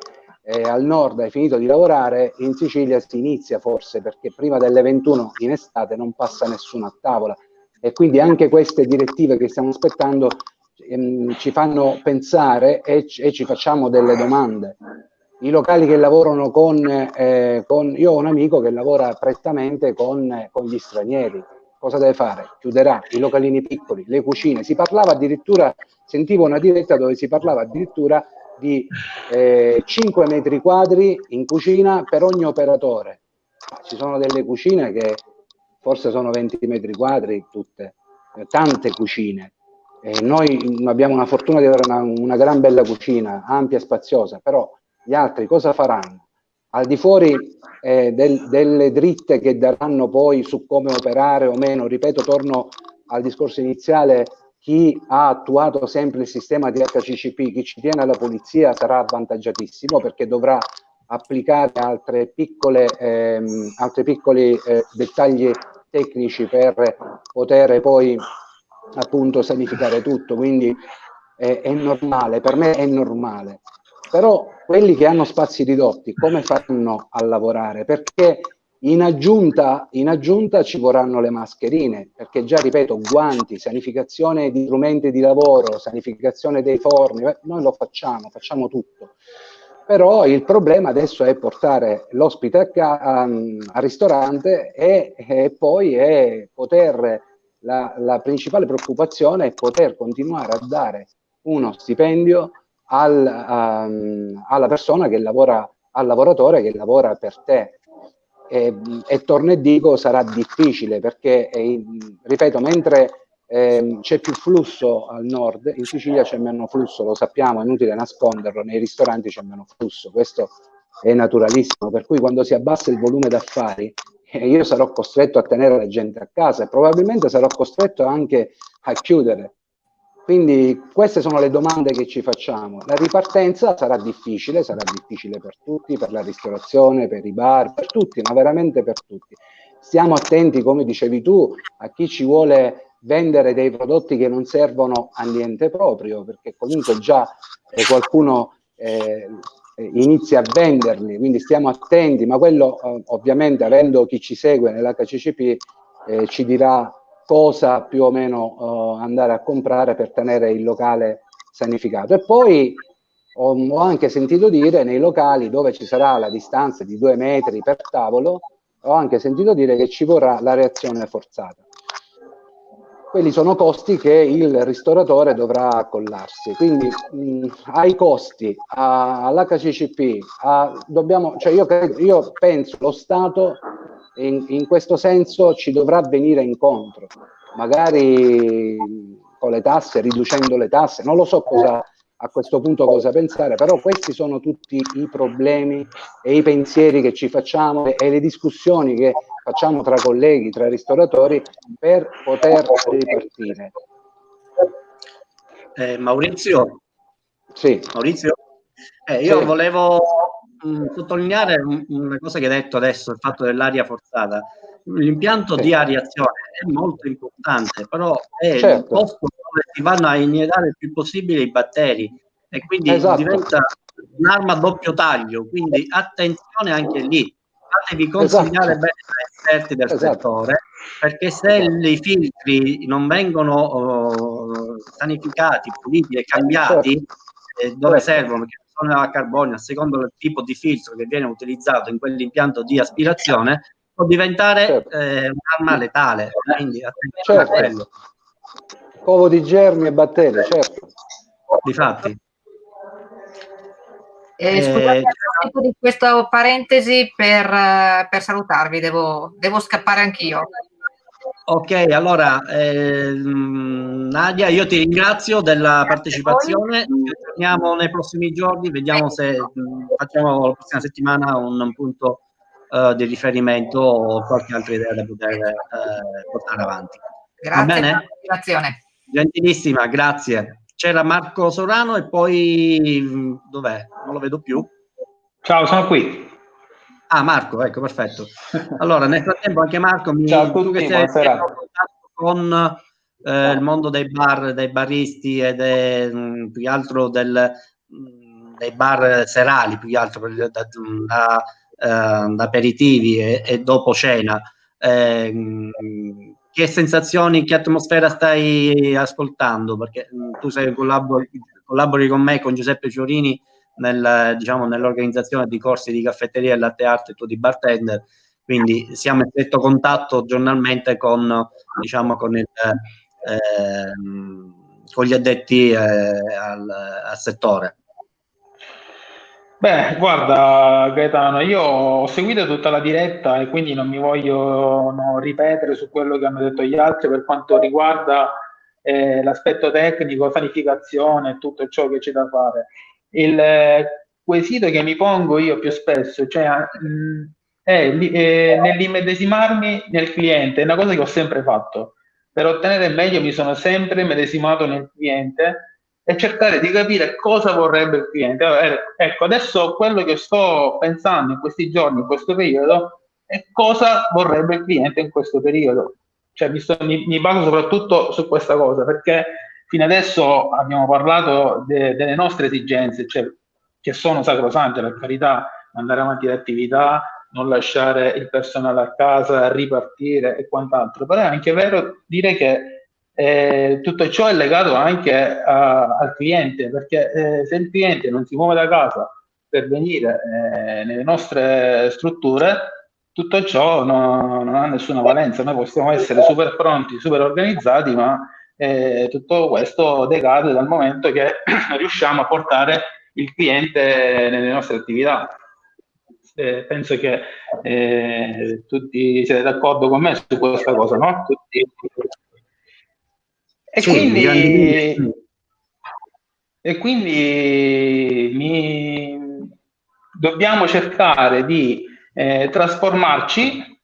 al nord hai finito di lavorare, in Sicilia si inizia forse, perché prima delle 21 in estate non passa nessuno a tavola. E quindi anche queste direttive che stiamo aspettando ci fanno pensare e ci facciamo delle domande. I locali che lavorano io ho un amico che lavora prettamente con gli stranieri. Cosa deve fare? Chiuderà i localini piccoli, le cucine. Si parlava addirittura, sentivo una diretta dove si parlava addirittura di 5 metri quadri in cucina per ogni operatore. Ci sono delle cucine che forse sono 20 metri quadri tutte, tante cucine. Noi abbiamo una fortuna di avere una gran bella cucina, ampia e spaziosa, però gli altri cosa faranno? Al di fuori delle dritte che daranno poi su come operare o meno, ripeto, torno al discorso iniziale, chi ha attuato sempre il sistema di HCCP, chi ci tiene alla pulizia sarà avvantaggiatissimo, perché dovrà applicare altri piccoli dettagli tecnici per poter poi appunto sanificare tutto. Quindi è normale, per me è normale. Però quelli che hanno spazi ridotti come faranno a lavorare? Perché in aggiunta ci vorranno le mascherine, perché già, ripeto, guanti, sanificazione di strumenti di lavoro, sanificazione dei forni, noi lo facciamo tutto. Però il problema adesso è portare l'ospite al ristorante e poi la principale preoccupazione è poter continuare a dare uno stipendio alla persona che lavora, al lavoratore che lavora per te. E torno e dico, sarà difficile, perché ripeto, mentre c'è più flusso al nord, in Sicilia c'è meno flusso, lo sappiamo, è inutile nasconderlo, nei ristoranti c'è meno flusso, questo è naturalissimo, per cui quando si abbassa il volume d'affari io sarò costretto a tenere la gente a casa e probabilmente sarò costretto anche a chiudere. Quindi queste sono le domande che ci facciamo. La ripartenza sarà difficile per tutti, per la ristorazione, per i bar, per tutti, ma veramente per tutti. Stiamo attenti, come dicevi tu, a chi ci vuole vendere dei prodotti che non servono a niente proprio, perché comunque già qualcuno inizia a venderli, quindi stiamo attenti, ma quello ovviamente, avendo chi ci segue nell'HCCP, ci dirà cosa più o meno andare a comprare per tenere il locale sanificato. E poi ho anche sentito dire, nei locali dove ci sarà la distanza di 2 metri per tavolo, ho anche sentito dire che ci vorrà la reazione forzata. Quelli sono costi che il ristoratore dovrà accollarsi. Quindi ai costi, all'HCCP, io penso lo Stato in questo senso ci dovrà venire incontro, magari con le tasse, riducendo le tasse, non lo so a questo punto cosa pensare, però questi sono tutti i problemi e i pensieri che ci facciamo e le discussioni che facciamo tra colleghi, tra ristoratori, per poter ripartire. Maurizio? Sì. Maurizio? Io volevo sottolineare una cosa che hai detto adesso, il fatto dell'aria forzata. L'impianto di areazione è molto importante, però è il posto dove si vanno a inietare il più possibile i batteri, e quindi diventa un'arma a doppio taglio, quindi attenzione anche lì. Fatevi consigliare bene da esperti del settore, perché se i filtri non vengono sanificati, puliti e cambiati dove servono, che sono a carbonio, secondo il tipo di filtro che viene utilizzato in quell'impianto di aspirazione, può diventare un'arma letale. Quindi attenzione a quello. Covo di germi e batteri, certo. Difatti. Scusate, approfitto di questa parentesi per salutarvi, devo scappare anch'io. Ok, allora Nadia, io ti ringrazio della partecipazione, ci aggiorniamo nei prossimi giorni, vediamo se facciamo la prossima settimana un punto di riferimento o qualche altra idea da poter portare avanti. Grazie Va bene? per la motivazione. Gentilissima, grazie. C'era Marco Sorano e poi dov'è? Non lo vedo più. Ciao, sono qui. Ah, Marco, ecco, perfetto. Allora, nel frattempo anche Marco, Ciao a tu tutti, che sei buonasera. in contatto con il mondo dei bar, dei baristi e più che altro dei bar serali, più che altro da aperitivi e dopo cena. Che sensazioni, che atmosfera stai ascoltando? Perché tu collabori con me, con Giuseppe Fiorini, nell'organizzazione di corsi di caffetteria e latte art e tu di bartender, quindi siamo in stretto contatto giornalmente con gli addetti al settore. Beh, guarda Gaetano, io ho seguito tutta la diretta e quindi non mi voglio ripetere su quello che hanno detto gli altri per quanto riguarda l'aspetto tecnico, sanificazione e tutto ciò che c'è da fare. Il quesito che mi pongo io più spesso, cioè, è nell'immedesimarmi nel cliente, è una cosa che ho sempre fatto. Per ottenere meglio mi sono sempre medesimato nel cliente e cercare di capire cosa vorrebbe il cliente. Ecco, adesso quello che sto pensando in questi giorni, in questo periodo, è cosa vorrebbe il cliente in questo periodo. Cioè mi baso soprattutto su questa cosa, perché fino adesso abbiamo parlato delle nostre esigenze, cioè, che sono sacrosante, per carità, andare avanti l'attività, non lasciare il personale a casa, ripartire e quant'altro. Però è anche vero dire che tutto ciò è legato anche al cliente, perché se il cliente non si muove da casa per venire nelle nostre strutture, tutto ciò non ha nessuna valenza. Noi possiamo essere super pronti, super organizzati, ma tutto questo decade dal momento che riusciamo a portare il cliente nelle nostre attività. Penso che tutti siete d'accordo con me su questa cosa, no? Tutti. E Sì, quindi dobbiamo cercare di trasformarci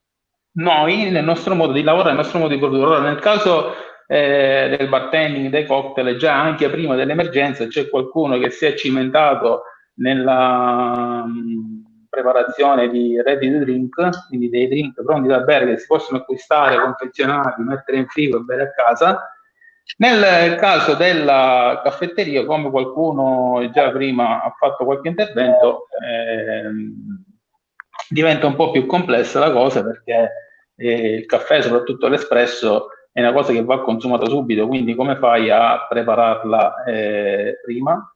noi nel nostro modo di lavorare, nel nostro modo di produrre. Allora, nel caso del bartending, dei cocktail, già anche prima dell'emergenza c'è qualcuno che si è cimentato nella preparazione di ready to drink, quindi dei drink pronti da bere che si possono acquistare, confezionati, mettere in frigo e bere a casa. Nel caso della caffetteria, come qualcuno già prima ha fatto qualche intervento, diventa un po' più complessa la cosa, perché il caffè, soprattutto l'espresso, è una cosa che va consumata subito, quindi come fai a prepararla prima?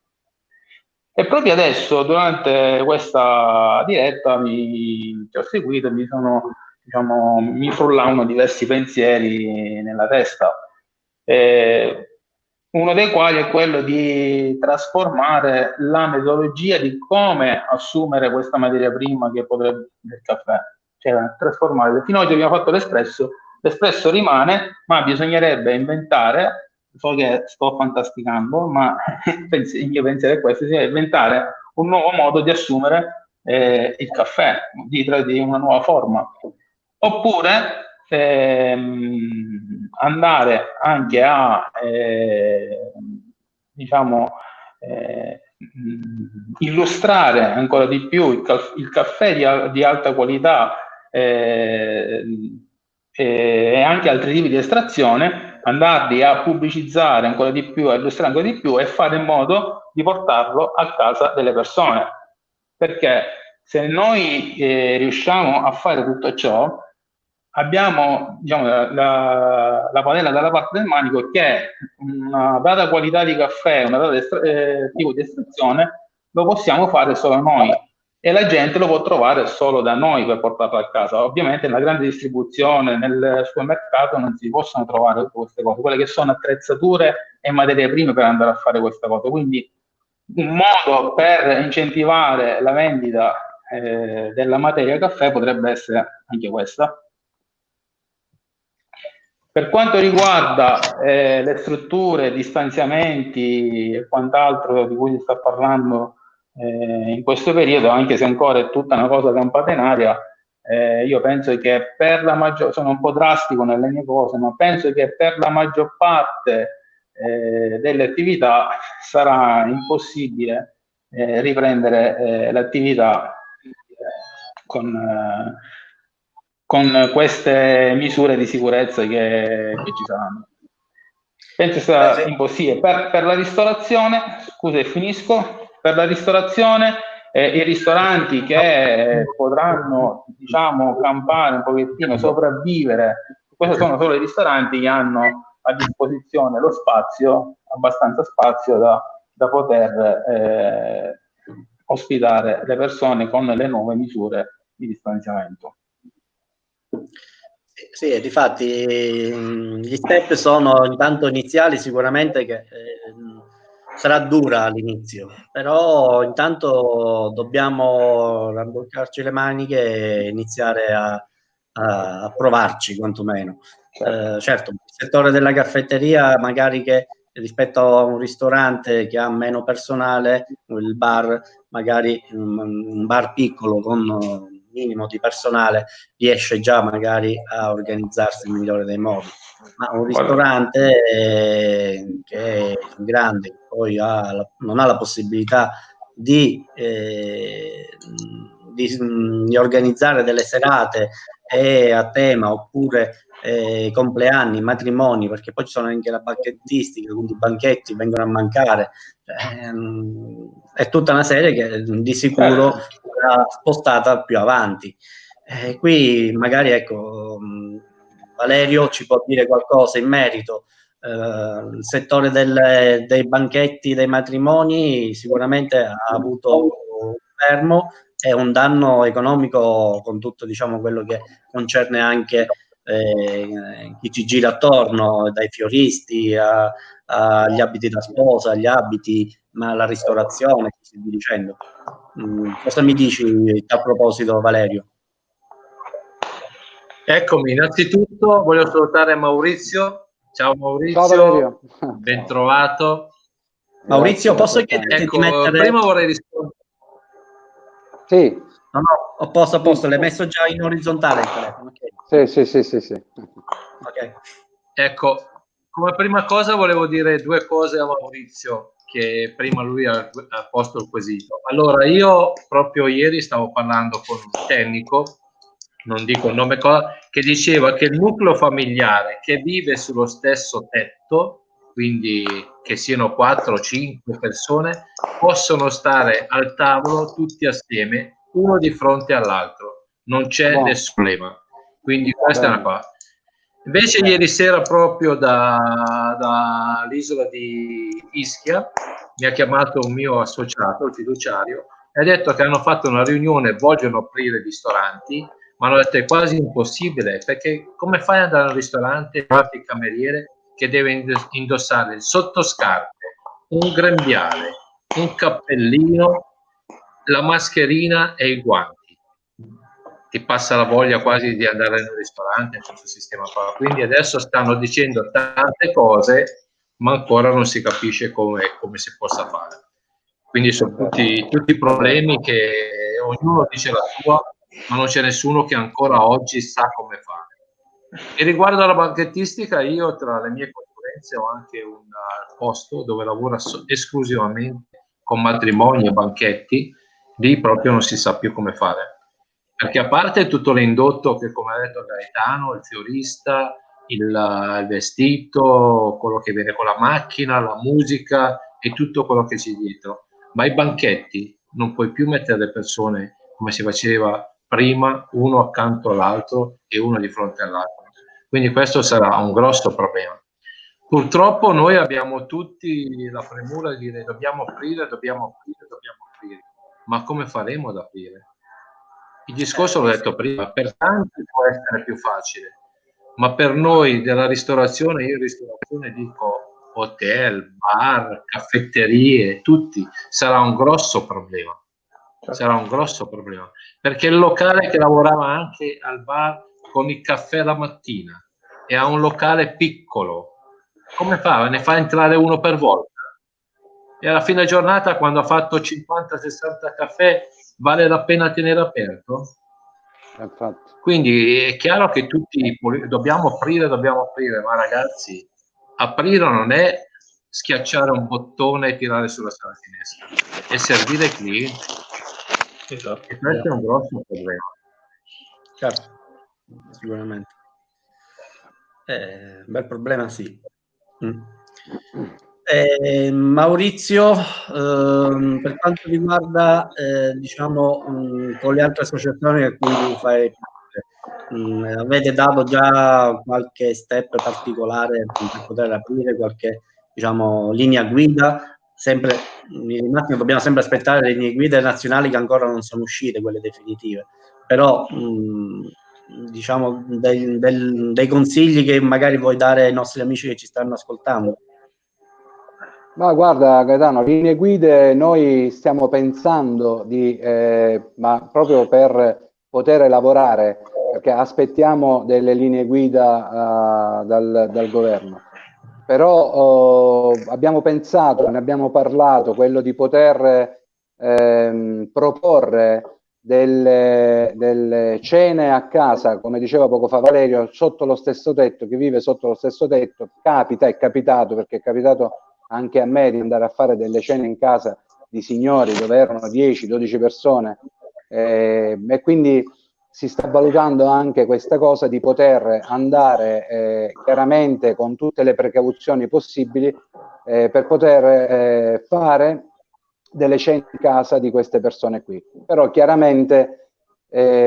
E proprio adesso, durante questa diretta, che ho seguito, mi frullavano diversi pensieri nella testa. Uno dei quali è quello di trasformare la metodologia di come assumere questa materia prima che potrebbe del caffè, cioè trasformare. Fino ad oggi abbiamo fatto l'espresso rimane, ma bisognerebbe inventare, so che sto fantasticando, ma il mio pensiero è questo, bisogna inventare un nuovo modo di assumere il caffè, di una nuova forma. Oppure andare anche a illustrare ancora di più il caffè di alta qualità e anche altri tipi di estrazione, andarli a pubblicizzare ancora di più, a illustrare ancora di più e fare in modo di portarlo a casa delle persone. Perché se noi riusciamo a fare tutto ciò, abbiamo la padella dalla parte del manico, che una data qualità di caffè, una data tipo di estrazione, lo possiamo fare solo noi e la gente lo può trovare solo da noi per portarlo a casa. Ovviamente nella grande distribuzione, nel supermercato non si possono trovare tutte queste cose, quelle che sono attrezzature e materie prime per andare a fare questa cosa. Quindi un modo per incentivare la vendita della materia caffè potrebbe essere anche questa. Per quanto riguarda le strutture, distanziamenti e quant'altro di cui si sta parlando in questo periodo, anche se ancora è tutta una cosa campata in aria, io penso che per la maggior, sono un po' drastico nelle mie cose, ma penso che per la maggior parte delle attività sarà impossibile riprendere l'attività con queste misure di sicurezza che ci saranno. Penso sia impossibile. Per la ristorazione, scusa, finisco. Per la ristorazione, i ristoranti che potranno, diciamo, campare un pochettino, sopravvivere, questi sono solo i ristoranti che hanno a disposizione lo spazio, abbastanza spazio da poter ospitare le persone con le nuove misure di distanziamento. Sì, difatti gli step sono intanto iniziali, sicuramente che sarà dura all'inizio, però intanto dobbiamo rabboccarci le maniche e iniziare a provarci quantomeno. Certo, il settore della caffetteria magari che rispetto a un ristorante che ha meno personale, il bar, magari un bar piccolo con minimo di personale riesce già magari a organizzarsi nel migliore dei modi, ma un ristorante che è grande, poi non ha la possibilità di organizzare delle serate a tema oppure compleanni, matrimoni, perché poi ci sono anche la banchettistica, quindi i banchetti vengono a mancare, è tutta una serie che di sicuro sarà spostata più avanti. Qui magari ecco Valerio ci può dire qualcosa in merito. Il settore dei banchetti, dei matrimoni sicuramente ha avuto un fermo e un danno economico con tutto, diciamo, quello che concerne anche chi ci gira attorno, dai fioristi agli abiti da sposa, agli abiti, ma alla ristorazione, così via dicendo. Cosa mi dici a proposito, Valerio? Eccomi, innanzitutto voglio salutare Maurizio. Ciao Maurizio, ciao Valerio. Ben trovato. Maurizio, posso chiederti di mettere... Prima vorrei rispondere. Sì. No, a posto, l'hai messo già in orizzontale il telefono. Okay. Sì. Okay. Ecco, come prima cosa volevo dire due cose a Maurizio, che prima lui ha posto il quesito. Allora, io proprio ieri stavo parlando con un tecnico, non dico il nome, che diceva che il nucleo familiare che vive sullo stesso tetto, quindi che siano 4 o 5 persone, possono stare al tavolo tutti assieme, uno di fronte all'altro, non c'è nessun problema. Quindi questa è una cosa. Invece ieri sera proprio dall'isola di Ischia mi ha chiamato un mio associato, il fiduciario, e ha detto che hanno fatto una riunione, vogliono aprire ristoranti, ma hanno detto è quasi impossibile, perché come fai ad andare al ristorante e il cameriere che deve indossare il sottoscarpe, un grembiale, un cappellino, la mascherina e i guanti? Ti passa la voglia quasi di andare nel ristorante, in questo sistema qua. Quindi adesso stanno dicendo tante cose, ma ancora non si capisce come si possa fare. Quindi sono tutti problemi che ognuno dice la sua, ma non c'è nessuno che ancora oggi sa come fare. E riguardo alla banchettistica, io tra le mie consulenze ho anche un posto dove lavoro esclusivamente con matrimoni e banchetti, lì proprio non si sa più come fare. Perché a parte tutto l'indotto che, come ha detto Gaetano, il fiorista, il vestito, quello che viene con la macchina, la musica e tutto quello che c'è dietro, ma i banchetti non puoi più mettere le persone come si faceva prima, uno accanto all'altro e uno di fronte all'altro. Quindi questo sarà un grosso problema. Purtroppo noi abbiamo tutti la premura di dire dobbiamo aprire, ma come faremo ad aprire? Il discorso l'ho detto prima, per tanti può essere più facile, ma per noi della ristorazione, io in ristorazione dico hotel, bar, caffetterie, tutti, sarà un grosso problema. Sarà un grosso problema, perché il locale che lavorava anche al bar con il caffè la mattina, e ha un locale piccolo, come fa? Ne fa entrare uno per volta. E alla fine giornata, quando ha fatto 50-60 caffè, vale la pena tenere aperto? Infatti. Quindi è chiaro che tutti dobbiamo aprire, ma ragazzi, aprire non è schiacciare un bottone e tirare sulla sala finestra, è servire i clienti. Esatto. E questo è un grosso problema. Certo, sicuramente. Bel problema, sì. Maurizio, per quanto riguarda diciamo con le altre associazioni a cui tu fai parte, avete dato già qualche step particolare per poter aprire qualche, diciamo, linea guida? Sempre in massimo dobbiamo sempre aspettare le linee guida nazionali che ancora non sono uscite, quelle definitive, però diciamo dei consigli che magari vuoi dare ai nostri amici che ci stanno ascoltando. Ma guarda Gaetano, linee guide noi stiamo pensando di, ma proprio per poter lavorare, perché aspettiamo delle linee guida dal governo. Però abbiamo pensato, ne abbiamo parlato, quello di poter proporre delle cene a casa, come diceva poco fa Valerio, sotto lo stesso tetto, chi vive sotto lo stesso tetto, capita, è capitato, perché è capitato anche a me di andare a fare delle cene in casa di signori dove erano 10-12 persone, e quindi si sta valutando anche questa cosa di poter andare chiaramente con tutte le precauzioni possibili per poter fare delle cene in casa di queste persone qui. Però chiaramente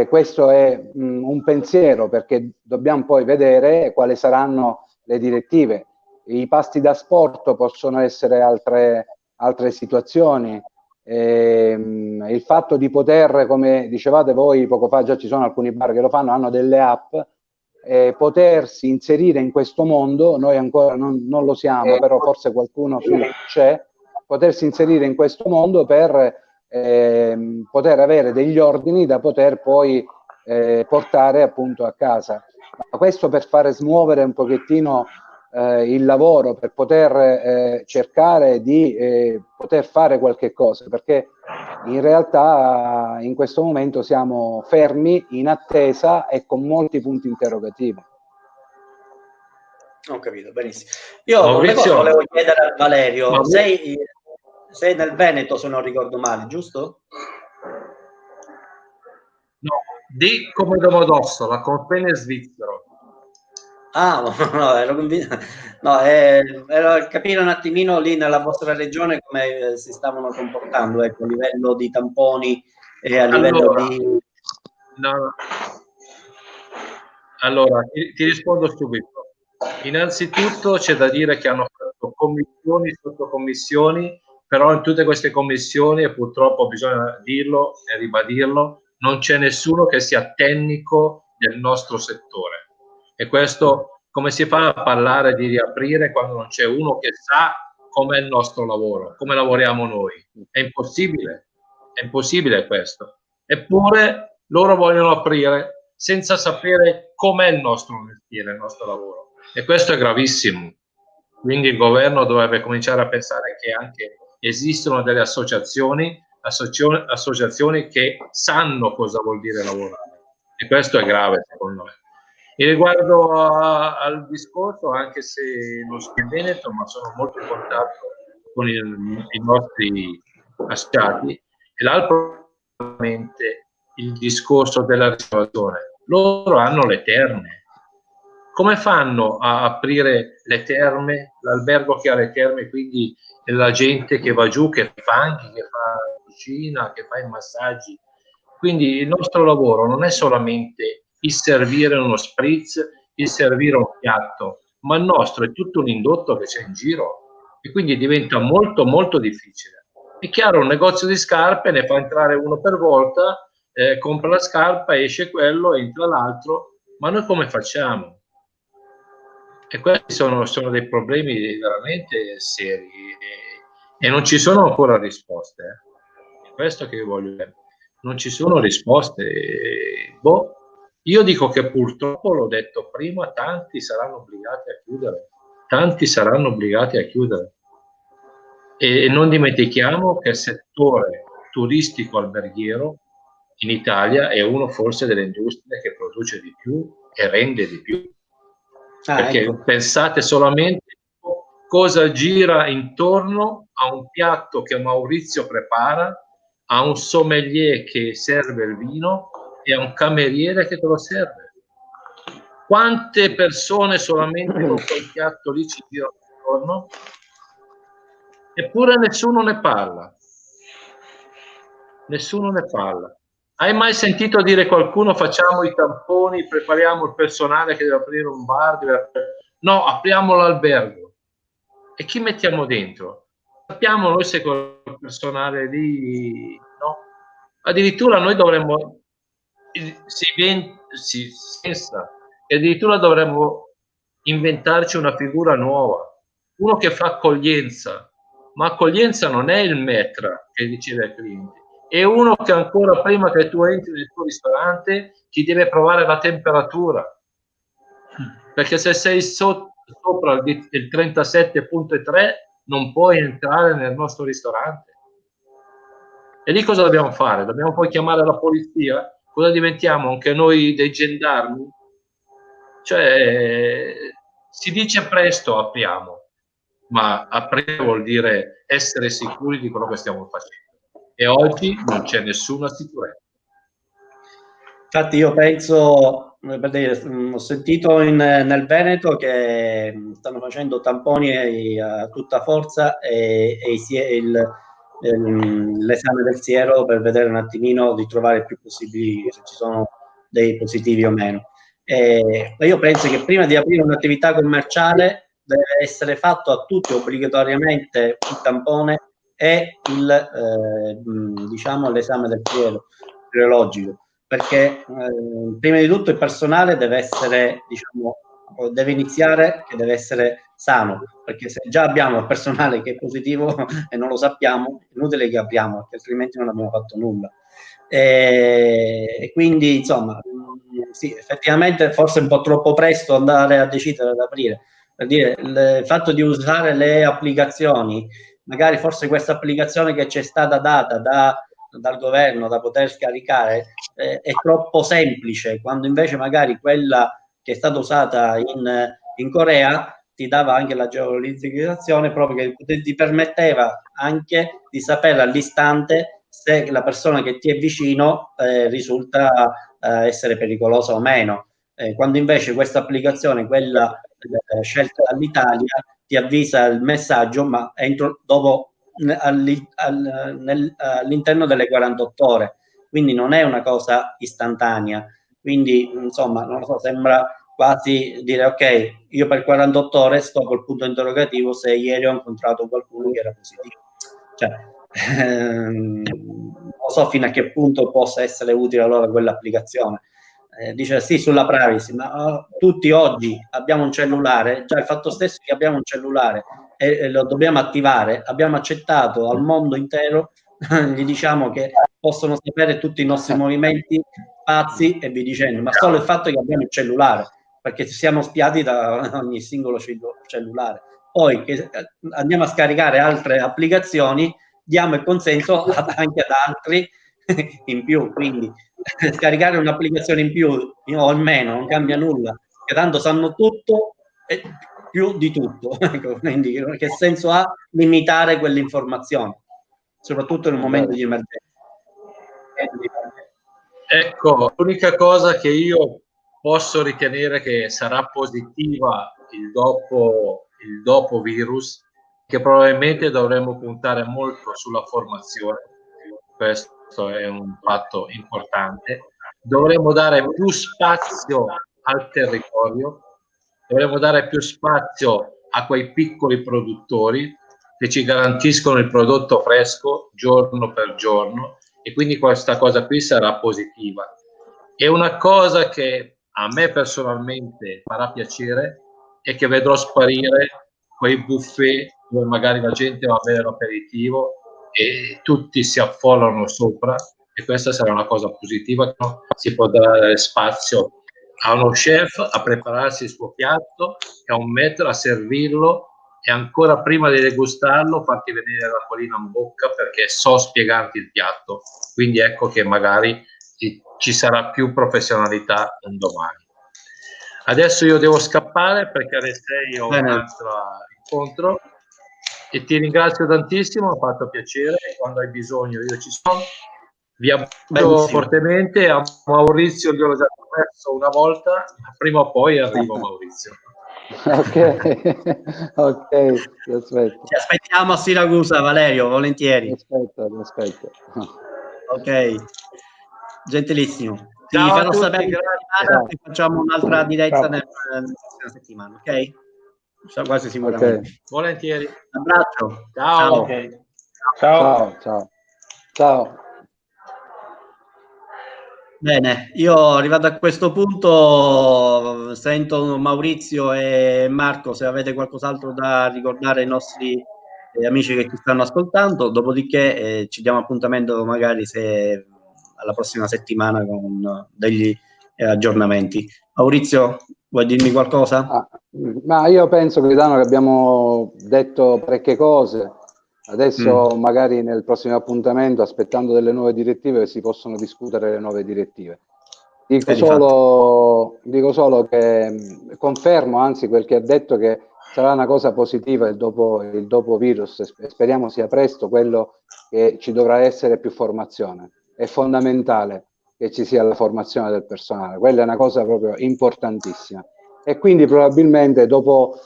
questo è un pensiero, perché dobbiamo poi vedere quali saranno le direttive. I pasti da sport possono essere altre situazioni. Il fatto di poter, come dicevate voi poco fa, già ci sono alcuni bar che lo fanno, hanno delle app, potersi inserire in questo mondo, noi ancora non lo siamo, però forse qualcuno c'è, potersi inserire in questo mondo per poter avere degli ordini da poter poi portare appunto a casa. Ma questo per fare smuovere un pochettino il lavoro, per poter cercare di poter fare qualche cosa, perché in realtà in questo momento siamo fermi in attesa e con molti punti interrogativi. Ho capito, benissimo. Io una cosa volevo chiedere a Valerio, sei nel Veneto se non ricordo male, giusto? No, di come Domodossola, confine svizzero. Ah, no, ero convinto. No, ero capire un attimino lì nella vostra regione come si stavano comportando, ecco, a livello di tamponi e a livello di... No. Allora, ti rispondo subito. Innanzitutto c'è da dire che hanno fatto commissioni, sottocommissioni, però in tutte queste commissioni, e purtroppo bisogna dirlo e ribadirlo, non c'è nessuno che sia tecnico del nostro settore. E questo, come si fa a parlare di riaprire quando non c'è uno che sa com'è il nostro lavoro, come lavoriamo noi? È impossibile questo. Eppure loro vogliono aprire senza sapere com'è il nostro mestiere, il nostro lavoro. E questo è gravissimo. Quindi il governo dovrebbe cominciare a pensare che anche esistono delle associazioni che sanno cosa vuol dire lavorare. E questo è grave, secondo me. E riguardo al discorso, anche se non sono in Veneto, ma sono molto in contatto con i nostri associati, e l'altro il discorso della ristorazione. Loro hanno le terme. Come fanno a aprire le terme, l'albergo che ha le terme, quindi la gente che va giù, che fa anche, che fa la cucina, che fa i massaggi? Quindi il nostro lavoro non è solamente il servire uno spritz, il servire un piatto, ma il nostro è tutto un indotto che c'è in giro e quindi diventa molto molto difficile. È chiaro, un negozio di scarpe ne fa entrare uno per volta, compra la scarpa, esce quello, entra l'altro, ma noi come facciamo? E questi sono dei problemi veramente seri e non ci sono ancora risposte. È questo che voglio dire. Non ci sono risposte. Io dico che purtroppo, l'ho detto prima, tanti saranno obbligati a chiudere. Tanti saranno obbligati a chiudere. E non dimentichiamo che il settore turistico alberghiero in Italia è uno forse delle industrie che produce di più e rende di più. Perché ecco. Pensate solamente cosa gira intorno a un piatto che Maurizio prepara, a un sommelier che serve il vino e a un cameriere che te lo serve. Quante persone solamente con quel piatto lì ci girano intorno? Eppure nessuno ne parla. Nessuno ne parla. Hai mai sentito dire qualcuno: facciamo i tamponi, prepariamo il personale che deve aprire un bar? No, apriamo l'albergo. E chi mettiamo dentro? Sappiamo noi se quel personale lì, no? Addirittura noi dovremmo, si pensa, e addirittura dovremmo inventarci una figura nuova, uno che fa accoglienza, ma accoglienza non è il maître che riceve il cliente, è uno che ancora prima che tu entri nel tuo ristorante ti deve provare la temperatura, perché se sei sopra il 37,3 non puoi entrare nel nostro ristorante. E lì cosa dobbiamo fare? Dobbiamo poi chiamare la polizia? Cosa diventiamo? Anche noi dei gendarmi? Cioè, si dice presto apriamo, ma aprire vuol dire essere sicuri di quello che stiamo facendo. E oggi non c'è nessuna sicurezza. Infatti io penso, ho sentito nel Veneto che stanno facendo tamponi a tutta forza e l'esame del siero per vedere un attimino di trovare il più possibili se ci sono dei positivi o meno. Io penso che prima di aprire un'attività commerciale deve essere fatto a tutti obbligatoriamente il tampone e diciamo l'esame del siero serologico, perché prima di tutto il personale deve essere, diciamo, deve iniziare che deve essere sano, perché se già abbiamo il personale che è positivo e non lo sappiamo, è inutile che apriamo, perché altrimenti non abbiamo fatto nulla. E quindi insomma sì, effettivamente forse è un po' troppo presto andare a decidere ad aprire, per dire, il fatto di usare le applicazioni, magari forse questa applicazione che ci è stata data dal governo da poter scaricare è troppo semplice, quando invece magari quella che è stata usata in Corea ti dava anche la geolocalizzazione, proprio che ti permetteva anche di sapere all'istante se la persona che ti è vicino risulta essere pericolosa o meno. Quando invece questa applicazione, quella scelta dall'Italia, ti avvisa il messaggio, ma dopo all'interno delle 48 ore, quindi non è una cosa istantanea. Quindi insomma, non lo so, sembra quasi dire ok, io per 48 ore sto col punto interrogativo se ieri ho incontrato qualcuno che era positivo. Cioè, non so fino a che punto possa essere utile allora quell'applicazione. Dice sì, sulla privacy, ma tutti oggi abbiamo un cellulare, già il fatto stesso che abbiamo un cellulare e lo dobbiamo attivare, abbiamo accettato al mondo intero, gli diciamo che possono sapere tutti i nostri movimenti, spazi e vi dicendo, ma solo il fatto che abbiamo il cellulare, perché siamo spiati da ogni singolo cellulare. Poi che andiamo a scaricare altre applicazioni, diamo il consenso anche ad altri in più, quindi scaricare un'applicazione in più o in meno non cambia nulla, che tanto sanno tutto e più di tutto. Ecco, quindi che senso ha limitare quell'informazione, soprattutto nel momento di emergenza? Ecco, l'unica cosa che io posso ritenere che sarà positiva il dopo virus, che probabilmente dovremmo puntare molto sulla formazione, questo è un fatto importante, dovremmo dare più spazio al territorio, dovremmo dare più spazio a quei piccoli produttori che ci garantiscono il prodotto fresco giorno per giorno, e quindi questa cosa qui sarà positiva. E una cosa che a me personalmente farà piacere è che vedrò sparire quei buffet dove magari la gente va a bere l'aperitivo e tutti si affollano sopra, e questa sarà una cosa positiva, no? Si può dare spazio a uno chef a prepararsi il suo piatto e a un maître a servirlo, e ancora prima di degustarlo farti venire l'acquolina in bocca perché so spiegarti il piatto. Quindi ecco che magari ci sarà più professionalità un domani. Adesso io devo scappare perché alle 6 ho un altro incontro, e ti ringrazio tantissimo, ha fatto piacere. Quando hai bisogno io ci sono. Vi abbraccio fortemente. A Maurizio gliel'ho già promesso una volta, prima o poi arrivo Maurizio. Ok, ti aspetto. Ci aspettiamo a Siracusa, Valerio, volentieri. Ti aspetto. Ok, gentilissimo. Ti Ciao farò a tutti, sapere che facciamo un'altra diretta nella prossima settimana, ok? Quasi sicuramente. Okay. Volentieri. Un abbraccio. Ciao. Okay. Ciao. Bene, io arrivato a questo punto sento Maurizio e Marco se avete qualcos'altro da ricordare ai nostri amici che ci stanno ascoltando, dopodiché ci diamo appuntamento magari se alla prossima settimana con degli aggiornamenti. Maurizio, vuoi dirmi qualcosa? Ma io penso, Gaetano, che abbiamo detto parecchie cose. Adesso magari nel prossimo appuntamento, aspettando delle nuove direttive, si possono discutere le nuove direttive. Dico solo che confermo, anzi, quel che ha detto, che sarà una cosa positiva il dopo virus, e speriamo sia presto, quello che ci dovrà essere più formazione. È fondamentale che ci sia la formazione del personale, quella è una cosa proprio importantissima. E quindi probabilmente dopo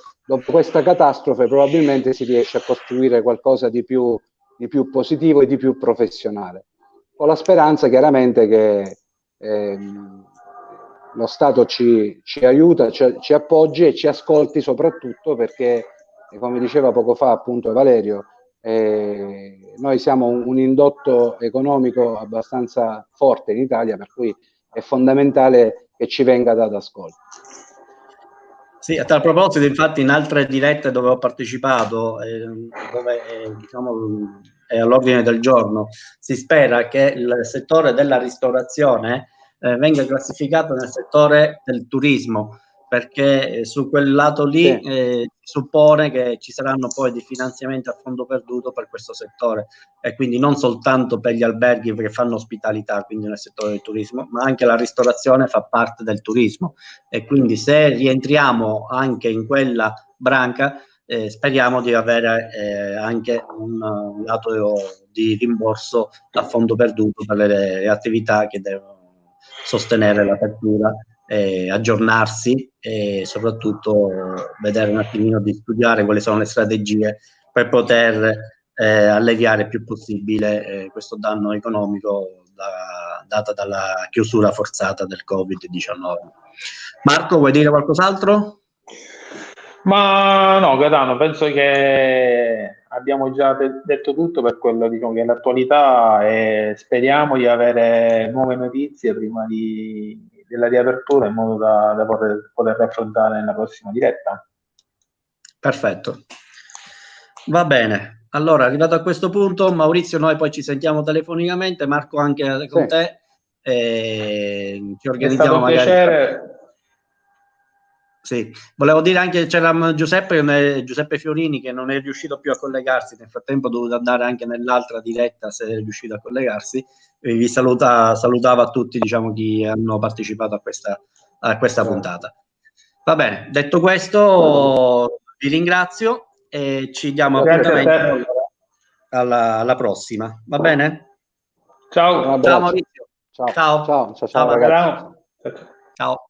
questa catastrofe probabilmente si riesce a costruire qualcosa di più positivo e di più professionale, con la speranza chiaramente che lo Stato ci aiuta, ci appoggi e ci ascolti, soprattutto perché, come diceva poco fa appunto Valerio, noi siamo un indotto economico abbastanza forte in Italia, per cui è fondamentale che ci venga dato ascolto. Sì, a tal proposito, infatti, in altre dirette dove ho partecipato, dove diciamo è all'ordine del giorno, si spera che il settore della ristorazione venga classificato nel settore del turismo, perché su quel lato lì si suppone che ci saranno poi dei finanziamenti a fondo perduto per questo settore, e quindi non soltanto per gli alberghi che fanno ospitalità, quindi nel settore del turismo, ma anche la ristorazione fa parte del turismo, e quindi se rientriamo anche in quella branca speriamo di avere anche un lato di rimborso a fondo perduto per le attività che devono sostenere l'apertura, aggiornarsi e soprattutto vedere un attimino di studiare quali sono le strategie per poter alleviare il più possibile questo danno economico data dalla chiusura forzata del Covid-19. Marco, vuoi dire qualcos'altro? Ma no, Gaetano, penso che abbiamo già detto tutto per quello, diciamo, che è l'attualità, e speriamo di avere nuove notizie prima della riapertura, in modo da poter affrontare nella prossima diretta. Perfetto, va bene. Allora, arrivato a questo punto, Maurizio, noi poi ci sentiamo telefonicamente, Marco anche con te, ci organizziamo magari. È stato un piacere. Sì, volevo dire anche, c'era Giuseppe Fiorini che non è riuscito più a collegarsi, nel frattempo ho dovuto andare anche nell'altra diretta se è riuscito a collegarsi, e vi salutava a tutti, diciamo, chi hanno partecipato a questa puntata. Va bene, detto questo vi ringrazio e ci diamo appuntamento alla prossima, va bene? Ciao Maurizio. Ciao ragazzi. Ciao.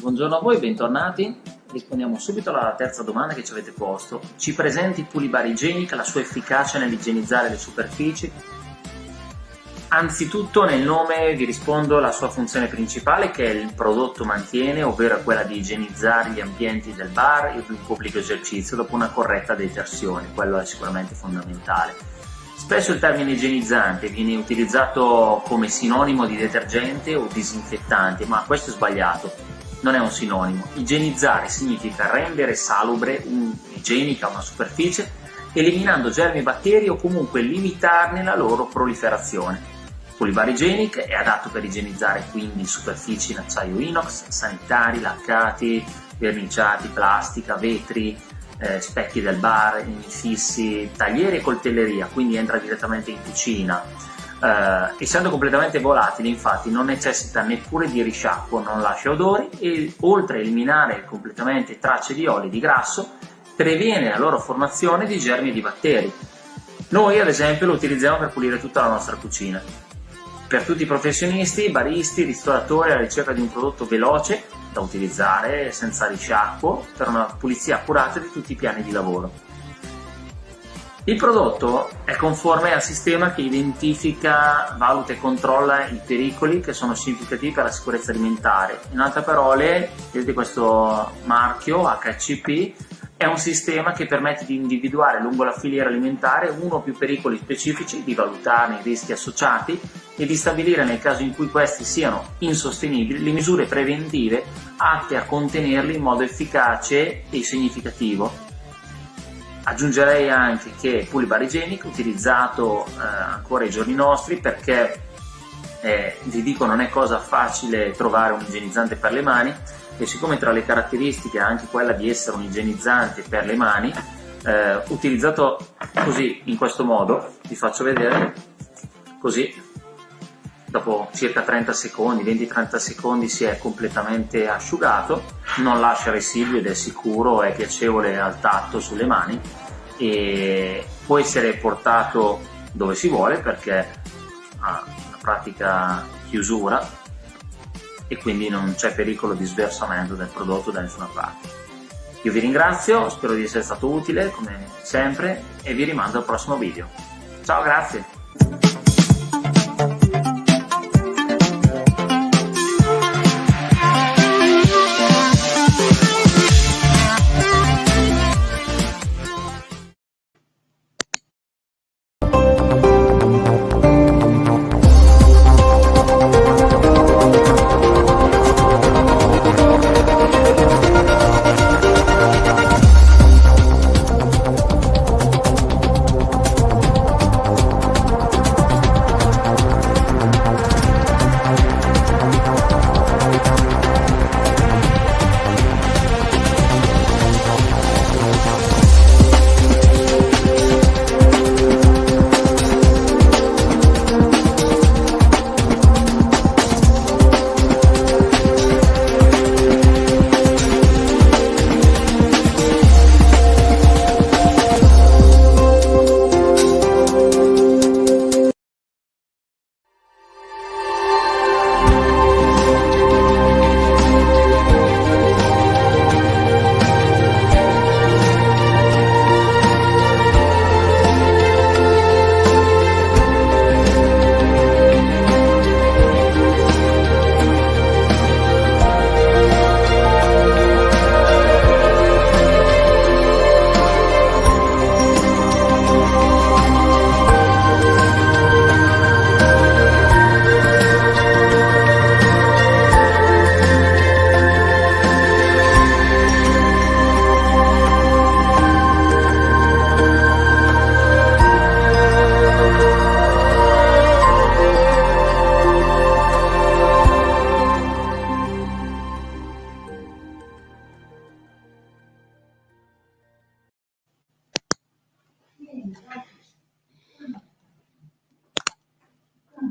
Buongiorno a voi, bentornati. Rispondiamo subito alla terza domanda che ci avete posto. Ci presenti il Pulibar Igienica, la sua efficacia nell'igienizzare le superfici? Anzitutto nel nome vi rispondo la sua funzione principale, che il prodotto mantiene, ovvero quella di igienizzare gli ambienti del bar e del pubblico esercizio dopo una corretta detersione. Quello è sicuramente fondamentale. Spesso il termine igienizzante viene utilizzato come sinonimo di detergente o disinfettante, ma questo è sbagliato. Non è un sinonimo. Igienizzare significa rendere salubre, igienica una superficie, eliminando germi e batteri o comunque limitarne la loro proliferazione. Polybar Hygienic è adatto per igienizzare quindi superfici in acciaio inox, sanitari, laccati, verniciati, plastica, vetri, specchi del bar, infissi, taglieri e coltelleria, quindi entra direttamente in cucina. Essendo completamente volatile, infatti, non necessita neppure di risciacquo, non lascia odori e, oltre a eliminare completamente tracce di olio e di grasso, previene la loro formazione di germi e di batteri. Noi, ad esempio, lo utilizziamo per pulire tutta la nostra cucina. Per tutti i professionisti, baristi, ristoratori alla ricerca di un prodotto veloce da utilizzare senza risciacquo per una pulizia accurata di tutti i piani di lavoro. Il prodotto è conforme al sistema che identifica, valuta e controlla i pericoli che sono significativi per la sicurezza alimentare. In altre parole, vedete questo marchio HCP è un sistema che permette di individuare lungo la filiera alimentare uno o più pericoli specifici, di valutarne i rischi associati e di stabilire, nel caso in cui questi siano insostenibili, le misure preventive atte a contenerli in modo efficace e significativo. Aggiungerei anche che Polybar Hygienic, utilizzato ancora ai giorni nostri, perché vi dico non è cosa facile trovare un igienizzante per le mani, e siccome tra le caratteristiche ha anche quella di essere un igienizzante per le mani, utilizzato così, in questo modo, vi faccio vedere, così, dopo circa 30 secondi, 20-30 secondi si è completamente asciugato, non lascia residui ed è sicuro, è piacevole al tatto sulle mani e può essere portato dove si vuole perché ha una pratica chiusura e quindi non c'è pericolo di sversamento del prodotto da nessuna parte. Io vi ringrazio, spero di essere stato utile come sempre e vi rimando al prossimo video. Ciao, grazie!